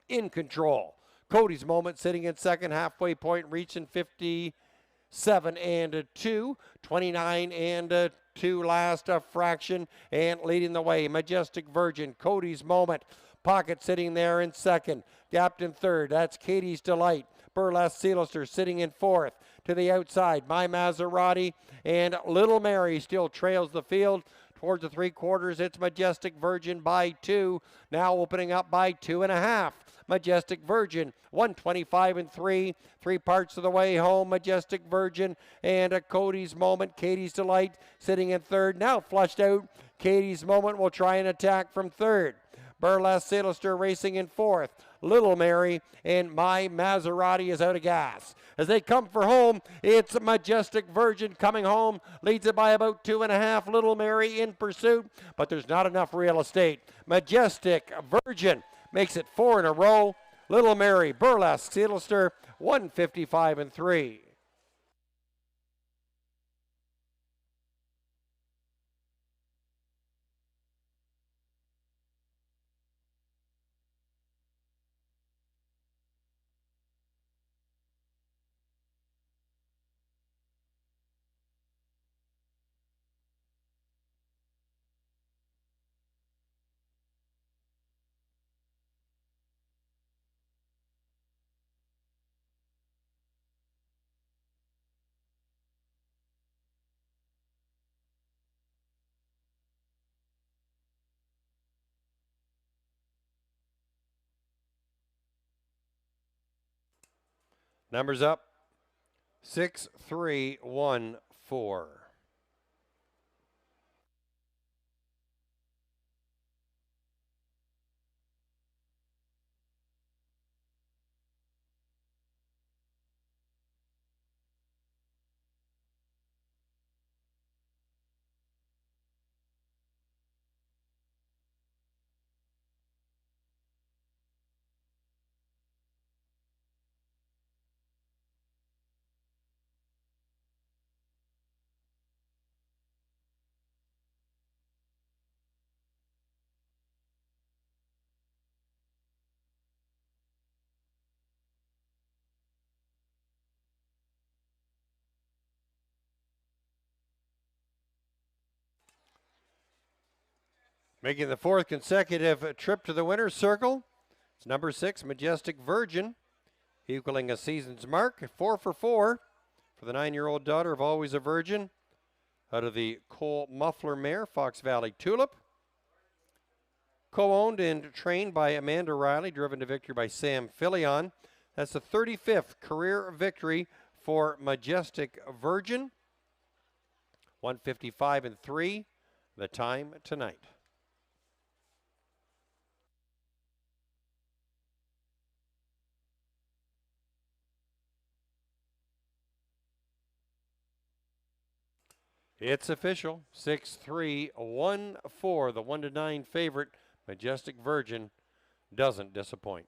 in control. Cody's Moment sitting in second, halfway point, reaching 57 and 2, 29 and 2 last fraction, and leading the way. Majestic Virgin, Cody's Moment, Pocket sitting there in second, gapped in third. That's Katie's Delight. Burlesque Sealister sitting in fourth. To the outside, My Maserati, and Little Mary still trails the field. Towards the 3/4, it's Majestic Virgin by 2. Now opening up by 2.5. Majestic Virgin, 125 and 3. 3 parts of the way home. Majestic Virgin and a Cody's Moment. Katie's Delight sitting in third. Now flushed out. Katie's Moment will try and attack from third. Burlesque Sealister racing in fourth. Little Mary and My Maserati is out of gas. As they come for home, it's Majestic Virgin coming home. Leads it by about 2.5. Little Mary in pursuit, but there's not enough real estate. Majestic Virgin makes it 4 in a row. Little Mary, Burlesque Sealister, 155 and 3. Numbers up, 6, 3, 1, 4. Making the 4th consecutive trip to the winner's circle, it's number 6, Majestic Virgin, equaling a season's mark, 4 for 4 for the 9-year-old daughter of Always a Virgin, out of the Cole Muffler mare, Fox Valley Tulip. Co-owned and trained by Amanda Riley, driven to victory by Sam Filion. That's the 35th career victory for Majestic Virgin. 155 and 3, the time tonight. It's official, 6-3-1-4. The 1-9 favorite, Majestic Virgin, doesn't disappoint.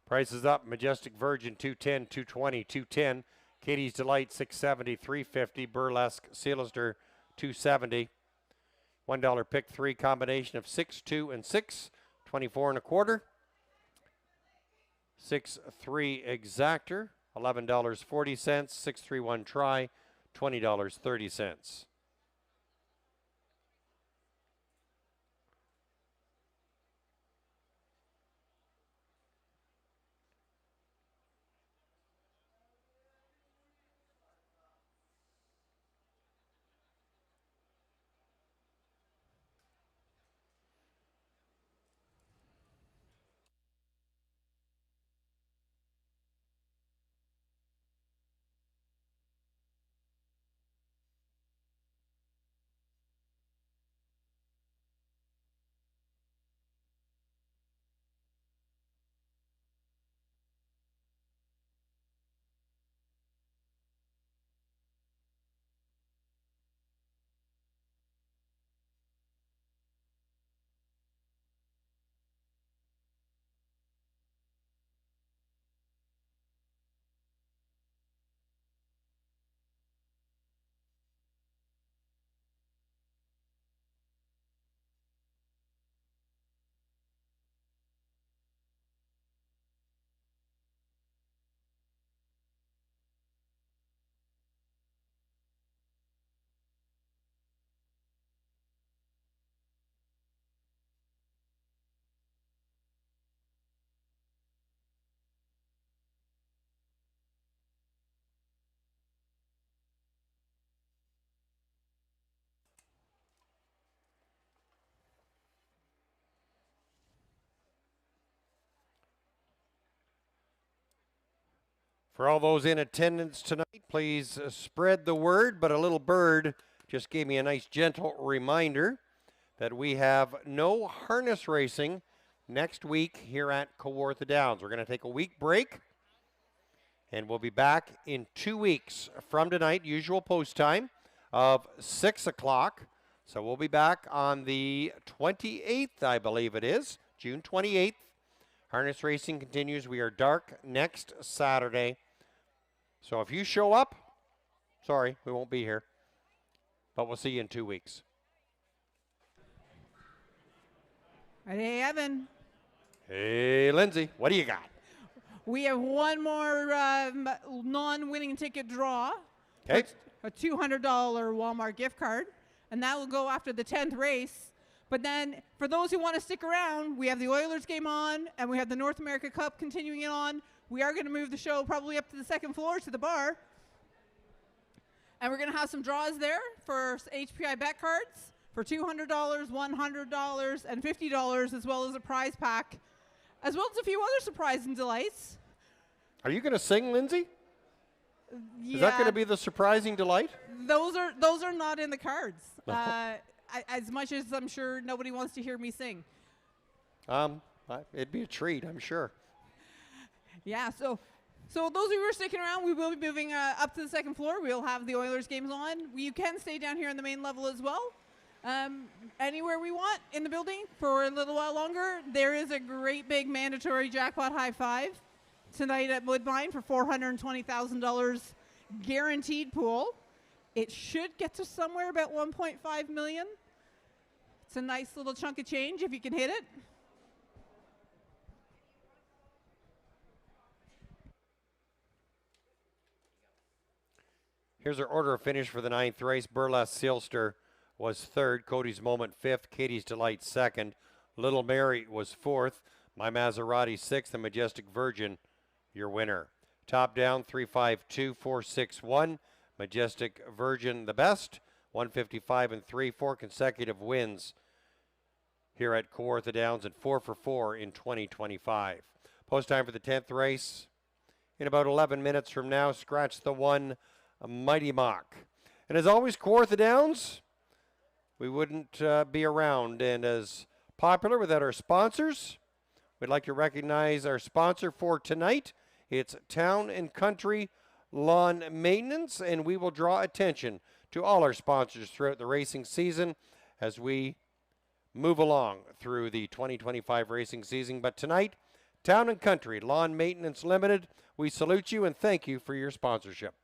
Prices up, Majestic Virgin 210, 220, 210. Katie's Delight 670, 350. Burlesque Sealister 270. $1 pick 3 combination of 6, 2, and 6. 24 and a quarter. 6-3 exactor, $11.40. 6-3-1 try, $20.30. For all those in attendance tonight, please spread the word. But a little bird just gave me a nice gentle reminder that we have no harness racing next week here at Kawartha Downs. We're going to take a week break, and we'll be back in 2 weeks from tonight, usual post time of 6 o'clock. So we'll be back on the 28th, I believe it is, June 28th. Harness racing continues. We are dark next Saturday. So if you show up, sorry, we won't be here. But we'll see you in 2 weeks. Hey, Evan. Hey, Lindsay, what do you got? We have one more non-winning ticket draw. Okay. A $200 Walmart gift card. And that will go after the 10th race. But then, for those who want to stick around, we have the Oilers game on, and we have the North America Cup continuing on. We are going to move the show probably up to the second floor to the bar. And we're going to have some draws there for HPI bet cards for $200, $100, and $50, as well as a prize pack, as well as a few other surprises and delights. Are you going to sing, Lindsay? Yeah, Is that going to be the surprising delight? Those are not in the cards. As much as I'm sure nobody wants to hear me sing. It'd be a treat, I'm sure. Yeah, so those of you who are sticking around, we will be moving up to the second floor. We'll have the Oilers games on. You can stay down here on the main level as well. Anywhere we want in the building for a little while longer. There is a great big mandatory jackpot high five tonight at Woodbine for $420,000 guaranteed pool. It should get to somewhere about $1.5 million. It's a nice little chunk of change if you can hit it. Here's our order of finish for the 9th race. Burlesque Sealster was 3rd. Cody's Moment 5th. Katie's Delight 2nd. Little Mary was 4th. My Maserati 6th. And Majestic Virgin, your winner. Top down 352-461. Majestic Virgin the best. 155 and 3. 4 consecutive wins here at Kawartha Downs and 4 for 4 in 2025. Post time for the 10th race in about 11 minutes from now. Scratch the one, a Mighty Mock. And as always, Kawartha Downs, we wouldn't be around and as popular without our sponsors. We'd like to recognize our sponsor for tonight. It's Town and Country Lawn Maintenance, and we will draw attention to all our sponsors throughout the racing season as we move along through the 2025 racing season. But tonight, Town and Country Lawn Maintenance Limited, we salute you and thank you for your sponsorship.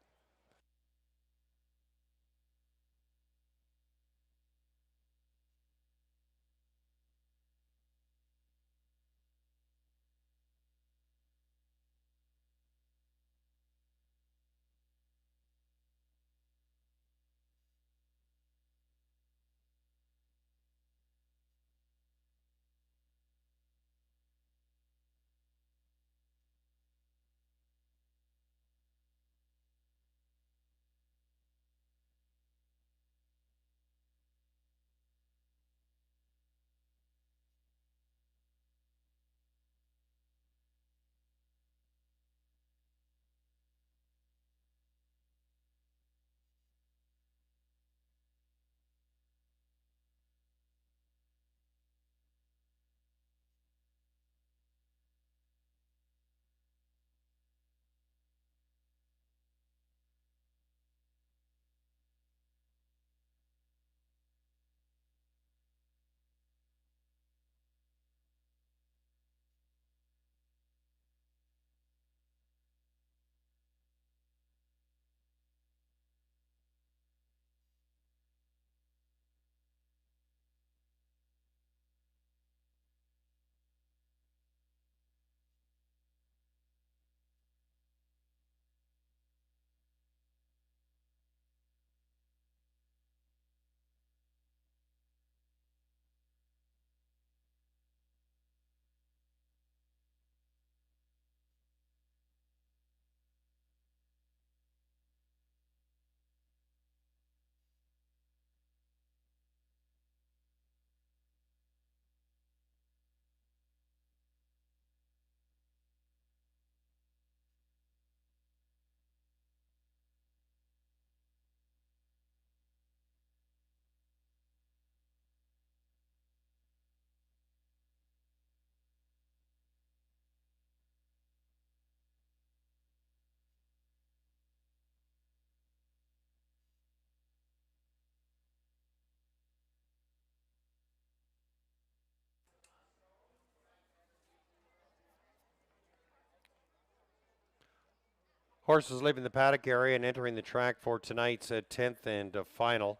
Horses leaving the paddock area and entering the track for tonight's 10th and final.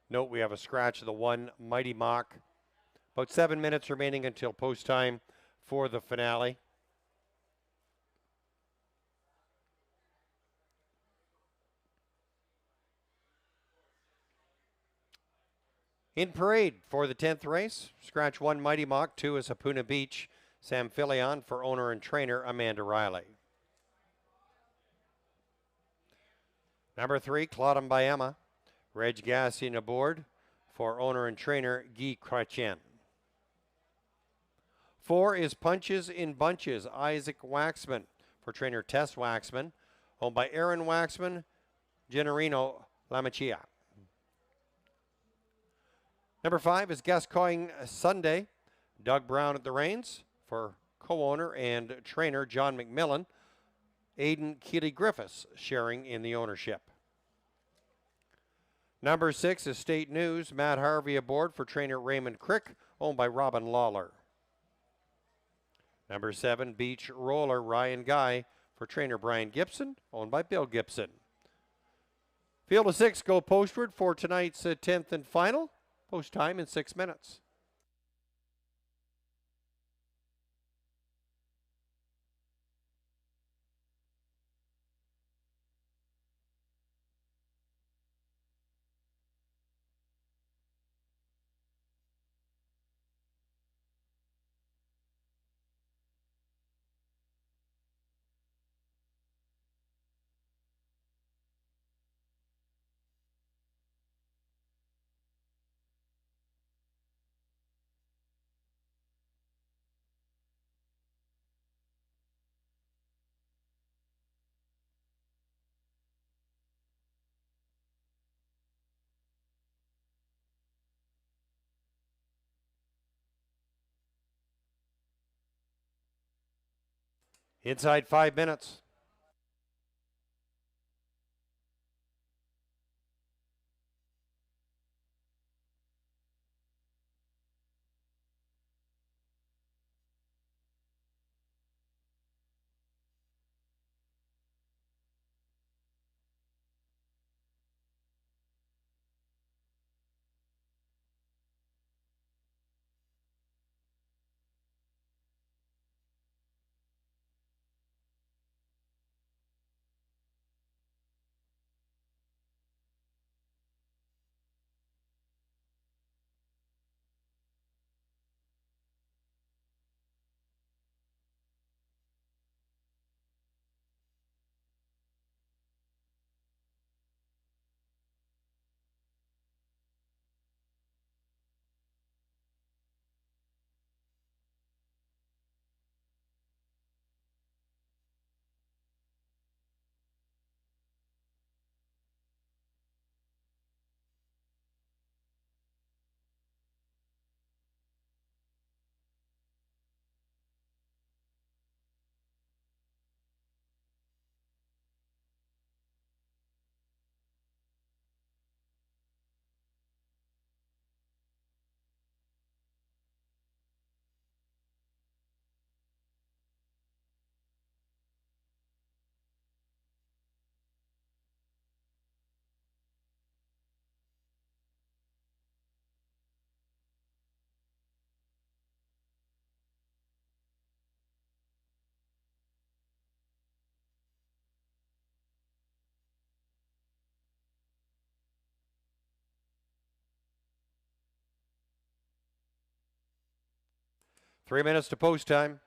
Note we have a scratch of the 1 Mighty Mock. About 7 minutes remaining until post time for the finale. In parade for the 10th race, scratch 1 Mighty Mock, 2 is Hapuna Beach, Sam Filion for owner and trainer Amanda Riley. Number 3, Claudem by Emma, Reg Gassian aboard for owner and trainer Guy Chrétien. 4 is Punches in Bunches, Isaac Waxman for trainer Tess Waxman, owned by Aaron Waxman, Generino Lamachia. Number 5 is Gascoigne Sunday, Doug Brown at the reins for co-owner and trainer John McMillan, Aidan Keeley Griffiths sharing in the ownership. Number 6 is State News, Matt Harvey aboard for trainer Raymond Crick, owned by Robin Lawler. Number 7, Beach Roller, Ryan Guy for trainer Brian Gibson, owned by Bill Gibson. Field of 6 go postward for tonight's 10th and final. Post time in 6 minutes. Inside 5 minutes. Three minutes to post time.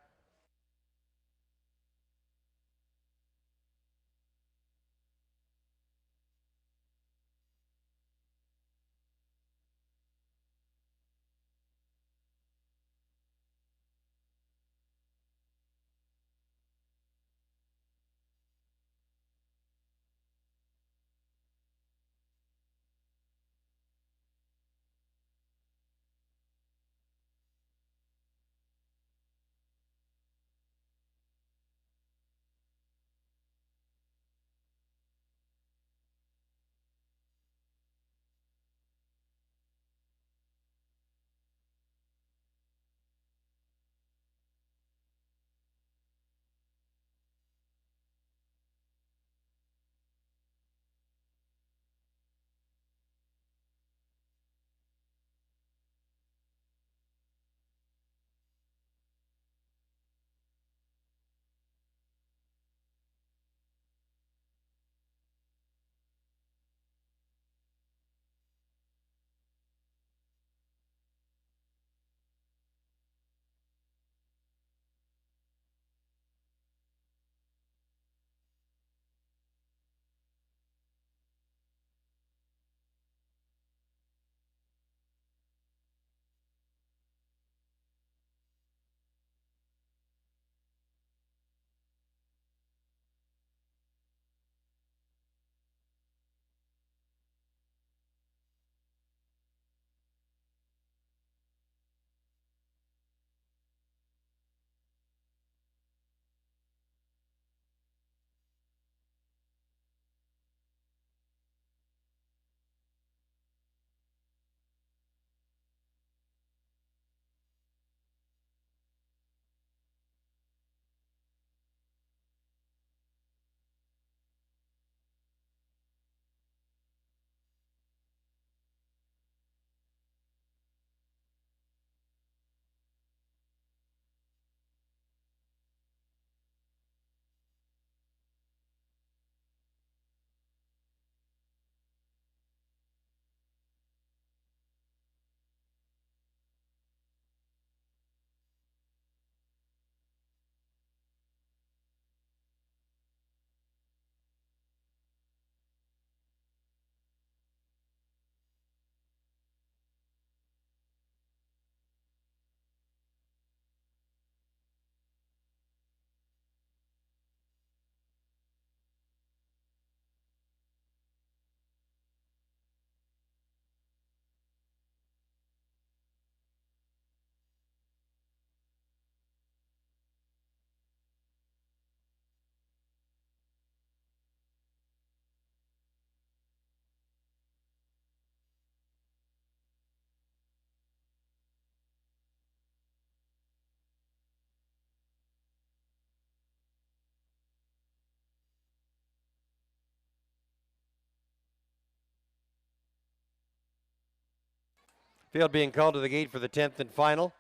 Field being called to the gate for the 10th and final.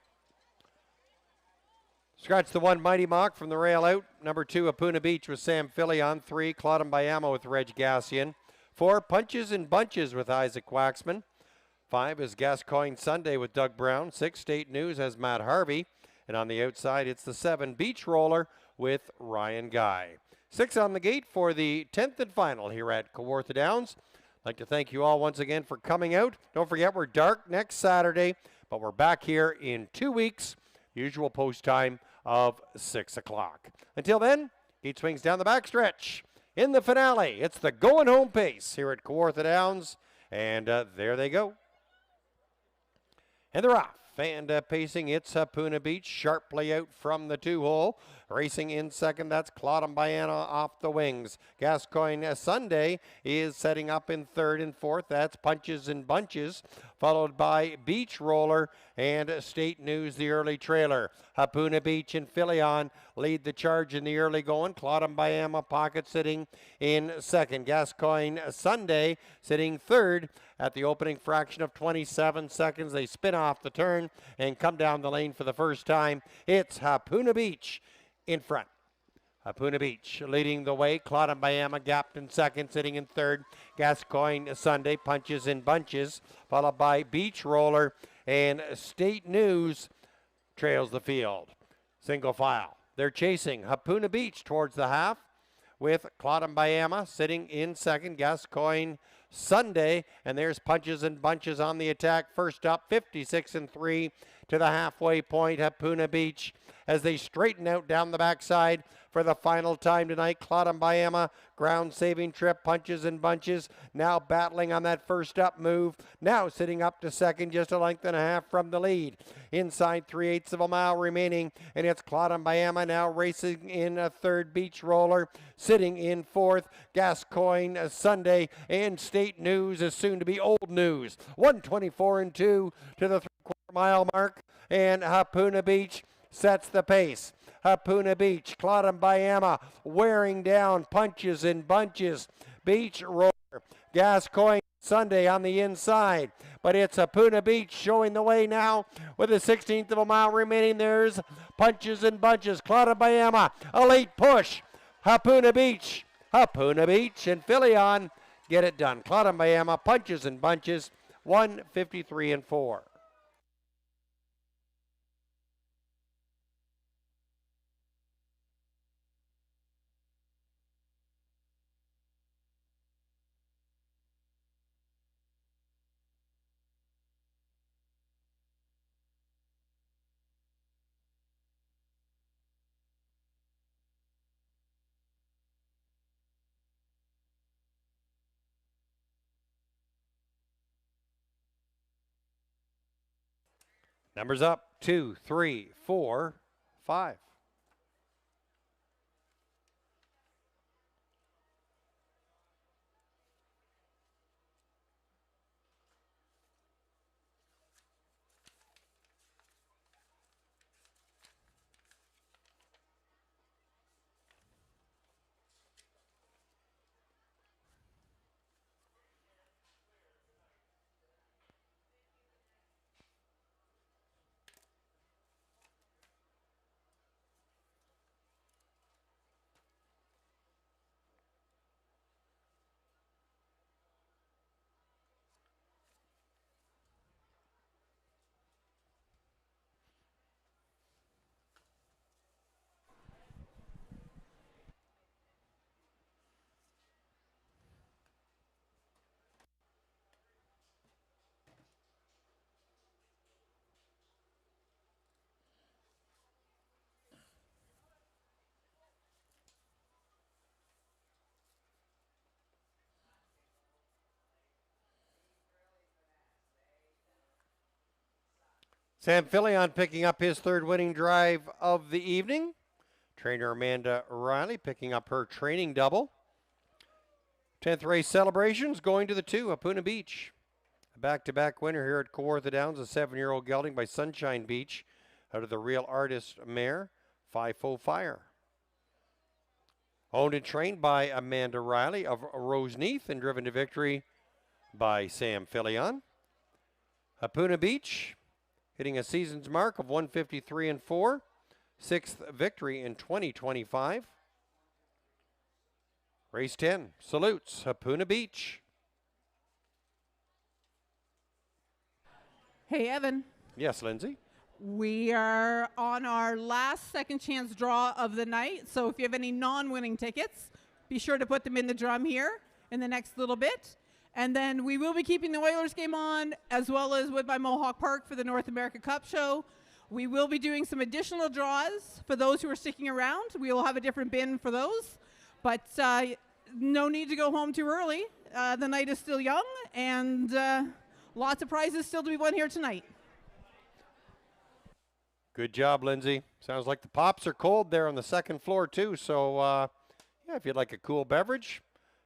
Scratch the 1, Mighty Mock from the rail out. Number 2, Apuna Beach with Sam Filion. 3, Claudem Bayama with Reg Gassian. 4, Punches and Bunches with Isaac Waxman. 5 is Gascoigne Sunday with Doug Brown. 6, State News has Matt Harvey. And on the outside, it's the 7, Beach Roller with Ryan Guy. 6 on the gate for the 10th and final here at Kawartha Downs. I'd like to thank you all once again for coming out. Don't forget, we're dark next Saturday, but we're back here in 2 weeks. Usual post time of 6 o'clock. Until then, gate swings down the backstretch. In the finale, it's the going home pace here at Kawartha Downs. And there they go. And they're off. And pacing, it's Apuna Beach. Sharp play out from the 2-hole. Racing in second, that's Claudem Bayama off the wings. Gascoigne Sunday is setting up in third and fourth. That's Punches and Bunches, followed by Beach Roller and State News, the early trailer. Apuna Beach and Filion lead the charge in the early going. Claudem Bayama pocket sitting in second. Gascoigne Sunday sitting third. At the opening fraction of 27 seconds, they spin off the turn and come down the lane for the first time. It's Apuna Beach in front. Apuna Beach leading the way. Claudem Bayama gapped in second, sitting in third. Gascoigne Sunday, Punches and Bunches, followed by Beach Roller, and State News trails the field. Single file. They're chasing Apuna Beach towards the half with Claudem Bayama sitting in second. Gascoigne Sunday, and there's Punches and Bunches on the attack. First up, 56-3 to the halfway point. Apuna Beach as they straighten out down the backside for the final time tonight. Claudem Bayama, ground saving trip. Punches and Bunches now battling on that first up move. Now sitting up to second, just a length and a half from the lead. Inside 3/8 of a mile remaining, and it's Claudem Bayama now racing in a third. Beach Roller sitting in fourth. Gascoigne Sunday and State News is soon to be old news. 1:24-2 to the 3/4 mile mark, and Apuna Beach sets the pace. Apuna Beach, Claudem Bayama wearing down Punches and Bunches. Beach Roller, Gascoigne Sunday on the inside, but it's Apuna Beach showing the way now with a 16th of a mile remaining. There's Punches and Bunches. Claudem Bayama, a late push. Apuna Beach and Filion get it done. Claudem Bayama, Punches and Bunches, 1:53-4. Numbers up, 2, 3, 4, 5. Sam Filion picking up his third winning drive of the evening. Trainer Amanda Riley picking up her training double. 10th race celebrations going to the 2, Apuna Beach. A back-to-back winner here at Kawartha Downs, a 7-year-old gelding by Sunshine Beach out of the Real Artist mare, FIFO Fire. Owned and trained by Amanda Riley of Roseneath and driven to victory by Sam Filion. Hapuna Beach hitting a season's mark of 153-4. 6th victory in 2025. Race 10 salutes Hapuna Beach. Hey, Evan. Yes, Lindsay. We are on our last second chance draw of the night. So if you have any non-winning tickets, be sure to put them in the drum here in the next little bit. And then we will be keeping the Oilers game on, as well as with my Mohawk Park for the North America Cup show. We will be doing some additional draws for those who are sticking around. We will have a different bin for those. But no need to go home too early. The night is still young, and lots of prizes still to be won here tonight. Good job, Lindsay. Sounds like the pops are cold there on the second floor, too. So, yeah, if you'd like a cool beverage,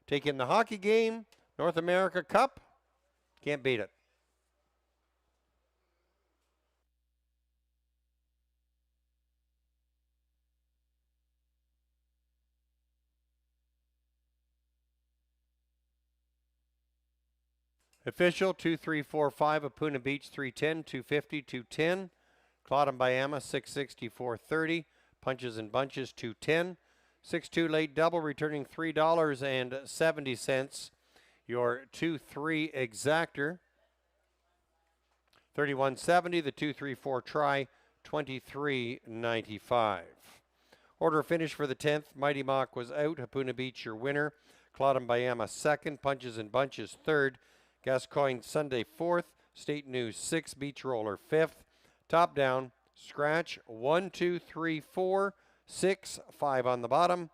take in the hockey game, North America Cup, can't beat it. Official 2345 Hapuna Beach 310, 250, 210. Claude Bayama 660, 430. Punches and bunches 210. 6-2 late double returning $3.70. Your 2-3 exactor 31.70. The 2-3-4 try 23.95. Order finish for the 10th. Mighty Mock was out. Hapuna Beach your winner. Claude Bayama second. Punches and bunches third. Gascoigne Sunday 4th, State News 6th, Beach Roller 5th, Top Down, Scratch 1, 2, 3, 4, 6, 5 on the bottom.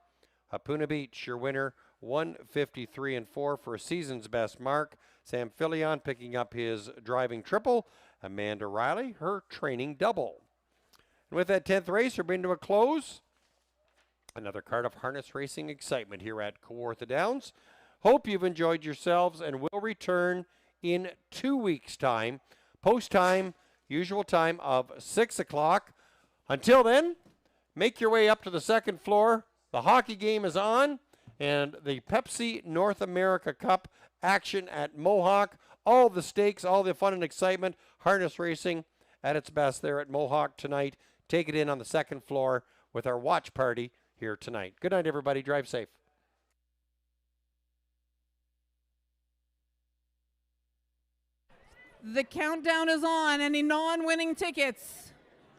Hapuna Beach, your winner, 153-4 for a season's best mark. Sam Filion picking up his driving triple. Amanda Riley, her training double. And with that 10th race, we're bringing to a close. Another card of harness racing excitement here at Kawartha Downs. Hope you've enjoyed yourselves, and we'll return in 2 weeks' time. Post time, usual time of 6 o'clock. Until then, make your way up to the second floor. The hockey game is on, and the Pepsi North America Cup action at Mohawk. All the stakes, all the fun and excitement, harness racing at its best there at Mohawk tonight. Take it in on the second floor with our watch party here tonight. Good night, everybody. Drive safe. The countdown is on. Any non-winning tickets?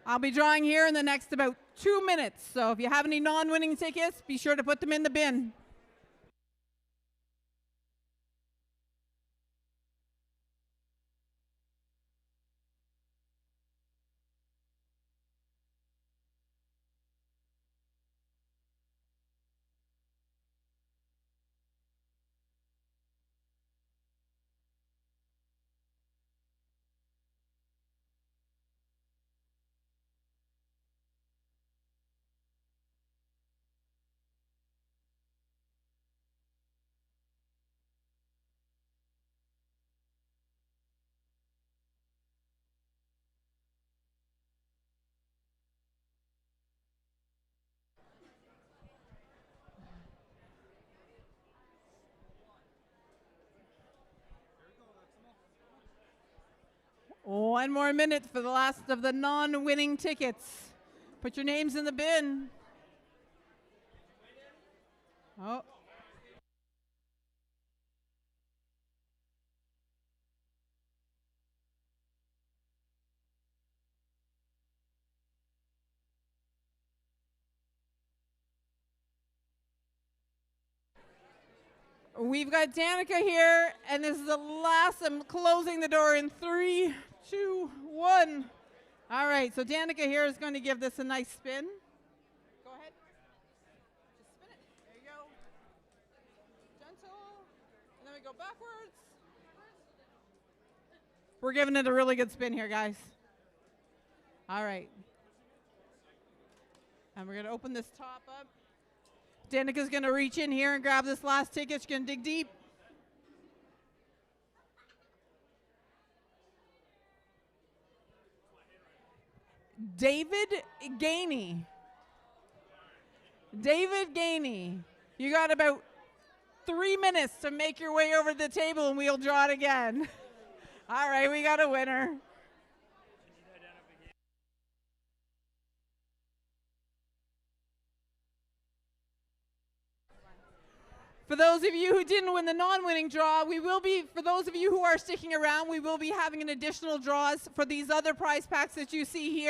I'll be drawing here in the next about 2 minutes. So if you have any non-winning tickets, be sure to put them in the bin. One more minute for the last of the non-winning tickets. Put your names in the bin. Oh. We've got Danica here, and this is the last. I'm closing the door in 3, 2, 1. All right, so Danica here is going to give this a nice spin. Go ahead. Just spin it. There you go. Gentle. And then we go backwards. We're giving it a really good spin here, guys. All right. And we're going to open this top up. Danica's going to reach in here and grab this last ticket. She's going to dig deep. David Gainey. David Gainey. You got about 3 minutes to make your way over to the table and we'll draw it again. All right, we got a winner. For those of you who didn't win the non-winning draw, for those of you who are sticking around, we will be having an additional draws for these other prize packs that you see here.